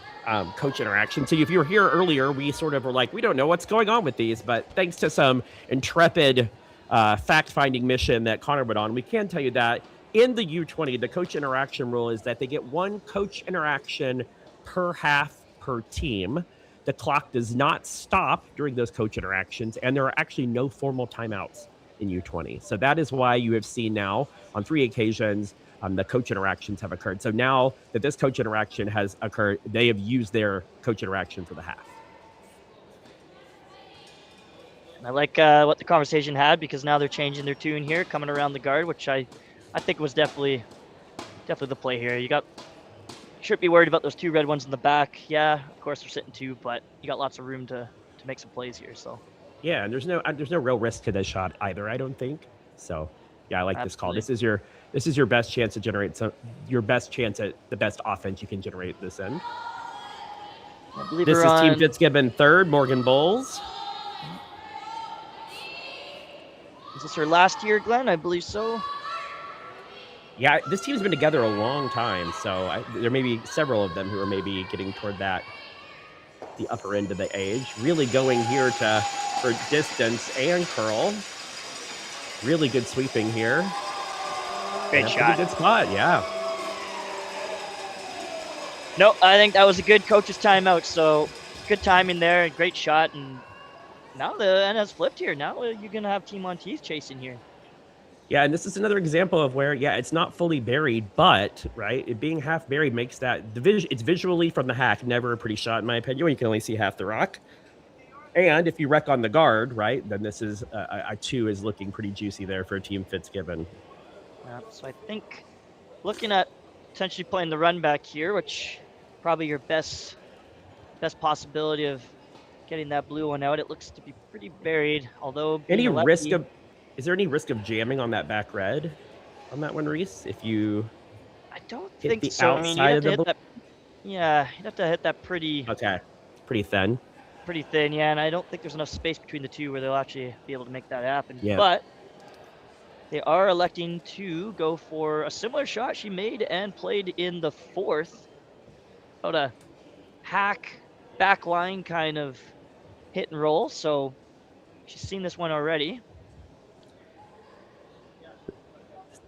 coach interaction. So if you were here earlier, we sort of were like, we don't know what's going on with these, but thanks to some intrepid fact-finding mission that Connor went on, we can tell you that in the U20, the coach interaction rule is that they get 1 coach interaction per half per team. The clock does not stop during those coach interactions, and there are actually no formal timeouts in U20. So that is why you have seen now on 3 occasions the coach interactions have occurred. So now that this coach interaction has occurred, they have used their coach interaction for the half. I like what the conversation had, because now they're changing their tune here, coming around the guard, which I think was definitely the play here. You shouldn't be worried about those 2 red ones in the back. Yeah, of course they're sitting 2, but you got lots of room to make some plays here. So yeah, and there's no real risk to this shot either, I don't think. So yeah, I like this call. This is your best chance to generate your best chance at the best offense you can generate this end. This is Team Fitzgibbon 3rd, Morgan Bowles. Is this her last year, Glenn? I believe so. Yeah, this team's been together a long time, so there may be several of them who are maybe getting toward the upper end of the age. Really going here for distance and curl. Really good sweeping here. Great shot. Good spot, yeah. No, I think that was a good coach's timeout, so good timing there, great shot, and now the end has flipped here. Now you're going to have Team Monteith chasing here. Yeah, and this is another example of where, yeah, it's not fully buried, but, right, it being half buried makes that, it's visually from the hack, never a pretty shot in my opinion. You can only see half the rock. And if you wreck on the guard, right, then this is, a 2 is looking pretty juicy there for Team Fitzgibbon. Yeah, so I think looking at potentially playing the run back here, which probably your best possibility of getting that blue one out. It looks to be pretty buried, although is there any risk of jamming on that back red on that one, Reese? If you I don't think so. I mean, you'd have to hit that, you'd have to hit that pretty pretty thin. Pretty thin, yeah, and I don't think there's enough space between the 2 where they'll actually be able to make that happen. Yeah. But they are electing to go for a similar shot she made and played in the 4th. About a hack back line kind of hit and roll, so she's seen this one already.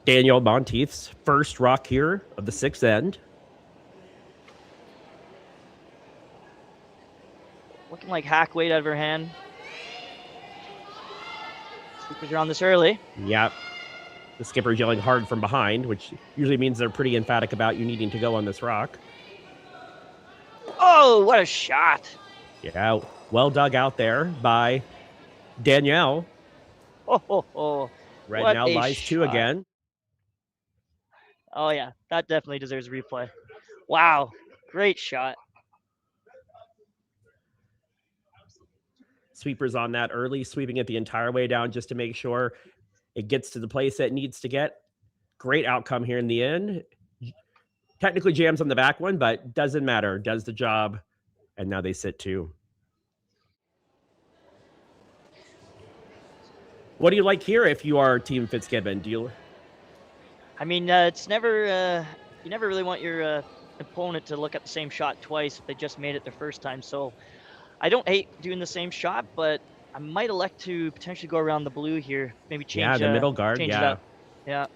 Danielle Monteith's first rock here of the 6th end. Looking like hack weight out of her hand. Sweepers are on this early. Yep. The skipper's yelling hard from behind, which usually means they're pretty emphatic about you needing to go on this rock. Oh, what a shot. Yeah, well dug out there by Danielle. Red What now a lies 2 shot. again. Oh, yeah, that definitely deserves a replay. Wow, great shot. Sweepers on that early, sweeping it the entire way down just to make sure it gets to the place that it needs to get. Great outcome here in the end. Technically jams on the back one, but doesn't matter. Does the job, and now they sit 2. What do you like here if you are Team Fitzgibbon? I mean, it's never, you never really want your opponent to look at the same shot twice if they just made it their first time. So I don't hate doing the same shot, but I might elect to potentially go around the blue here. Maybe change the middle guard. Change it Yeah. up. Yeah.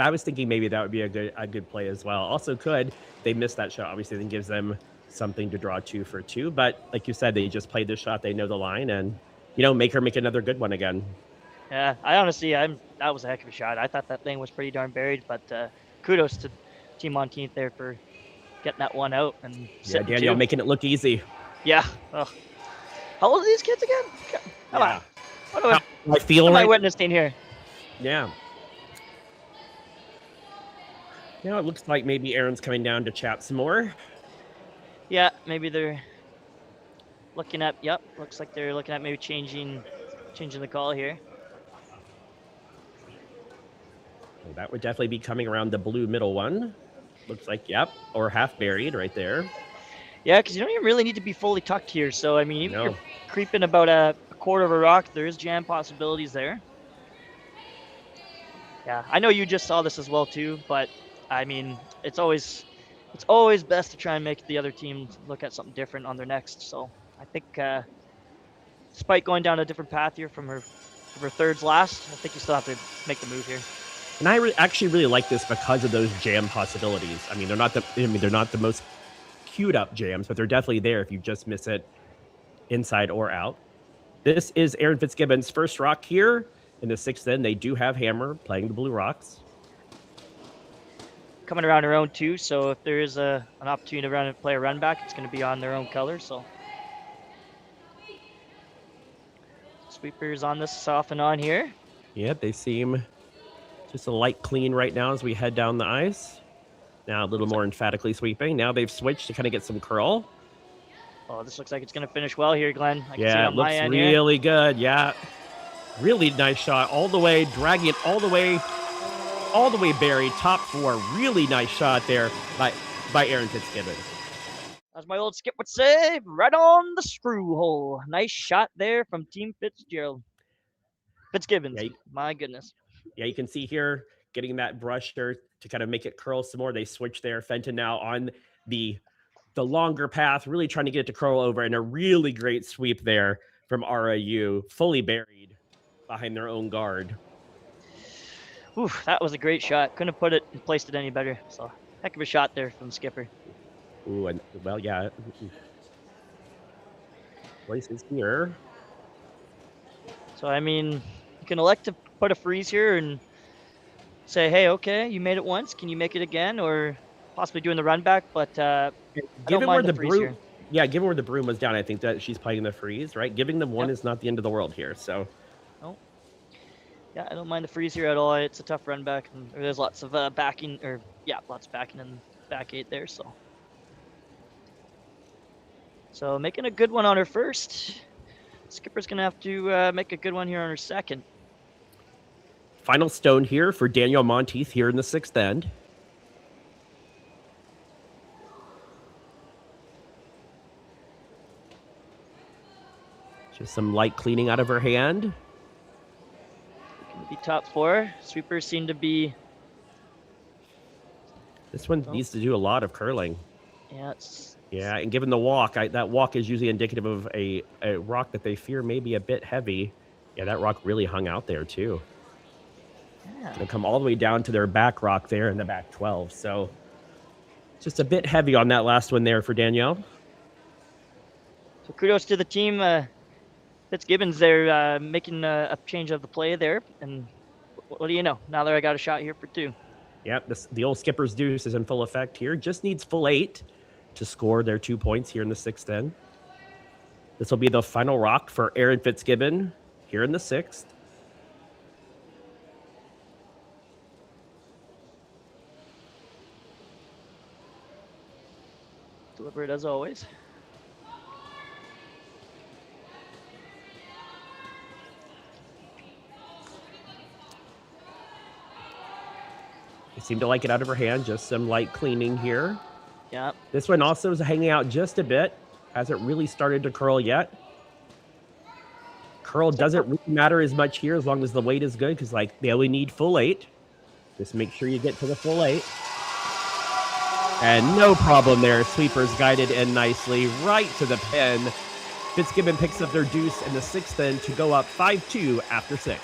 I was thinking maybe that would be a good play as well. Also could, they miss that shot, obviously, then gives them something to draw 2 for 2. But like you said, they just played this shot. They know the line and, make her make another good one again. Yeah, I honestly, that was a heck of a shot. I thought that thing was pretty darn buried, but kudos to Team Monteith there for getting that one out. And Yeah, Danielle making it look easy. Yeah. Oh. How old are these kids again? Come on. What I feel am I right. witnessing here? Yeah. Now it looks like maybe Erin's coming down to chat some more. Yeah, maybe they're looking at. Yep, looks like they're looking at maybe changing the call here. Well, that would definitely be coming around the blue middle one. Looks like, yep, or half buried right there. Yeah, because you don't even really need to be fully tucked here. So, I mean, even if No. you're creeping about a quarter of a rock, there is jam possibilities there. Yeah, I know you just saw this as well too, but I mean, it's always best to try and make the other team look at something different on their next. So I think, despite going down a different path here from her thirds last, I think you still have to make the move here. And I actually really like this because of those jam possibilities. I mean, they're not the most queued up jams, but they're definitely there if you just miss it inside or out. This is Erin Fitzgibbon's first rock here in the 6th end. They do have Hammer playing the blue rocks. Coming around her own too, so if there is an opportunity to play a run back, it's going to be on their own color. So sweepers on this off and on here. Yeah, they seem just a light clean right now as we head down the ice. Now a little more emphatically sweeping. Now they've switched to kind of get some curl. Oh, this looks like it's going to finish well here, Glenn. I can see it Yeah, it on my looks end really good. Yeah, really nice shot all the way, dragging it all the way buried, top 4. Really nice shot there by Erin Fitzgibbon. As my old skip would say, right on the screw hole. Nice shot there from Team Fitzgibbon. Yeah, my goodness. Yeah, you can see here getting that brush there to kind of make it curl some more. They switch there. Fenton now on the longer path, really trying to get it to curl over, and a really great sweep there from RIU, fully buried behind their own guard. Ooh, that was a great shot. Couldn't have put it and placed it any better. So, heck of a shot there from Skipper. Ooh, and well, yeah. Places here. So, I mean, you can elect to put a freeze here and say, hey, okay, you made it once. Can you make it again? Or possibly doing the run back, but I don't mind the freeze here. Yeah, given where the broom was down, I think that she's playing the freeze, right? Giving them one is not the end of the world here, so. No. Yeah, I don't mind the freeze here at all. It's a tough run back. And there's lots of backing, lots of backing in back 8 there, so. So making a good one on her first. Skipper's going to have to make a good one here on her second. Final stone here for Danielle Monteith here in the 6th end. Just some light cleaning out of her hand. Going to be top 4. Sweepers seem to be... This one needs to do a lot of curling. Yeah, Yeah, and given the walk, that walk is usually indicative of a rock that they fear may be a bit heavy. Yeah, that rock really hung out there too. Yeah. Gonna come all the way down to their back rock there in the back 12. So just a bit heavy on that last one there for Danielle. So kudos to the team. Fitzgibbon's there making a change of the play there. And what do you know? Now that I got a shot here for 2. Yep, the old skipper's deuce is in full effect here. Just needs full 8 to score their 2 points here in the 6th end. This will be the final rock for Erin Fitzgibbon here in the 6th. Deliberate as always. They seem to like it out of her hand. Just some light cleaning here. Yeah. This one also is hanging out just a bit. Hasn't really started to curl yet. Curl doesn't really matter as much here as long as the weight is good, because they only need full 8. Just make sure you get to the full 8. And no problem there. Sweepers guided in nicely right to the pin. Fitzgibbon picks up their deuce in the 6th end to go up 5-2 after 6.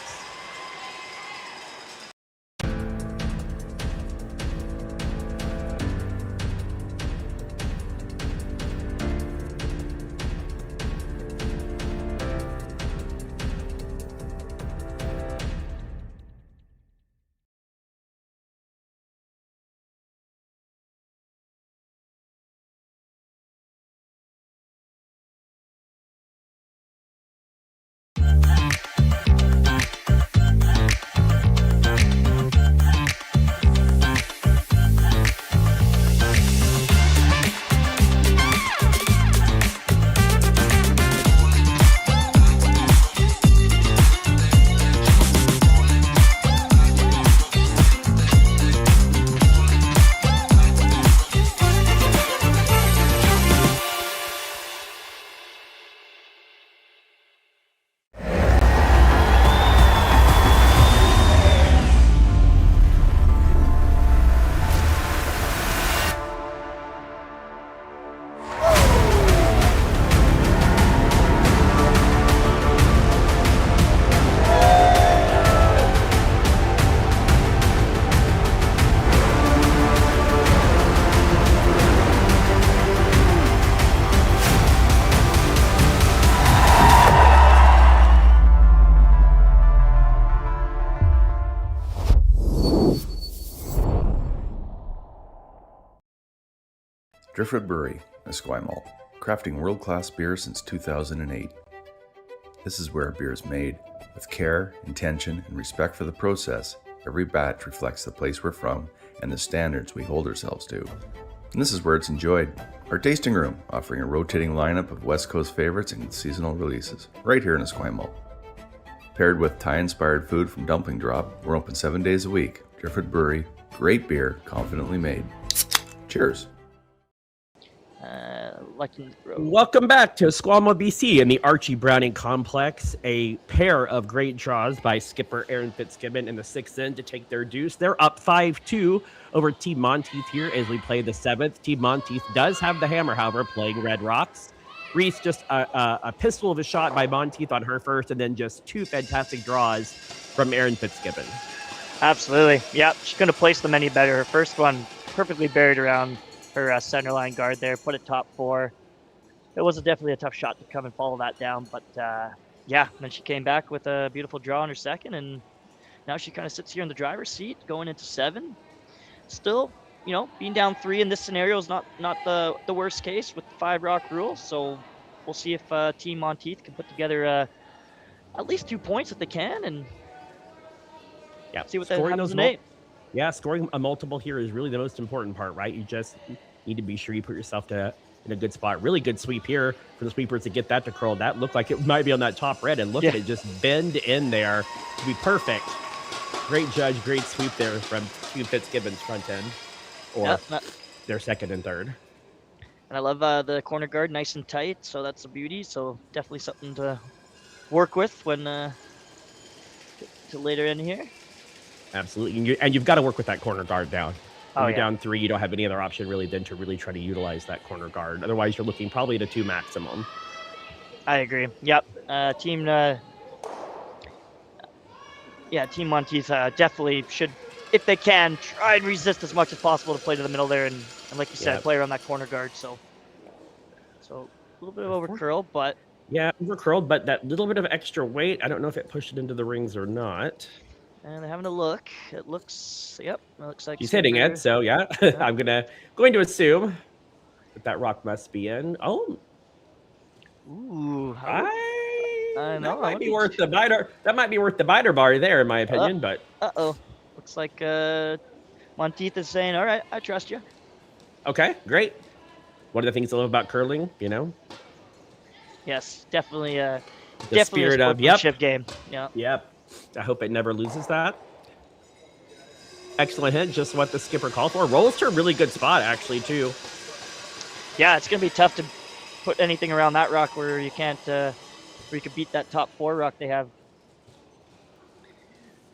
Driftwood Brewery, Esquimalt, crafting world-class beer since 2008. This is where beer is made. With care, intention, and respect for the process, every batch reflects the place we're from and the standards we hold ourselves to. And this is where it's enjoyed. Our tasting room, offering a rotating lineup of West Coast favorites and seasonal releases, right here in Esquimalt. Paired with Thai-inspired food from Dumpling Drop, we're open 7 days a week. Driftwood Brewery, great beer, confidently made. Cheers. Welcome back to Esquimalt, BC in the Archie Browning Complex. A pair of great draws by skipper Erin Fitzgibbon in the 6th inning to take their deuce. They're up 5-2 over Team Monteith here as we play the 7th. Team Monteith does have the hammer, however, playing Red Rocks. Reese, just a pistol of a shot by Monteith on her first, and then just 2 fantastic draws from Erin Fitzgibbon. Absolutely. Yeah, she couldn't have placed them any better. Her first one perfectly buried around her center line guard there, put it top 4. It was definitely a tough shot to come and follow that down, but yeah, then she came back with a beautiful draw on her second, and now she kind of sits here in the driver's seat going into 7. Still, you know, being down 3 in this scenario is not the worst case with the 5 rock rule, so we'll see if Team Monteith can put together at least 2 points if they can, and see what that happens in 8. Yeah, scoring a multiple here is really the most important part, right? You just need to be sure you put yourself in a good spot. Really good sweep here for the sweepers to get that to curl. That looked like it might be on that top red, and look at it just bend in there to be perfect. Great judge, great sweep there from Team Fitzgibbon's front end, or their second and third. And I love the corner guard, nice and tight, so that's a beauty. So definitely something to work with when to later in here. Absolutely, and you've got to work with that corner guard down. When you're yeah. down 3, you don't have any other option really than to really try to utilize that corner guard. Otherwise, you're looking probably at a 2 maximum. I agree. Yep. Team Monteith definitely should, if they can, try and resist as much as possible to play to the middle there, and like you said, play around that corner guard. So a little bit of over curl, but yeah, over curled, but that little bit of extra weight, I don't know if it pushed it into the rings or not. And they're having a look. It looks, it looks like she's hitting it. So yeah, I'm going to assume that rock must be in. Oh, ooh, I know. That might be worth the biter. That might be worth the biter bar there, in my opinion. But looks like Monteith is saying, "All right, I trust you." Okay, great. One of the things I love about curling, you know. Yes, definitely. The definitely spirit a of sportsmanship game. Yeah. Yep. I hope it never loses that. Excellent hit, just what the skipper called for. Rolls to a really good spot, actually, too. Yeah, it's going to be tough to put anything around that rock where you can't, where you can beat that top 4 rock they have.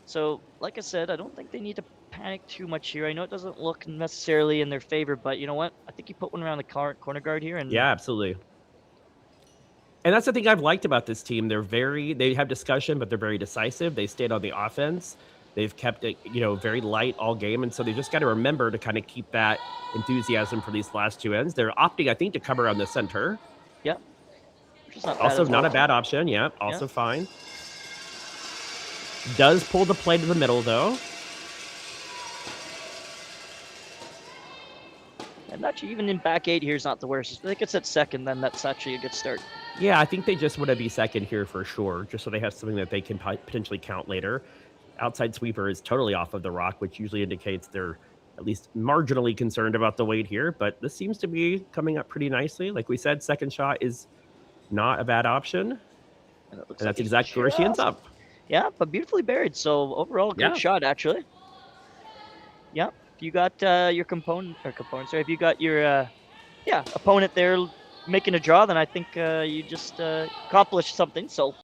So, like I said, I don't think they need to panic too much here. I know it doesn't look necessarily in their favor, but you know what? I think you put one around the corner guard here. And yeah, absolutely. And that's the thing I've liked about this team. They have discussion, but they're very decisive. They stayed on the offense. They've kept it, very light all game. And so they just got to remember to kind of keep that enthusiasm for these last 2 ends. They're opting, I think, to cover on the center. Yep. Also not a bad option. Yeah, also fine. Does pull the play to the middle, though. And actually, even in back 8 here is not the worst. If they get set second, then that's actually a good start. Yeah, I think they just want to be second here for sure, just so they have something that they can potentially count later. Outside sweeper is totally off of the rock, which usually indicates they're at least marginally concerned about the weight here, but this seems to be coming up pretty nicely. Like we said, second shot is not a bad option, and that's exactly where she ends up. Yeah, but beautifully buried, so overall, good shot, actually. Yeah, if you got your if you got your opponent there making a draw, then I think you just accomplished something. So,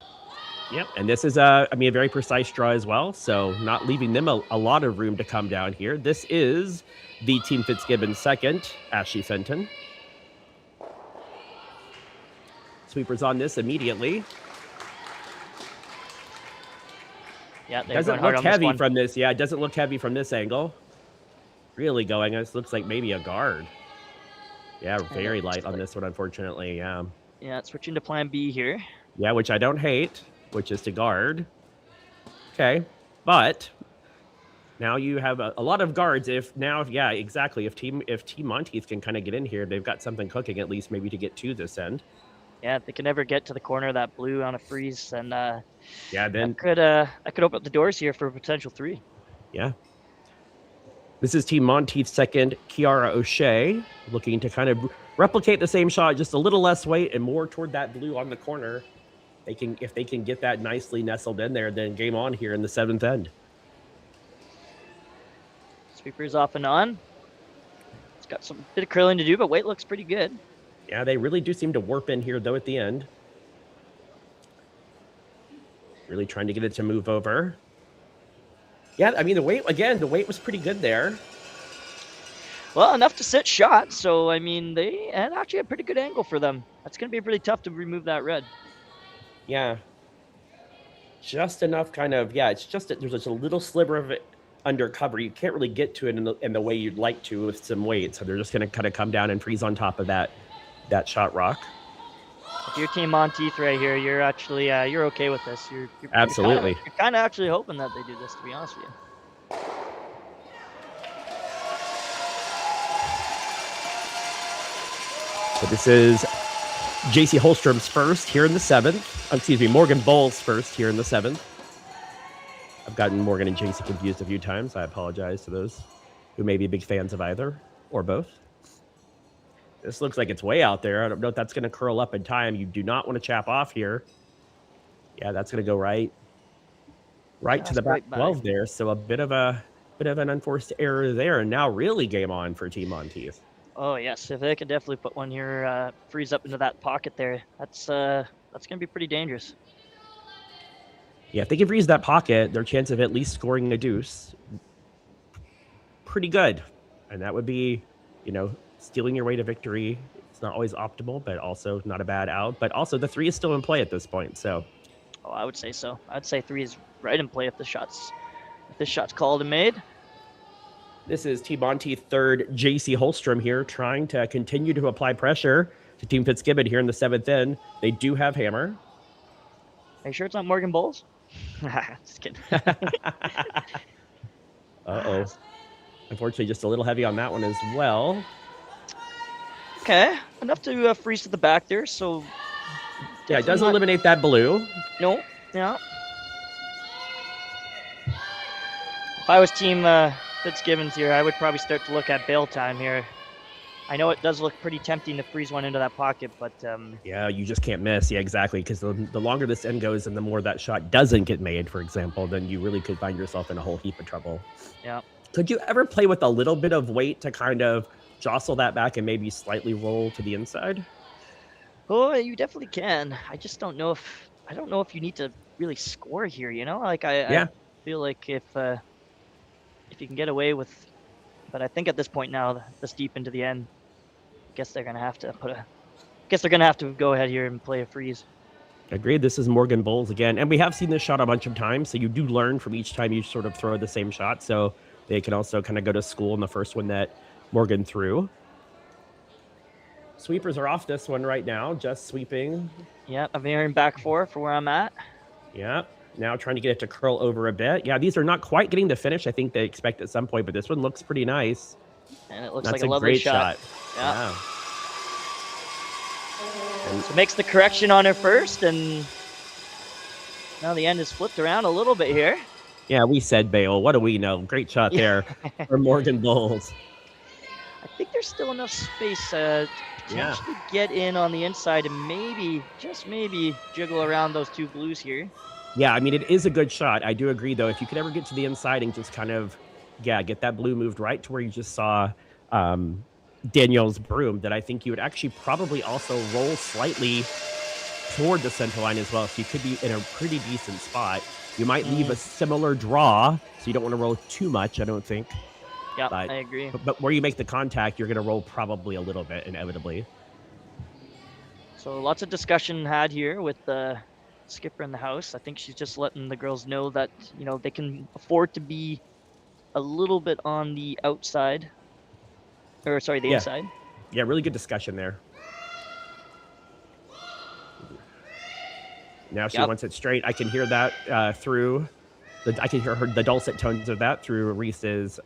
yep, and this is a very precise draw as well. So not leaving them a lot of room to come down here. This is the Team Fitzgibbon second, Ashley Fenton. Sweepers on this immediately. Yeah, doesn't look heavy from this. Yeah, it doesn't look heavy from this angle. Really going. This looks like maybe a guard. Yeah, very light on this one, unfortunately. Yeah. Yeah, switching to plan B here. Yeah, which I don't hate, which is to guard. Okay, but Now you have a lot of guards. If Team Monteith can kind of get in here, they've got something cooking at least, maybe to get to this end. Yeah, if they can never get to the corner of that blue on a freeze, then then that could open up the doors here for a potential 3. Yeah. This is Team Monteith's second, Kiara O'Shea, looking to kind of replicate the same shot, just a little less weight and more toward that blue on the corner. If they can get that nicely nestled in there, then game on here in the 7th end. Sweeper's off and on. It's got some bit of curling to do, but weight looks pretty good. Yeah, they really do seem to warp in here, though, at the end. Really trying to get it to move over. Yeah, I mean, the weight was pretty good there. Well, enough to sit shot, so, I mean, they had actually a pretty good angle for them. That's going to be pretty tough to remove that red. Yeah. Just enough kind of, it's just there's just a little sliver of it under cover. You can't really get to it in the way you'd like to with some weight, so they're just going to kind of come down and freeze on top of that shot rock. If you're Team Monteith right here, you're actually you're okay with this. You're absolutely. You're kind of actually hoping that they do this, to be honest with you. So this is JC Holstrom's first here in the 7th. Excuse me, Morgan Bowles' first here in the 7th. I've gotten Morgan and JC confused a few times. I apologize to those who may be big fans of either or both. This looks like it's way out there. I don't know if that's going to curl up in time. You do not want to chap off here. Yeah, that's going to go right to the back 12 there. So a bit of an unforced error there, and now really game on for Team Monteith. Oh yes, if they could definitely put one here, freeze up into that pocket there. That's going to be pretty dangerous. Yeah, if they can freeze that pocket, their chance of at least scoring a deuce, pretty good, and that would be, stealing your way to victory. It's not always optimal, but also not a bad out. But also the 3 is still in play at this point. So, I would say so. I'd say 3 is right in play if this shot's called and made. This is Team Monteith third, JC Holstrom here, trying to continue to apply pressure to Team Fitzgibbon here in the 7th end. They do have hammer. Are you sure it's not Morgan Bowles? Just kidding. Uh-oh. Unfortunately, just a little heavy on that one as well. Okay, enough to freeze to the back there, so... Yeah, it does eliminate that blue. No, yeah. If I was Team Fitzgibbons here, I would probably start to look at bail time here. I know it does look pretty tempting to freeze one into that pocket, but... Yeah, you just can't miss. Yeah, exactly, because the longer this end goes and the more that shot doesn't get made, for example, then you really could find yourself in a whole heap of trouble. Yeah. Could you ever play with a little bit of weight to kind of jostle that back and maybe slightly roll to the inside? Oh, you definitely can. I just don't know if you need to really score here, Like I feel like if you can get away with, but I think at this point now, this deep into the end, I guess they're gonna have to go ahead here and play a freeze. Agreed. This is Morgan Bowles again, and we have seen this shot a bunch of times, so you do learn from each time you sort of throw the same shot. So they can also kind of go to school in the first one that Morgan threw. Sweepers are off this one right now, just sweeping. Yeah, I'm veering back for where I'm at. Yeah, now trying to get it to curl over a bit. Yeah, these are not quite getting the finish I think they expect at some point, but this one looks pretty nice. And it looks like a lovely shot. Yeah. And so makes the correction on her first, and now the end is flipped around a little bit here. Yeah, we said bail. What do we know? Great shot there for Morgan Bowles. I think there's still enough space to potentially get in on the inside and maybe, just maybe, jiggle around those 2 blues here. Yeah, I mean, it is a good shot. I do agree, though. If you could ever get to the inside and just kind of, get that blue moved right to where you just saw Danielle's broom, that I think you would actually probably also roll slightly toward the center line as well. So you could be in a pretty decent spot. You might leave a similar draw, so you don't want to roll too much, I don't think. Yeah, I agree. But where you make the contact, you're going to roll probably a little bit, inevitably. So lots of discussion had here with the skipper in the house. I think she's just letting the girls know that, they can afford to be a little bit on the outside. Or, sorry, the inside. Yeah, really good discussion there. Now she wants it straight. I can hear that through I can hear the dulcet tones of that through Reese's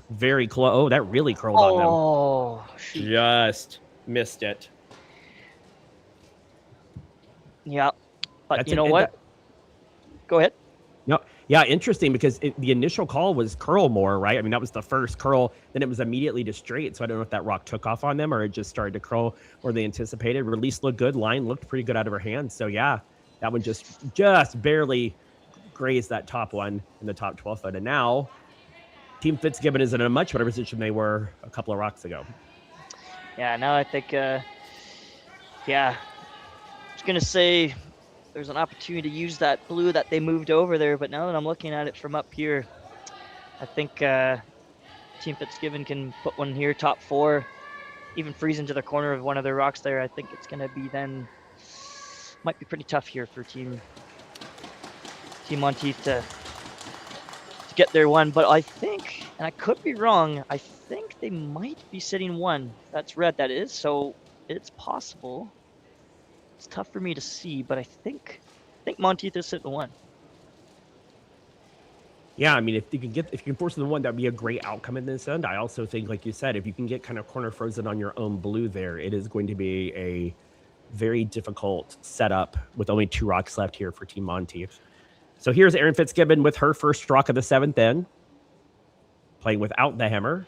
very close. Oh, that really curled on them. Oh, shoot. Just missed it. Yeah, but That's you know what? Go ahead. No, yeah, interesting because the initial call was curl more, right? I mean, that was the first curl. Then it was immediately to straight. So I don't know if that rock took off on them or it just started to curl more than they anticipated. Release looked good. Line looked pretty good out of her hands. So yeah, that one just barely grazed that top one in the top 12 foot. And now Team Fitzgibbon is in a much better position than they were a couple of rocks ago. Yeah, now I think, yeah, I was going to say there's an opportunity to use that blue that they moved over there, but now that I'm looking at it from up here, I think Team Fitzgibbon can put one here, top 4, even freeze into the corner of one of their rocks there. I think it's going to be then, might be pretty tough here for Team Monteith to get their one, but I think, and I could be wrong, I think they might be sitting 1. That's red, that is, so it's possible. It's tough for me to see, but I think Monteith is sitting 1. Yeah, I mean, if you can force the 1, that'd be a great outcome in this end. I also think, like you said, if you can get kind of corner frozen on your own blue there, it is going to be a very difficult setup with only 2 rocks left here for Team Monteith. So here's Erin Fitzgibbon with her first rock of the 7th end, playing without the hammer.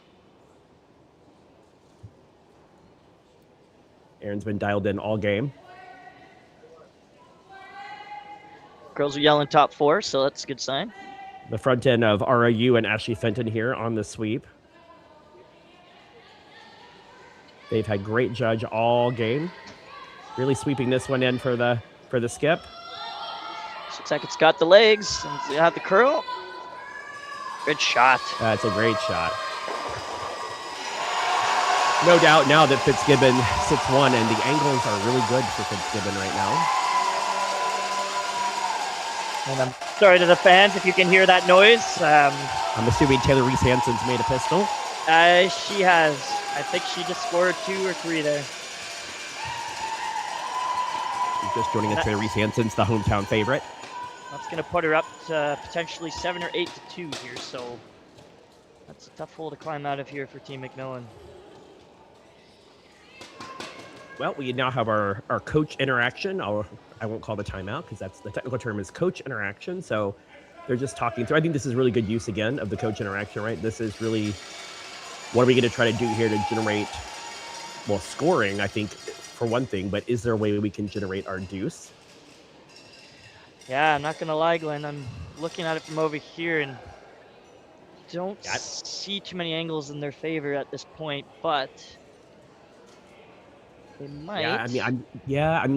Erin's been dialed in all game. Girls are yelling top 4, so that's a good sign. The front end of ROU and Ashley Fenton here on the sweep. They've had great judge all game. Really sweeping this one in for the skip. Looks like it's got the legs and you have the curl. Good shot. That's a great shot. No doubt now that Fitzgibbon sits 1 and the angles are really good for Fitzgibbon right now. And I'm sorry to the fans if you can hear that noise. I'm assuming Taylor Reese Hansen's made a pistol. She has. I think she just scored 2 or 3 there. She's just joining us. Taylor Reese Hansen's the hometown favorite. That's going to put her up to potentially 7 or 8 to 2 here. So that's a tough hole to climb out of here for Team McMillan. Well, we now have our coach interaction. I won't call the timeout because that's the technical term is coach interaction. So they're just talking through. I think this is really good use again of the coach interaction, right? This is really, what are we going to try to do here to generate, well, scoring, I think, for one thing, but is there a way we can generate our deuce? Yeah, I'm not going to lie, Glenn. I'm looking at it from over here and don't see too many angles in their favor at this point, but they might.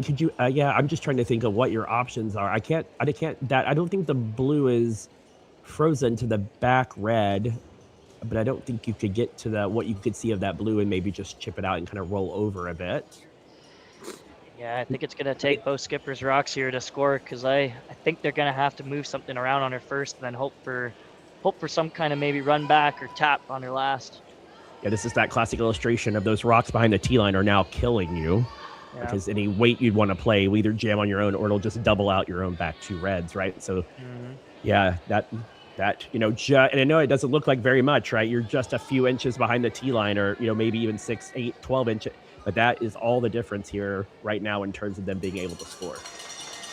Could you? I'm just trying to think of what your options are. I don't think the blue is frozen to the back red, but I don't think you could get to what you could see of that blue and maybe just chip it out and kind of roll over a bit. Yeah, I think it's going to take both skippers' rocks here to score because I think they're going to have to move something around on her first and then hope for some kind of maybe run back or tap on her last. Yeah, this is that classic illustration of those rocks behind the tee line are now killing you. Yeah. Because any weight you'd want to play will either jam on your own or it'll just double out your own back 2 reds, right? So, yeah, that and I know it doesn't look like very much, right? You're just a few inches behind the tee line or, maybe even 6, 8, 12 inches. But that is all the difference here right now in terms of them being able to score.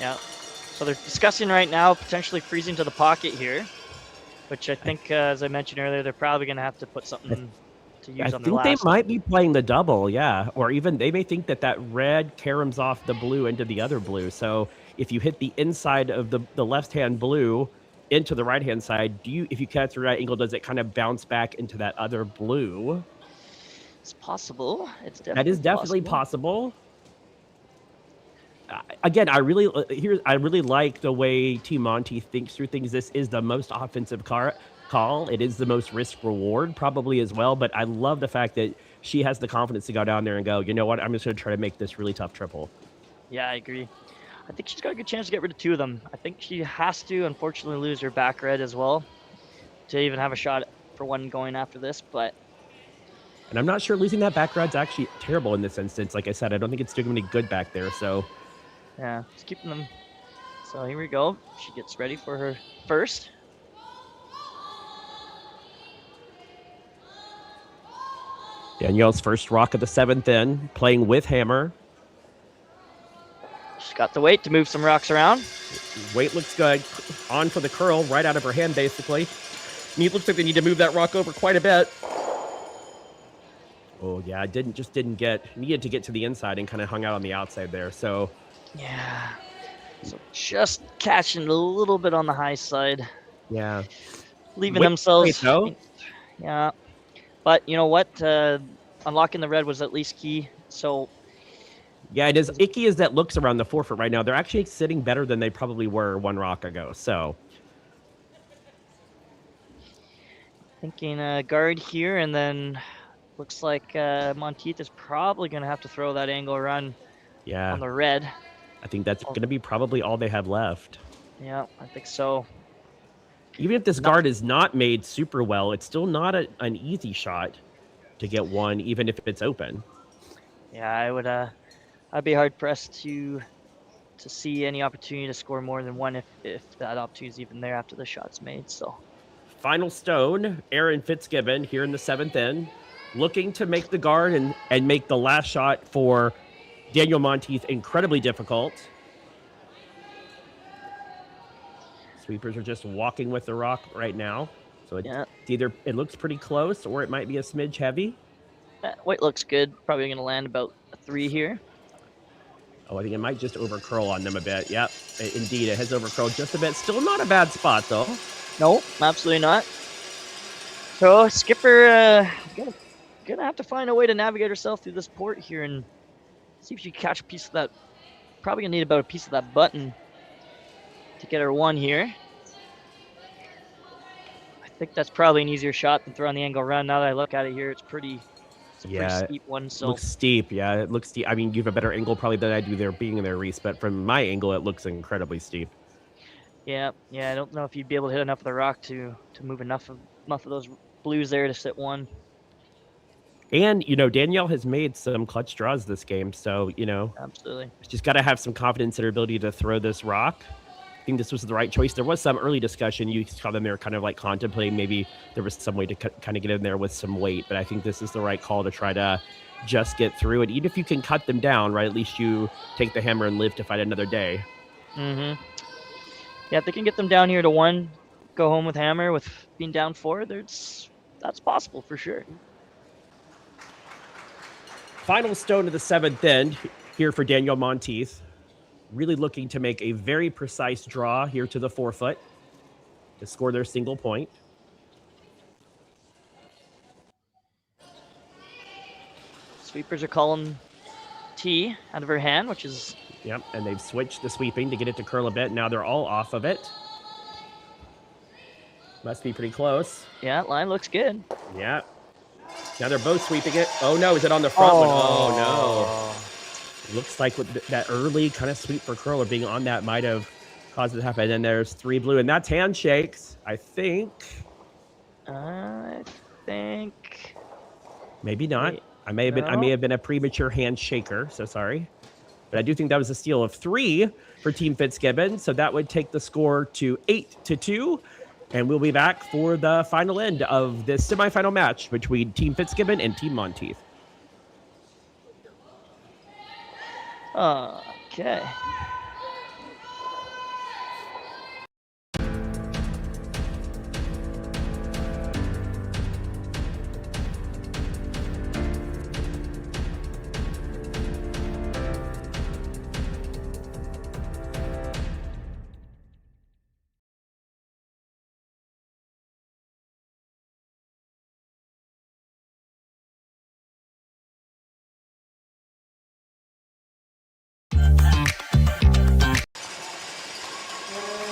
Yeah. So they're discussing right now potentially freezing to the pocket here, which I think, as I mentioned earlier, they're probably going to have to put something to use on the last. I think they might be playing the double, yeah. Or even they may think that red caroms off the blue into the other blue. So if you hit the inside of the left-hand blue into the right-hand side, if you catch the right angle, does it kind of bounce back into that other blue? It's possible. That is definitely possible. Again, I really like the way Team Monteith thinks through things. This is the most offensive call. It is the most risk reward probably as well. But I love the fact that she has the confidence to go down there and go, you know what? I'm just going to try to make this really tough triple. Yeah, I agree. I think she's got a good chance to get rid of 2 of them. I think she has to, unfortunately, lose her back red as well to even have a shot for one going after this. And I'm not sure losing that back red's actually terrible in this instance. Like I said, I don't think it's doing any good back there. So, yeah, just keeping them. So here we go. She gets ready for her first. Danielle's first rock of the 7th in, playing with hammer. She's got the weight to move some rocks around. Weight looks good. On for the curl, right out of her hand, basically. And it looks like they need to move that rock over quite a bit. Oh, yeah, needed to get to the inside and kind of hung out on the outside there, so. Yeah. So just catching a little bit on the high side. Yeah. Leaving themselves. Though. Yeah. But you know what? Unlocking the red was at least key, so. Yeah, it is icky as that looks around the forefoot right now. They're actually sitting better than they probably were one rock ago, so. Thinking guard here, and then looks like Monteith is probably going to have to throw that angle run on the red. I think that's going to be probably all they have left. Yeah, I think so. Even if this guard is not made super well, it's still not an easy shot to get one, even if it's open. Yeah, I would. I'd be hard pressed to see any opportunity to score more than one if that opportunity is even there after the shot's made. So. Final stone, Erin Fitzgibbon here in the 7th in, looking to make the guard and make the last shot for Danielle Monteith incredibly difficult. Sweepers are just walking with the rock right now. So it looks pretty close or it might be a smidge heavy. Weight looks good. Probably going to land about a 3 here. Oh, I think it might just over-curl on them a bit. Yep, indeed, it has over-curled just a bit. Still not a bad spot, though. No, absolutely not. So, Skipper gonna have to find a way to navigate herself through this port here and see if she can catch a piece of that. Probably going to need about a piece of that button to get her one here. I think that's probably an easier shot than throwing the angle run. Now that I look at it here, it's a pretty steep one. So. Looks steep. Yeah, it looks steep. I mean, you have a better angle probably than I do there being in there, Reese, but from my angle, it looks incredibly steep. Yeah. I don't know if you'd be able to hit enough of the rock to move enough of those blues there to sit one. And, Danielle has made some clutch draws this game, so, Absolutely. She's got to have some confidence in her ability to throw this rock. I think this was the right choice. There was some early discussion. You saw them there kind of like contemplating maybe there was some way to kind of get in there with some weight, but I think this is the right call to try to just get through it. Even if you can cut them down, right, at least you take the hammer and live to fight another day. Mm-hmm. Yeah, if they can get them down here to 1, go home with hammer with being down 4, that's possible for sure. Final stone of the 7th end here for Danielle Monteith. Really looking to make a very precise draw here to the forefoot to score their single point. Sweepers are calling T out of her hand, which is... Yep, and they've switched the sweeping to get it to curl a bit. Now they're all off of it. Must be pretty close. Yeah, line looks good. Yeah. Now they're both sweeping it. Oh, no. Is it on the front one? Oh, no. Looks like with that early kind of sweep for curl or being on that might have caused it to happen. And then there's 3 blue, and that's handshakes, I think. Maybe not. I may have been a premature handshaker, so sorry. But I do think that was a steal of 3 for Team Fitzgibbon. So that would take the score to 8-2. And we'll be back for the final end of this semifinal match between Team Fitzgibbon and Team Monteith. Okay.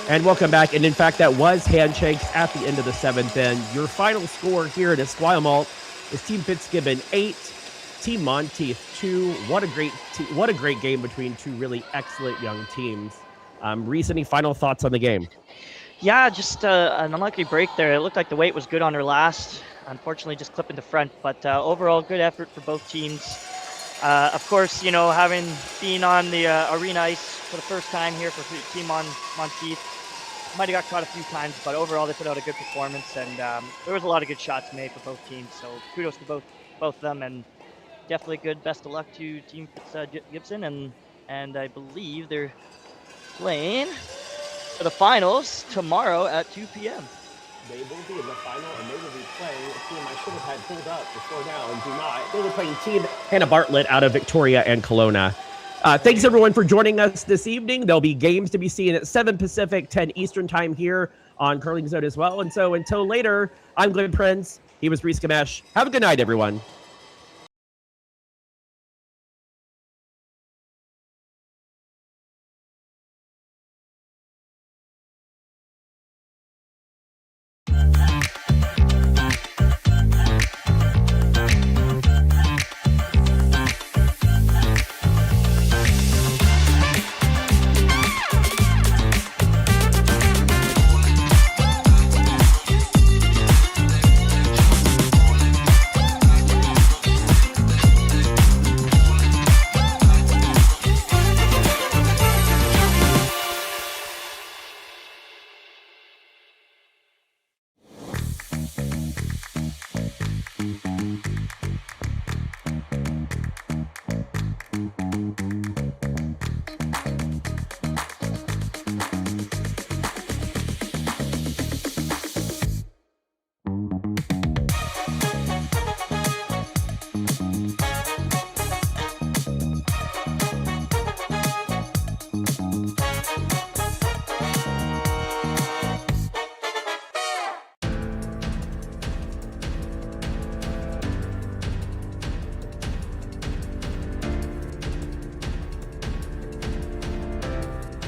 And welcome back. And in fact, that was handshakes at the end of the 7th end. Your final score here at Esquimalt is Team Fitzgibbon 8, Team Monteith 2. What a great game between 2 really excellent young teams. Reese, any final thoughts on the game? Yeah, just an unlucky break there. It looked like the weight was good on her last. Unfortunately, just clipping the front. But overall, good effort for both teams. Of course, having been on the arena ice for the first time here for Team Monteith, might have got caught a few times, but overall they put out a good performance, and there was a lot of good shots made for both teams. So kudos to both both of them, and definitely good best of luck to Team Fitzgibbon, and I believe they're playing for the finals tomorrow at 2 p.m. They will be in the final, and they will be playing a team I should have had pulled up before now and do not. They will be playing Team Hannah Bartlett out of Victoria and Kelowna. Thanks, everyone, for joining us this evening. There'll be games to be seen at 7 Pacific, 10 Eastern time here on Curling Zone as well. And so until later, I'm Glenn Prince. He was Reese Gamesh. Have a good night, everyone.